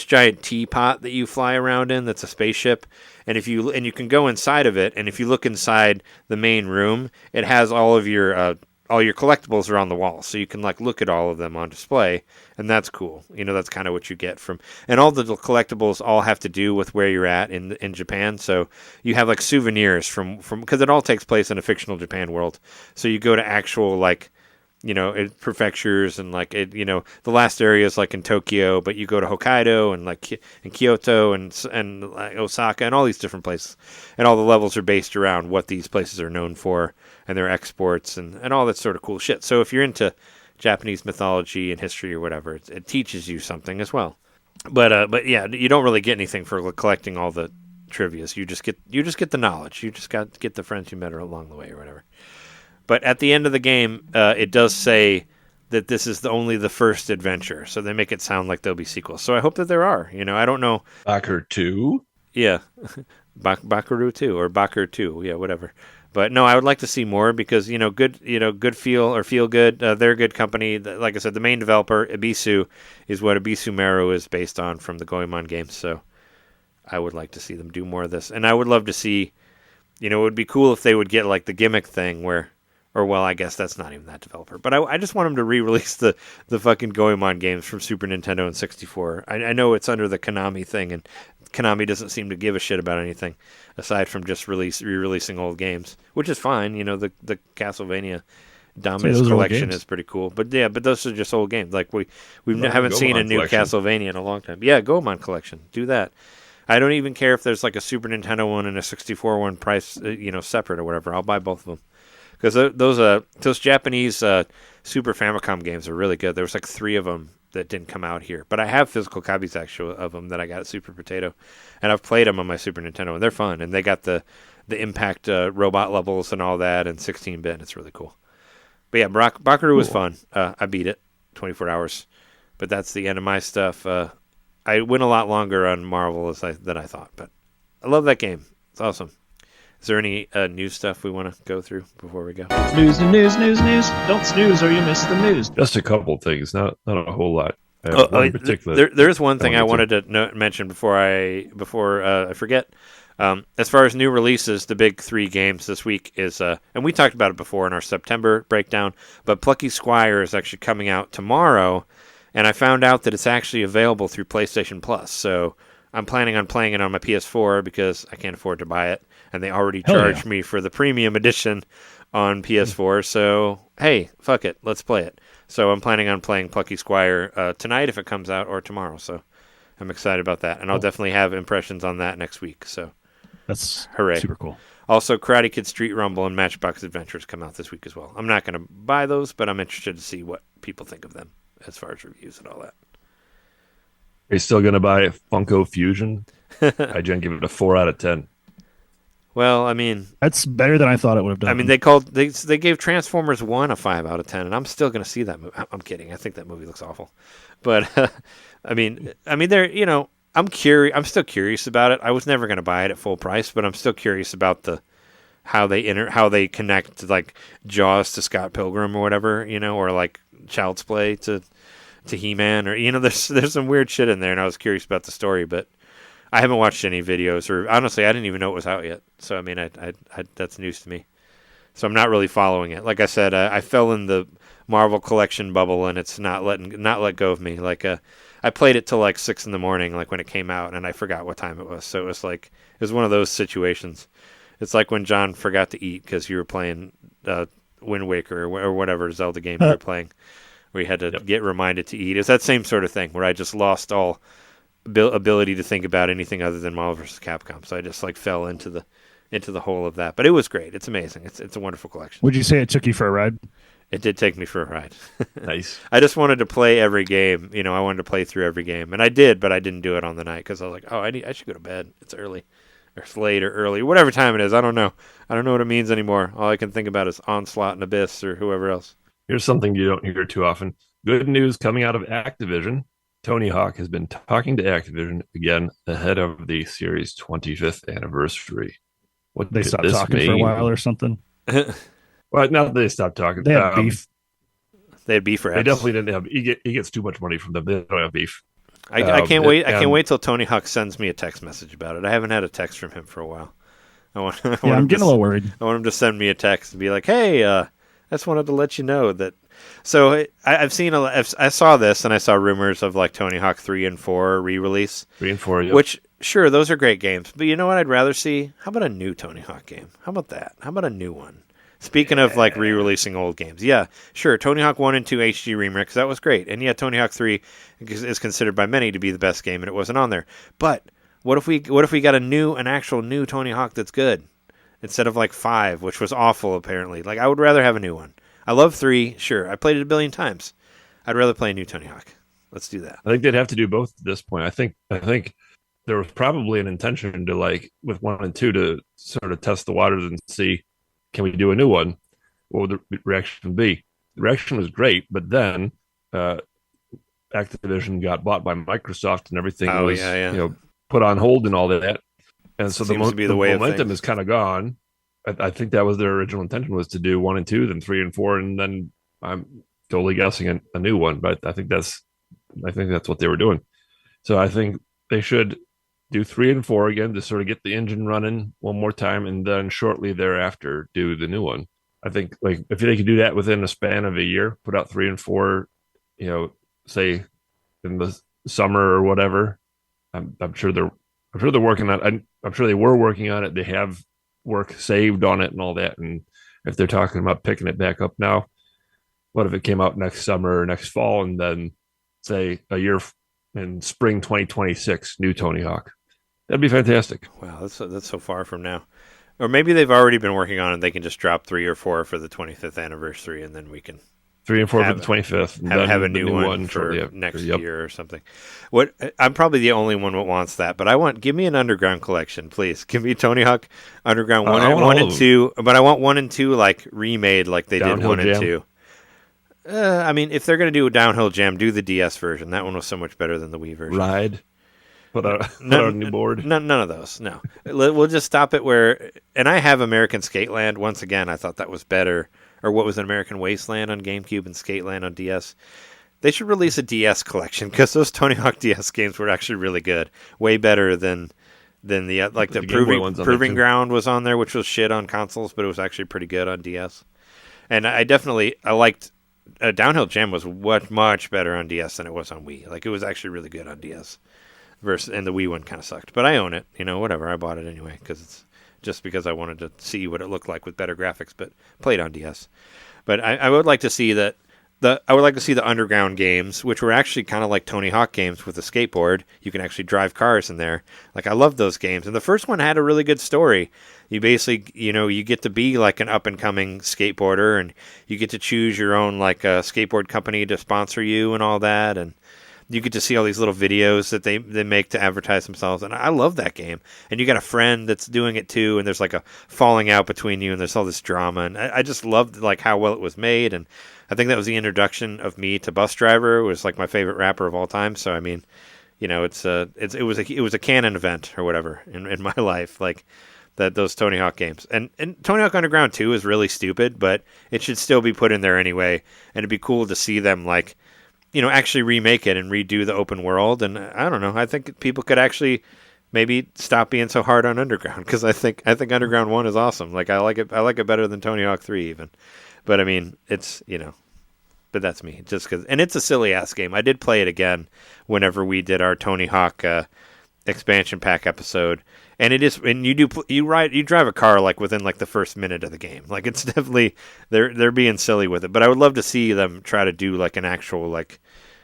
S2: giant teapot that you fly around in that's a spaceship, and you can go inside of it, and if you look inside the main room, it has all your collectibles are on the wall, so you can like look at all of them on display, and that's cool. That's kind of what you get from, and all the collectibles all have to do with where you're at in Japan. So you have like souvenirs from because it all takes place in a fictional Japan world. So you go to actual prefectures and like the last area is like in Tokyo, but you go to Hokkaido and like in Kyoto and like Osaka and all these different places, and all the levels are based around what these places are known for and their exports and all that sort of cool shit. So if you're into Japanese mythology and history or whatever, it teaches you something as well. But yeah, you don't really get anything for collecting all the trivias. You just get the knowledge. You just got to get the friends you met along the way or whatever. But at the end of the game, it does say that this is only the first adventure. So they make it sound like there'll be sequels. So I hope that there are. I don't know.
S4: Bakeru 2?
S2: Yeah. Bakeru 2 or Bakeru 2. Yeah, whatever. But no, I would like to see more because, good feel good. They're a good company. Like I said, the main developer, Ibisu, is what Ibisu Meru is based on from the Goemon games. So I would like to see them do more of this. And I would love to see, it would be cool if they would get like the Gimmick thing where, I guess that's not even that developer. But I just want them to re-release the fucking Goemon games from Super Nintendo and 64. I know it's under the Konami thing, and Konami doesn't seem to give a shit about anything aside from just re-releasing old games, which is fine. The Castlevania Dominus collection is pretty cool. But yeah, those are just old games. Like we haven't seen a new Castlevania in a long time. Yeah, Goemon collection. Do that. I don't even care if there's like a Super Nintendo one and a 64 one price, separate or whatever. I'll buy both of them. Because those Japanese Super Famicom games are really good. There was like 3 of them that didn't come out here. But I have physical copies actually of them that I got at Super Potato. And I've played them on my Super Nintendo. And they're fun. And they got the Impact robot levels and all that and 16-bit. And it's really cool. But yeah, Bakeru was fun. I beat it 24 hours. But that's the end of my stuff. I went a lot longer on Marvel than I thought. But I love that game. It's awesome. Is there any news stuff we want to go through before we go?
S3: News. Don't snooze or you miss the news.
S4: Just a couple things, not a whole lot. In particular.
S2: There's one thing I wanted to mention before I forget. As far as new releases, the big 3 games this week is, and we talked about it before in our September breakdown, but Plucky Squire is actually coming out tomorrow, and I found out that it's actually available through PlayStation Plus. So I'm planning on playing it on my PS4 because I can't afford to buy it. And they already charged me for the premium edition on PS4. So, hey, fuck it. Let's play it. So I'm planning on playing Plucky Squire tonight if it comes out or tomorrow. So I'm excited about that. And I'll definitely have impressions on that next week. So
S3: that's
S2: hooray.
S3: Super cool.
S2: Also, Karate Kid Street Rumble and Matchbox Adventures come out this week as well. I'm not going to buy those, but I'm interested to see what people think of them as far as reviews and all that.
S4: Are you still going to buy Funko Fusion? I didn't give it a 4 out of 10.
S2: Well, I mean,
S3: that's better than I thought it would have done.
S2: I mean, they gave Transformers 1 a 5 out of 10, and I'm still going to see that movie. I'm kidding. I think that movie looks awful, but I mean, they're I'm curious. I'm still curious about it. I was never going to buy it at full price, but I'm still curious about how they connect like Jaws to Scott Pilgrim or whatever, or like Child's Play to He-Man, or there's some weird shit in there, and I was curious about the story, but I haven't watched any videos, or honestly, I didn't even know it was out yet. So I mean, I that's news to me. So I'm not really following it. Like I said, I fell in the Marvel collection bubble, and it's not let go of me. Like I played it till like 6 a.m, like when it came out, and I forgot what time it was. So it was one of those situations. It's like when John forgot to eat because you were playing Wind Waker or whatever Zelda game you were playing, where you had to get reminded to eat. It's that same sort of thing where I just lost all ability to think about anything other than Marvel vs. Capcom. So I just like fell into the hole of that. But it was great. It's amazing. It's a wonderful collection.
S3: Would you say it took you for a ride?
S2: It did take me for a ride.
S4: Nice.
S2: I just wanted to play every game. I wanted to play through every game, and I did, but I didn't do it on the night because I was like, I should go to bed. It's early, or it's late or early, whatever time it is. I don't know. I don't know what it means anymore. All I can think about is Onslaught and Abyss or whoever else.
S4: Here's something you don't hear too often. Good news coming out of Activision. Tony Hawk has been talking to Activision again ahead of the series' 25th anniversary. What
S3: they stopped talking for a while or something?
S4: Well, not that they stopped talking.
S3: They had beef.
S2: They had beef for X.
S4: They definitely didn't have. He gets too much money from them. They don't have beef.
S2: I can't wait. I can't wait till Tony Hawk sends me a text message about it. I haven't had a text from him for a while.
S3: I'm getting a little worried.
S2: I want him to send me a text and be like, "Hey, I just wanted to let you know that." So I saw this, and I saw rumors of like Tony Hawk 3 and 4 re-release.
S4: 3 and 4, yep.
S2: Which, sure, those are great games. But you know what I'd rather see? How about a new Tony Hawk game? How about that? How about a new one? Speaking of like re-releasing old games, yeah, sure. Tony Hawk 1 and 2 HD remix, that was great. And yeah, Tony Hawk 3 is considered by many to be the best game, and it wasn't on there. But what if we got an actual new Tony Hawk that's good instead of like 5, which was awful apparently. Like I would rather have a new one. I love 3, sure. I played it a billion times. I'd rather play a new Tony Hawk. Let's do that.
S4: I think they'd have to do both at this point. I think there was probably an intention to, like, with 1 and 2 to sort of test the waters and see, can we do a new one? What would the reaction be? The reaction was great, but then Activision got bought by Microsoft and everything was put on hold and all that. And so the momentum is kind of gone. I think that was their original intention, was to do 1 and 2, then 3 and 4, and then I'm totally guessing a new one. But I think that's what they were doing. So I think they should do 3 and 4 again to sort of get the engine running one more time, and then shortly thereafter do the new one. I think, like, if they could do that within a span of a year, put out 3 and 4, say in the summer or whatever. I'm sure they're working on it. I'm sure they were working on it. They have work saved on it and all that. And if they're talking about picking it back up now, what if it came out next summer or next fall, and then say a year in spring 2026, new Tony Hawk? That'd be fantastic.
S2: Wow, that's so far from now. Or maybe they've already been working on it. They can just drop 3 or 4 for the 25th anniversary, and then we can
S4: 3 and 4 for the 25th.
S2: And have a new one for next year or something. I'm probably the only one that wants that, but give me an Underground collection, please. Give me Tony Hawk Underground 1 and 2, but I want 1 and 2 like remade like they did 1 and 2. I mean, if they're going to do a Downhill Jam, do the DS version. That one was so much better than the Wii version.
S4: Ride. Put out a new board.
S2: None of those. No. We'll just stop it where. And I have American Skateland. Once again, I thought that was better. Or what was an American Wasteland on GameCube and Skateland on DS. They should release a DS collection, because those Tony Hawk DS games were actually really good. Way better than the Proving Ground was on there, which was shit on consoles, but it was actually pretty good on DS. And I liked. Downhill Jam was much better on DS than it was on Wii. Like, it was actually really good on DS. And the Wii one kind of sucked. But I own it. Whatever. I bought it anyway because I wanted to see what it looked like with better graphics, but played on DS. But I would like to see that. I would like to see the Underground games, which were actually kind of like Tony Hawk games with a skateboard. You can actually drive cars in there. Like, I love those games. And the first one had a really good story. You basically, you get to be like an up-and-coming skateboarder, and you get to choose your own, like, skateboard company to sponsor you and all that. And you get to see all these little videos that they make to advertise themselves. And I love that game. And you got a friend that's doing it too, and there's like a falling out between you, and there's all this drama. And I just loved, like, how well it was made. And I think that was the introduction of me to Bus Driver. It was like my favorite rapper of all time. So I mean, it was a canon event or whatever in my life, like those Tony Hawk games. And Tony Hawk Underground 2 is really stupid, but it should still be put in there anyway. And it'd be cool to see them, like, actually remake it and redo the open world. And I don't know. I think people could actually maybe stop being so hard on Underground, because I think Underground 1 is awesome. Like, I like it better than Tony Hawk 3 even. But I mean, it's, but that's me. Just because, and it's a silly ass game. I did play it again whenever we did our Tony Hawk expansion pack episode, and it is, and you drive a car like within like the first minute of the game. Like, it's definitely they're being silly with it. But I would love to see them try to do like an actual, like,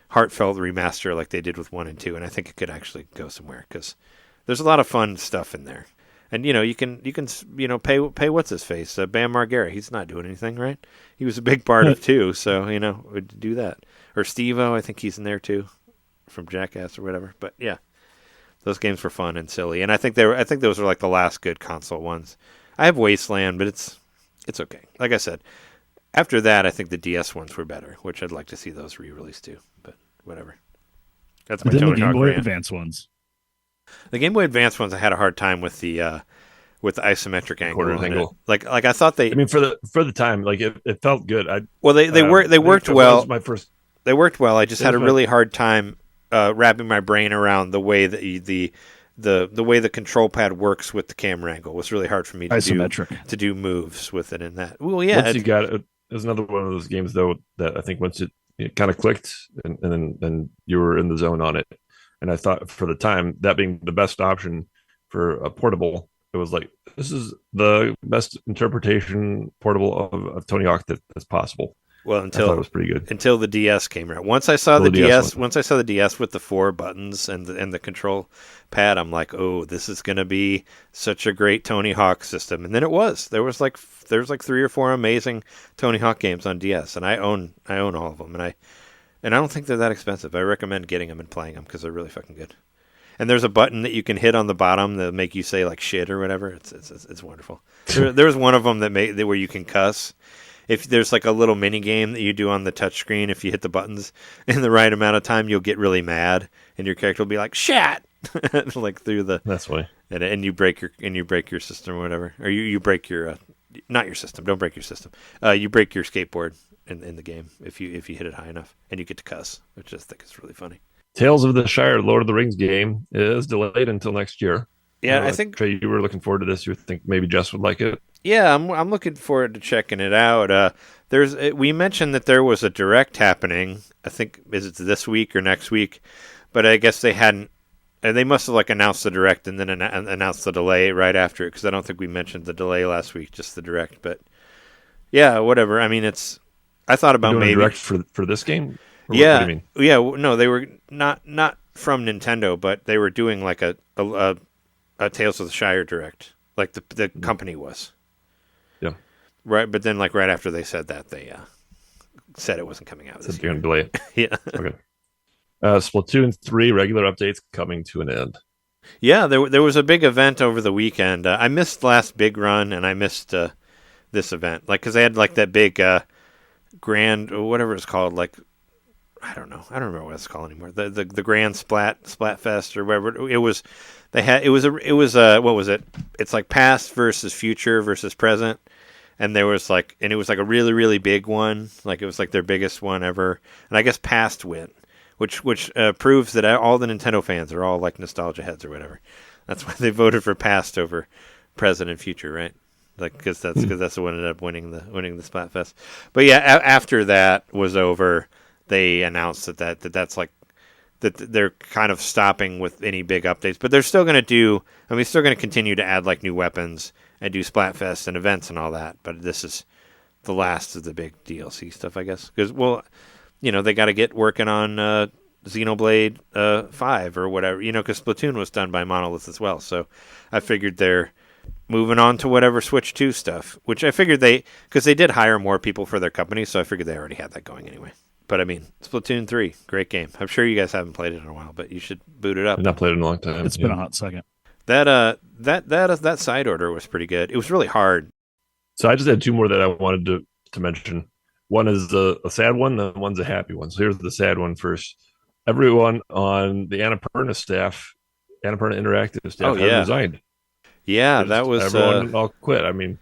S2: heartfelt remaster like they did with 1 and 2, and I think it could actually go somewhere, because there's a lot of fun stuff in there. And, you can pay what's his face, Bam Margera. He's not doing anything, right? He was a big part of 2, so, would do that. Or Steve-O, I think he's in there too, from Jackass or whatever. But yeah, those games were fun and silly. And I think those were like the last good console ones. I have Wasteland, but it's okay. Like I said, after that, I think the DS ones were better, which I'd like to see those re-released too. But whatever. That's my Tony Hawk
S3: Game Boy
S2: rant.
S3: Advance ones.
S2: The Game Boy Advance ones, I had a hard time with the isometric angle. Like I thought they.
S4: I mean, for the time, like, it felt good.
S2: They worked well.
S4: My first.
S2: They worked well. I just had a really hard time wrapping my brain around the way that the way the control pad works with the camera angle. It was really hard for me to do moves with it in that. Well, yeah.
S4: Once you got it, was another one of those games though that I think once it kind of clicked, and then you were in the zone on it. And I thought, for the time, that being the best option for a portable, it was like This is the best interpretation portable of Tony Hawk that's possible.
S2: Well,
S4: I thought it was pretty good.
S2: until the DS came around. Once I saw
S4: Until
S2: the
S4: the DS
S2: DS, once I saw the DS with the 4 buttons and the control pad, I'm like, oh, this is going to be such a great Tony Hawk system. And then it was. There was like 3 or 4 amazing Tony Hawk games on DS, and I own all of them. And I don't think they're that expensive. I recommend getting them and playing them because they're really fucking good. And there's a button that you can hit on the bottom that make you say like shit or whatever. It's wonderful. There was one of them where you can cuss. If there's like a little mini game that you do on the touchscreen, if you hit the buttons in the right amount of time, you'll get really mad, and your character will be like "shat," like through the.
S4: That's why.
S2: And you break your system or whatever, or you break your not your system. Don't break your system. You break your skateboard in the game if you hit it high enough, and you get to cuss, which I think is really funny.
S4: Tales of the Shire, Lord of the Rings game is delayed until next year.
S2: Yeah, I think
S4: Trey, you were looking forward to this. You think maybe Jess would like it?
S2: Yeah, I'm looking forward to checking it out. We mentioned that there was a direct happening. I think is it this week or next week, but I guess they hadn't. They must have like announced the direct and then announced the delay right after it because I don't think we mentioned the delay last week, just the direct. But yeah, whatever. I mean, I thought about maybe
S4: direct for this game.
S2: Yeah,
S4: what do you mean?
S2: Yeah. No, they were not from Nintendo, but they were doing like a Tales of the Shire direct, like the company was.
S4: Yeah.
S2: Right, but then like right after they said that, they said it wasn't coming out.
S4: So they're going to delay it.
S2: Yeah.
S4: Okay. Splatoon 3 regular updates coming to an end.
S2: Yeah, there was a big event over the weekend. I missed last big run, and I missed this event, like because they had like that big grand or whatever it's called, like I don't know, I don't remember what it's called anymore. The grand Splatfest or whatever it was. They had it was what was it? It's like past versus future versus present. And there was like, and it was like a really, really big one. Like it was like their biggest one ever. And I guess past win, which proves that all the Nintendo fans are all like nostalgia heads or whatever. That's why they voted for past over present and future, right? Like because that's the one that ended up winning the Splatfest. But yeah, after that was over, they announced that's like that they're kind of stopping with any big updates. But they're still going to do. I mean, still going to continue to add like new weapons and do Splatfest and events and all that, but this is the last of the big DLC stuff, I guess. Because, well, they got to get working on Xenoblade 5 or whatever, because Splatoon was done by Monolith as well. So I figured they're moving on to whatever Switch 2 stuff, which I figured because they did hire more people for their company, so I figured they already had that going anyway. But I mean, Splatoon 3, great game. I'm sure you guys haven't played it in a while, but you should boot it up.
S4: I've not played it in a long time.
S3: It's been a hot second.
S2: That side order was pretty good. It was really hard.
S4: So I just had 2 more that I wanted to mention. One is a sad one, the one's a happy one. So here's the sad one first. Everyone on the Annapurna Interactive staff has resigned.
S2: Yeah, that was
S4: everyone all quit. I mean,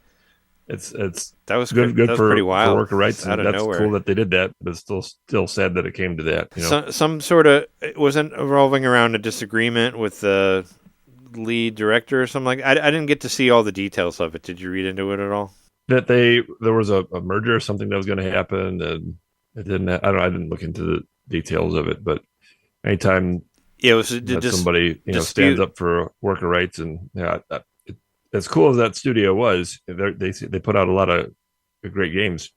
S4: it's
S2: that was
S4: good
S2: that was
S4: for
S2: pretty wild.
S4: For worker rights, and that's
S2: nowhere.
S4: cool that they did that. But it's still sad that it came to that.
S2: Some sort of it wasn't revolving around a disagreement with the lead director or something like. I didn't get to see all the details of it. Did you read into it at all?
S4: That there was a merger or something that was going to happen, and it didn't. I didn't look into the details of it, but anytime
S2: it was
S4: somebody stands up for worker rights, and as cool as that studio was, they put out a lot of great games.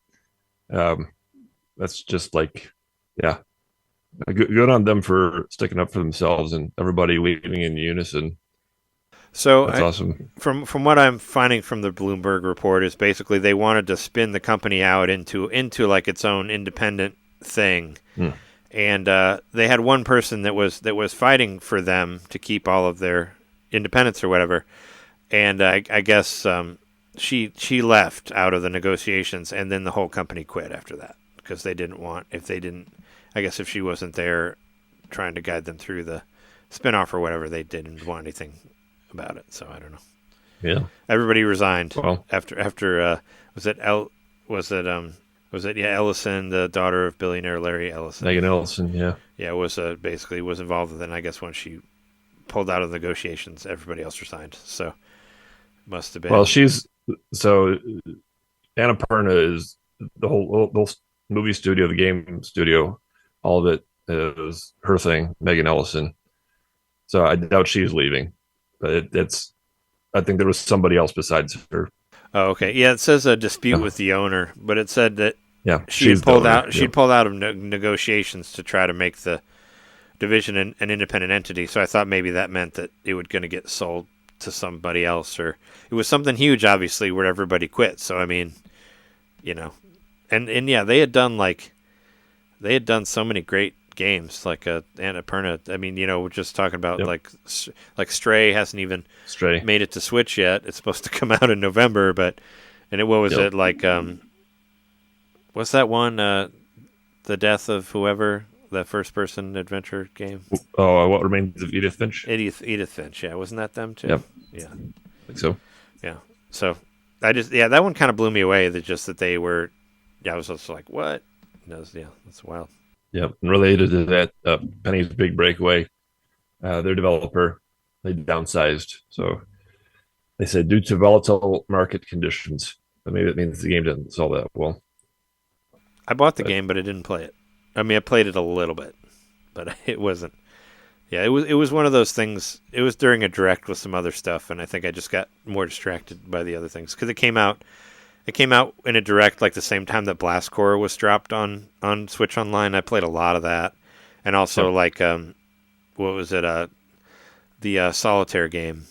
S4: That's just like, good on them for sticking up for themselves and everybody leaving in unison.
S2: So
S4: that's awesome.
S2: From what I'm finding from the Bloomberg report is basically they wanted to spin the company out into like its own independent thing, and they had one person that was fighting for them to keep all of their independence or whatever. And I guess she left out of the negotiations, and then the whole company quit after that because they didn't want if she wasn't there trying to guide them through the spinoff or whatever, they didn't want anything about it. So I don't know.
S4: Yeah,
S2: everybody resigned
S4: after
S2: Ellison, the daughter of billionaire Larry Ellison.
S4: Megan Ellison,
S2: was basically was involved with it. And I guess when she pulled out of the negotiations, everybody else resigned. So. Must have been.
S4: Well, Annapurna is the whole movie studio, the game studio, all of it is her thing, Megan Ellison. So I doubt she's leaving, but it's I think there was somebody else besides her.
S2: Oh, okay. Yeah, it says a dispute with the owner, but it said that she
S4: she's
S2: had pulled
S4: the owner.
S2: out. She'd pulled out of negotiations to try to make the division an independent entity. So I thought maybe that meant that it was going to get sold to somebody else, or it was something huge, obviously, where everybody quit. So I mean, and yeah, they had done so many great games, like Annapurna. I mean, we're just talking about like Stray hasn't even made it to Switch yet. It's supposed to come out in November, but what was it like? What's that one? The Death of Whoever, that first-person adventure game.
S4: Oh, What Remains of Edith Finch.
S2: Edith Finch. Yeah, wasn't that them too?
S4: Yep.
S2: Yeah,
S4: I think so.
S2: Yeah. So that one kind of blew me away. That they were. Yeah, I was just like, what? That's wild.
S4: Yep. And related to that, Penny's Big Breakaway, their developer, they downsized. So they said due to volatile market conditions, but maybe that means the game didn't sell that well.
S2: I bought the game, but I didn't play it. I mean, I played it a little bit, but it wasn't. Yeah, it was one of those things. It was during a direct with some other stuff, and I think I just got more distracted by the other things because it came out in a direct like the same time that Blast Corps was dropped on Switch Online. I played a lot of that, and also what was it? The solitaire game,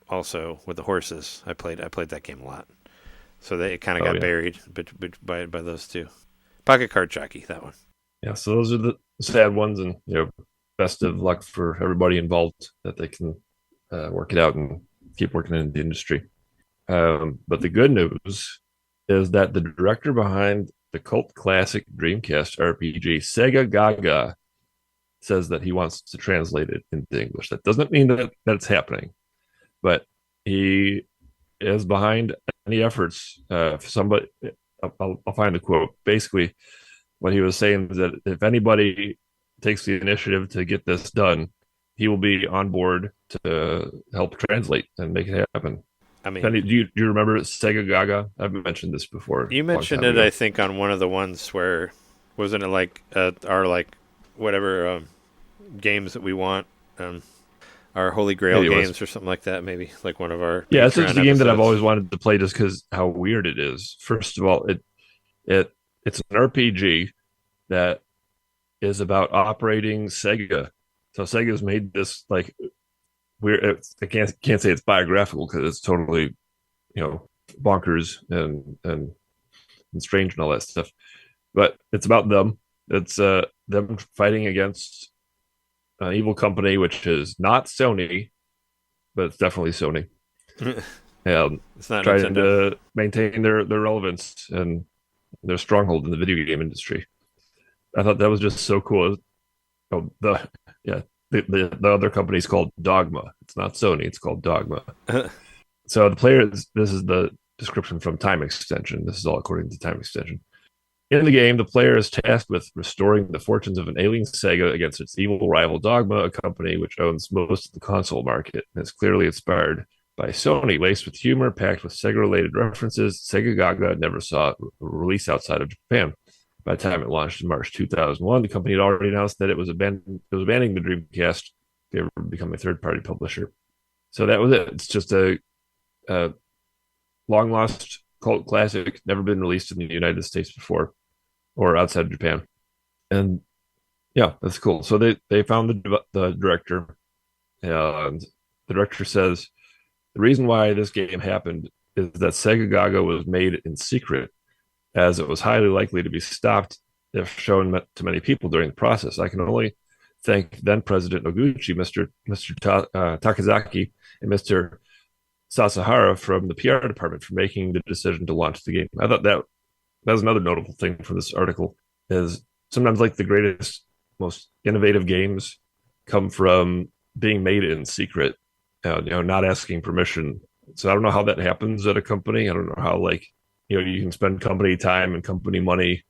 S2: also with the horses. I played that game a lot, so it kind of got buried by those two. Pocket Card Jockey, that one.
S4: Yeah, so those are the sad ones, and best of luck for everybody involved that they can work it out and keep working in the industry. But the good news is that the director behind the cult classic Dreamcast RPG, Sega Gaga, says that he wants to translate it into English. That doesn't mean that it's happening, but he is behind any efforts. Somebody, I'll find the quote. Basically, what he was saying is that if anybody takes the initiative to get this done, he will be on board to help translate and make it happen. I mean, Penny, do you remember Sega Gaga? I've mentioned this before.
S2: You mentioned it, I think, on one of the ones where wasn't it like our whatever games that we want, our Holy Grail games or something like that. Maybe like one of our
S4: it's just a game that I've always wanted to play just because how weird it is. First of all, it's an RPG that is about operating Sega. So Sega's made this like weird. I can't say it's biographical because it's totally, bonkers and strange and all that stuff. But it's about them. It's them fighting against an evil company, which is not Sony, but it's definitely Sony. And
S2: it's not
S4: trying
S2: Nintendo.
S4: To maintain their relevance and their stronghold in the video game industry. I thought that was just so cool. The other company is called Dogma. It's not Sony. It's called Dogma. So the player, this is the description from Time Extension. This is all according to Time Extension. In the game, the player is tasked with restoring the fortunes of an ailing Sega against its evil rival Dogma, a company which owns most of the console market and is clearly inspired by Sony. Laced with humor, packed with Sega-related references, Sega Gaga never saw a release outside of Japan. By the time it launched in March 2001, the company had already announced that it was abandoning the Dreamcast to become a third-party publisher. So that was it. It's just a long-lost cult classic, never been released in the United States before or outside of Japan. And yeah, that's cool. So they found the director, and the director says the reason why this game happened is that Sega Gaga was made in secret, as it was highly likely to be stopped if shown to many people during the process. I can only thank then President Noguchi, Mr. Takazaki, and Mr. Sasahara from the PR department for making the decision to launch the game. I thought that was another notable thing from this article is sometimes like the greatest, most innovative games come from being made in secret, not asking permission. So I don't know how that happens at a company. I don't know how you can spend company time and company money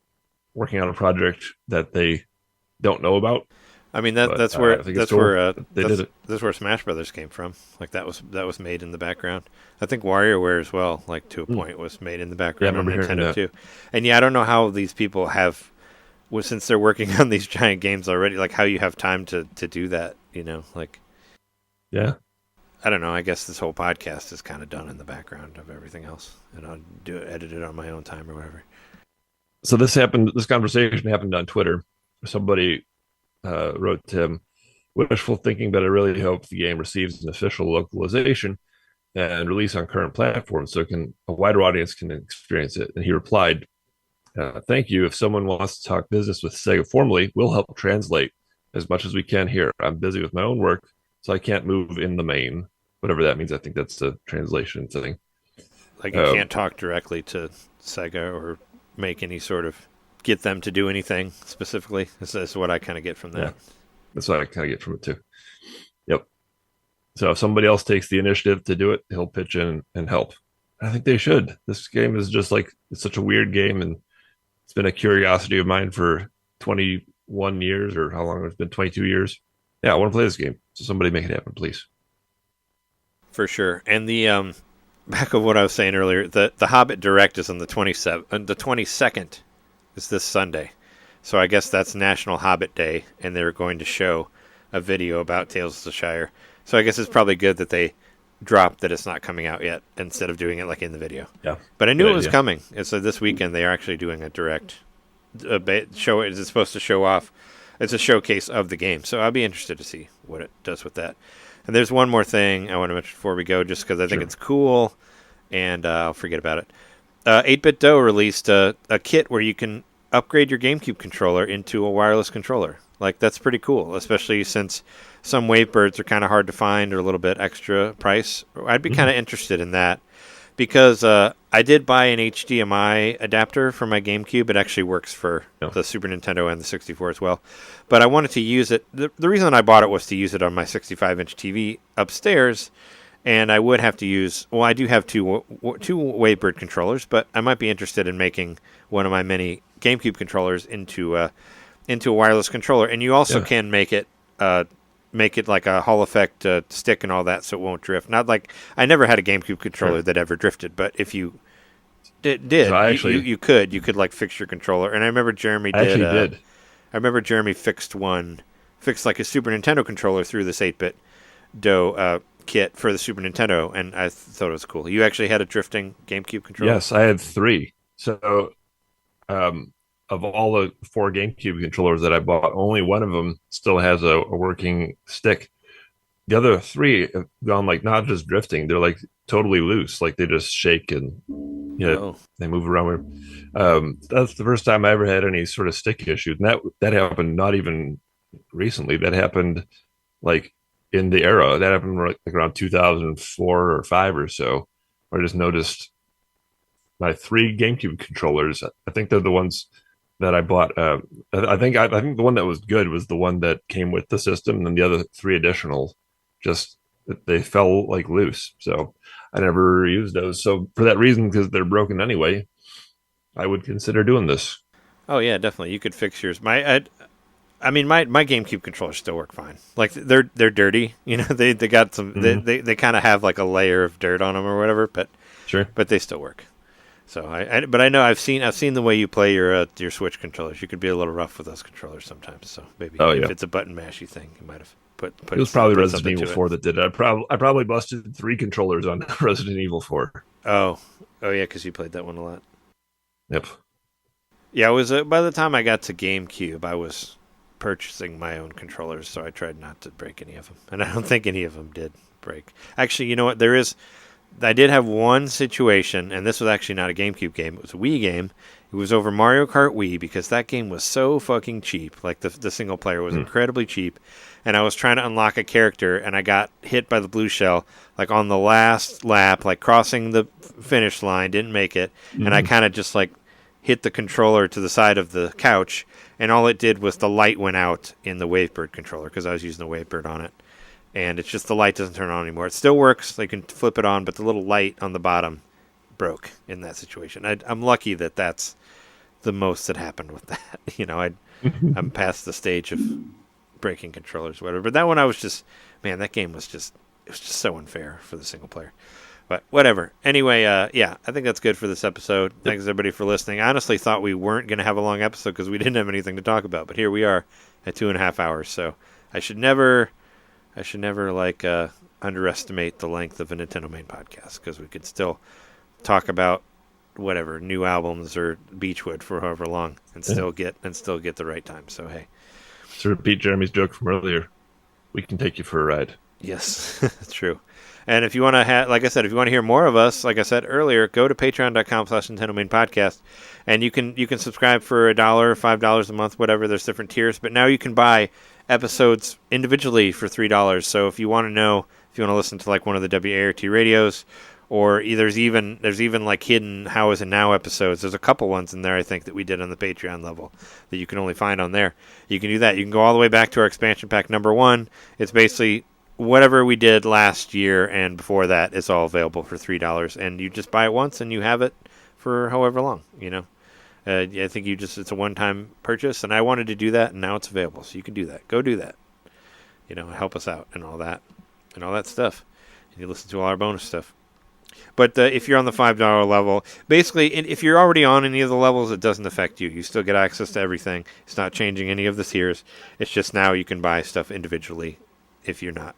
S4: working on a project that they don't know about.
S2: I mean that's where Smash Brothers came from. Like that was made in the background. I think WarioWare as well, like to a point, was made in the background on Nintendo too. And I don't know how these people have, since they're working on these giant games already, like how you have time to do that.
S4: Yeah.
S2: I don't know. I guess this whole podcast is kind of done in the background of everything else, and I'll edit it on my own time or whatever.
S4: So this conversation happened on Twitter. Somebody wrote to him, wishful thinking, but I really hope the game receives an official localization and release on current platforms so a wider audience can experience it. And he replied, thank you. If someone wants to talk business with Sega formally, we'll help translate as much as we can here. I'm busy with my own work, so I can't move in the main, whatever that means. I think that's the translation thing.
S2: Like you can't talk directly to Sega or make any sort of get them to do anything specifically. That's what I kind of get from that.
S4: Yeah, that's what I kind of get from it too. Yep. So if somebody else takes the initiative to do it, he'll pitch in and help. I think they should. This game is just like, it's such a weird game, and it's been a curiosity of mine for 21 years, or how long it's been, 22 years. Yeah, I want to play this game. So somebody make it happen, please.
S2: For sure. And the back of what I was saying earlier, the Hobbit Direct is on the 22nd is this Sunday. So I guess that's National Hobbit Day, and they're going to show a video about Tales of the Shire. So I guess it's probably good that they dropped that it's not coming out yet instead of doing it like in the video.
S4: Yeah.
S2: But I knew it was coming. And so this weekend they are actually doing a direct show. It's supposed to show off. It's a showcase of the game. So I'll be interested to see what it does with that. And there's one more thing I want to mention before we go, just because I think it's cool, and I'll forget about it. 8-Bit Do released a kit where you can upgrade your GameCube controller into a wireless controller. Like, that's pretty cool, especially since some Wavebirds are kind of hard to find or a little bit extra price. I'd be kind of interested in that, because I did buy an HDMI adapter for my GameCube. It actually works for the Super Nintendo and the 64 as well. But I wanted to use it. The reason I bought it was to use it on my 65-inch TV upstairs, and I would have to use... Well, I do have two Wavebird controllers, but I might be interested in making one of my many GameCube controllers into a wireless controller. And you also can make it like a Hall effect stick and all that, so it won't drift. Not like I never had a GameCube controller that ever drifted, but if you did, so you could like fix your controller. And I remember Jeremy did. I remember Jeremy fixed like a Super Nintendo controller through this 8-Bit Do kit for the Super Nintendo, and I thought it was cool. You actually had a drifting GameCube controller?
S4: Yes, I had 3. So, of all the 4 GameCube controllers that I bought, only one of them still has a working stick. The other 3 have gone like not just drifting; they're like totally loose, like they just shake and they move around. That's the first time I ever had any sort of stick issues, and that happened not even recently. That happened like in the era. That happened like around 2004 or 5 or so. Where I just noticed my 3 GameCube controllers. I think they're the ones that I bought. I think the one that was good was the one that came with the system, and then the other 3 additional just they fell like loose. So I never used those. So for that reason, because they're broken anyway, I would consider doing this.
S2: Oh yeah, definitely. You could fix yours. My GameCube controllers still work fine. Like they're dirty, they got some. They kind of have like a layer of dirt on them or whatever, but they still work. So I know I've seen the way you play your Switch controllers. You could be a little rough with those controllers sometimes. So maybe if it's a button mashy thing, you might have put. It was
S4: probably Resident Evil 4 that did it. I probably busted 3 controllers on Resident Evil 4.
S2: Oh yeah, because you played that one a lot.
S4: Yep.
S2: Yeah, it was by the time I got to GameCube, I was purchasing my own controllers, so I tried not to break any of them, and I don't think any of them did break. Actually, you know what? I did have one situation, and this was actually not a GameCube game. It was a Wii game. It was over Mario Kart Wii, because that game was so fucking cheap. Like, the single player was incredibly cheap. And I was trying to unlock a character, and I got hit by the blue shell, like, on the last lap, like, crossing the finish line, didn't make it. And I kind of just, like, hit the controller to the side of the couch, and all it did was the light went out in the Wavebird controller, because I was using the Wavebird on it. And it's just the light doesn't turn on anymore. It still works. They can flip it on, but the little light on the bottom broke in that situation. I'm lucky that that's the most that happened with that. I'm past the stage of breaking controllers or whatever. But that one I was just, man, that game was just, it was just so unfair for the single player. But whatever. Anyway, I think that's good for this episode. Thanks everybody for listening. I honestly thought we weren't going to have a long episode because we didn't have anything to talk about. But here we are at 2.5 hours. So I should never like underestimate the length of a NintenDomain podcast, because we could still talk about whatever new albums or Beechwood for however long and still get the right time. So hey,
S4: To repeat Jeremy's joke from earlier, we can take you for a ride.
S2: yes, that's true. And if you want to like I said, if you want to hear more of us, like I said earlier, go to patreon.com/NintenDomain podcast, and you can subscribe for $1, $5 a month, whatever. There's different tiers, but now you can buy episodes individually for $3. So if you want to listen to like one of the WART radios, or there's even like hidden How Is It Now episodes. There's a couple ones in there, I think, that we did on the Patreon level that you can only find on there. You can do that. You can go all the way back to our expansion pack number 1. It's basically whatever we did last year and before that is all available for $3, and you just buy it once and you have it for however long. I think it's a one-time purchase, and I wanted to do that, and now it's available, so you can do that. Go do that. Help us out and all that stuff. And you listen to all our bonus stuff. But if you're on the $5 level, basically, if you're already on any of the levels, it doesn't affect you. You still get access to everything. It's not changing any of the tiers. It's just now you can buy stuff individually if you're not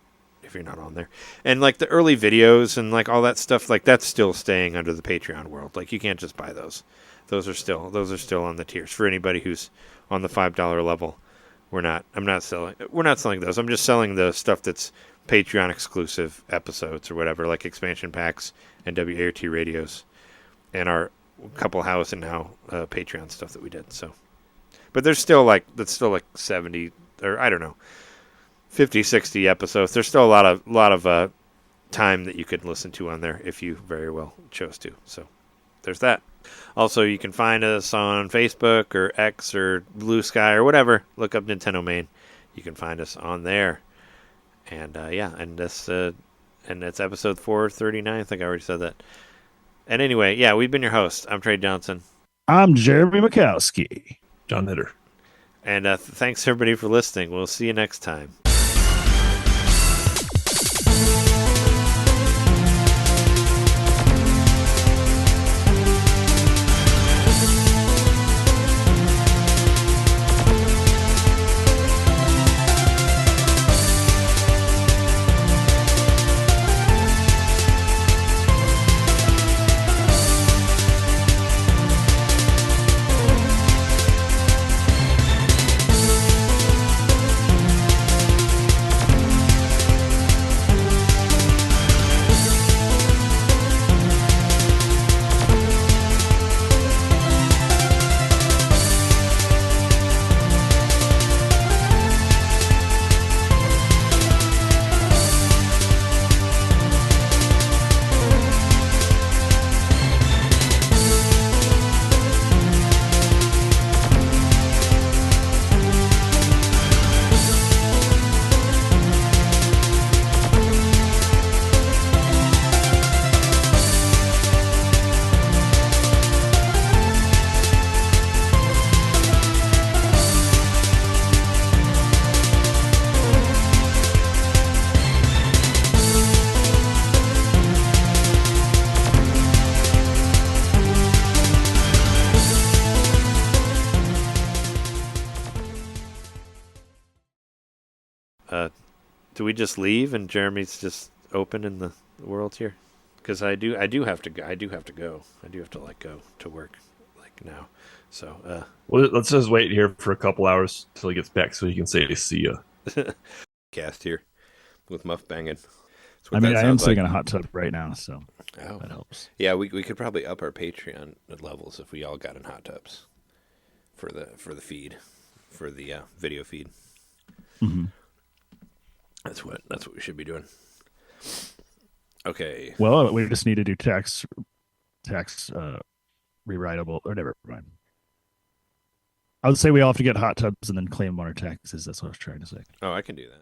S2: on there. And like the early videos and like all that stuff, like that's still staying under the Patreon world. Like you can't just buy those. Those are still on the tiers for anybody who's on the $5 level. We're not selling those. I'm just selling the stuff that's Patreon exclusive episodes or whatever, like expansion packs and WART radios and our couple How Is It Now Patreon stuff that we did. So, but that's still like 70 or I don't know, 50, 60 episodes. There's still a lot of time that you could listen to on there if you very well chose to. So there's that. Also, you can find us on Facebook or X or Blue Sky or whatever. Look up NintenDomain. You can find us on there. And and it's episode 439. I think I already said that. And anyway, yeah, we've been your hosts. I'm Trey Johnson.
S3: I'm Jeremy Mikowski.
S4: John Hitter.
S2: And thanks everybody for listening. We'll see you next time. Do we just leave and Jeremy's just open in the world here? Because I do have to go. I do have to go to work like now. So
S4: well, let's just wait here for a couple hours till he gets back so he can say see ya.
S2: Cast here with muff banging.
S3: I mean, I am sitting in a hot tub right now, so that helps.
S2: Yeah, we could probably up our Patreon levels if we all got in hot tubs for the feed, for the video feed.
S3: Mm-hmm.
S2: That's what we should be doing. Okay.
S3: Well, we just need to do tax rewritable or never mind. I would say we all have to get hot tubs and then claim on our taxes. That's what I was trying to say.
S2: Oh, I can do that.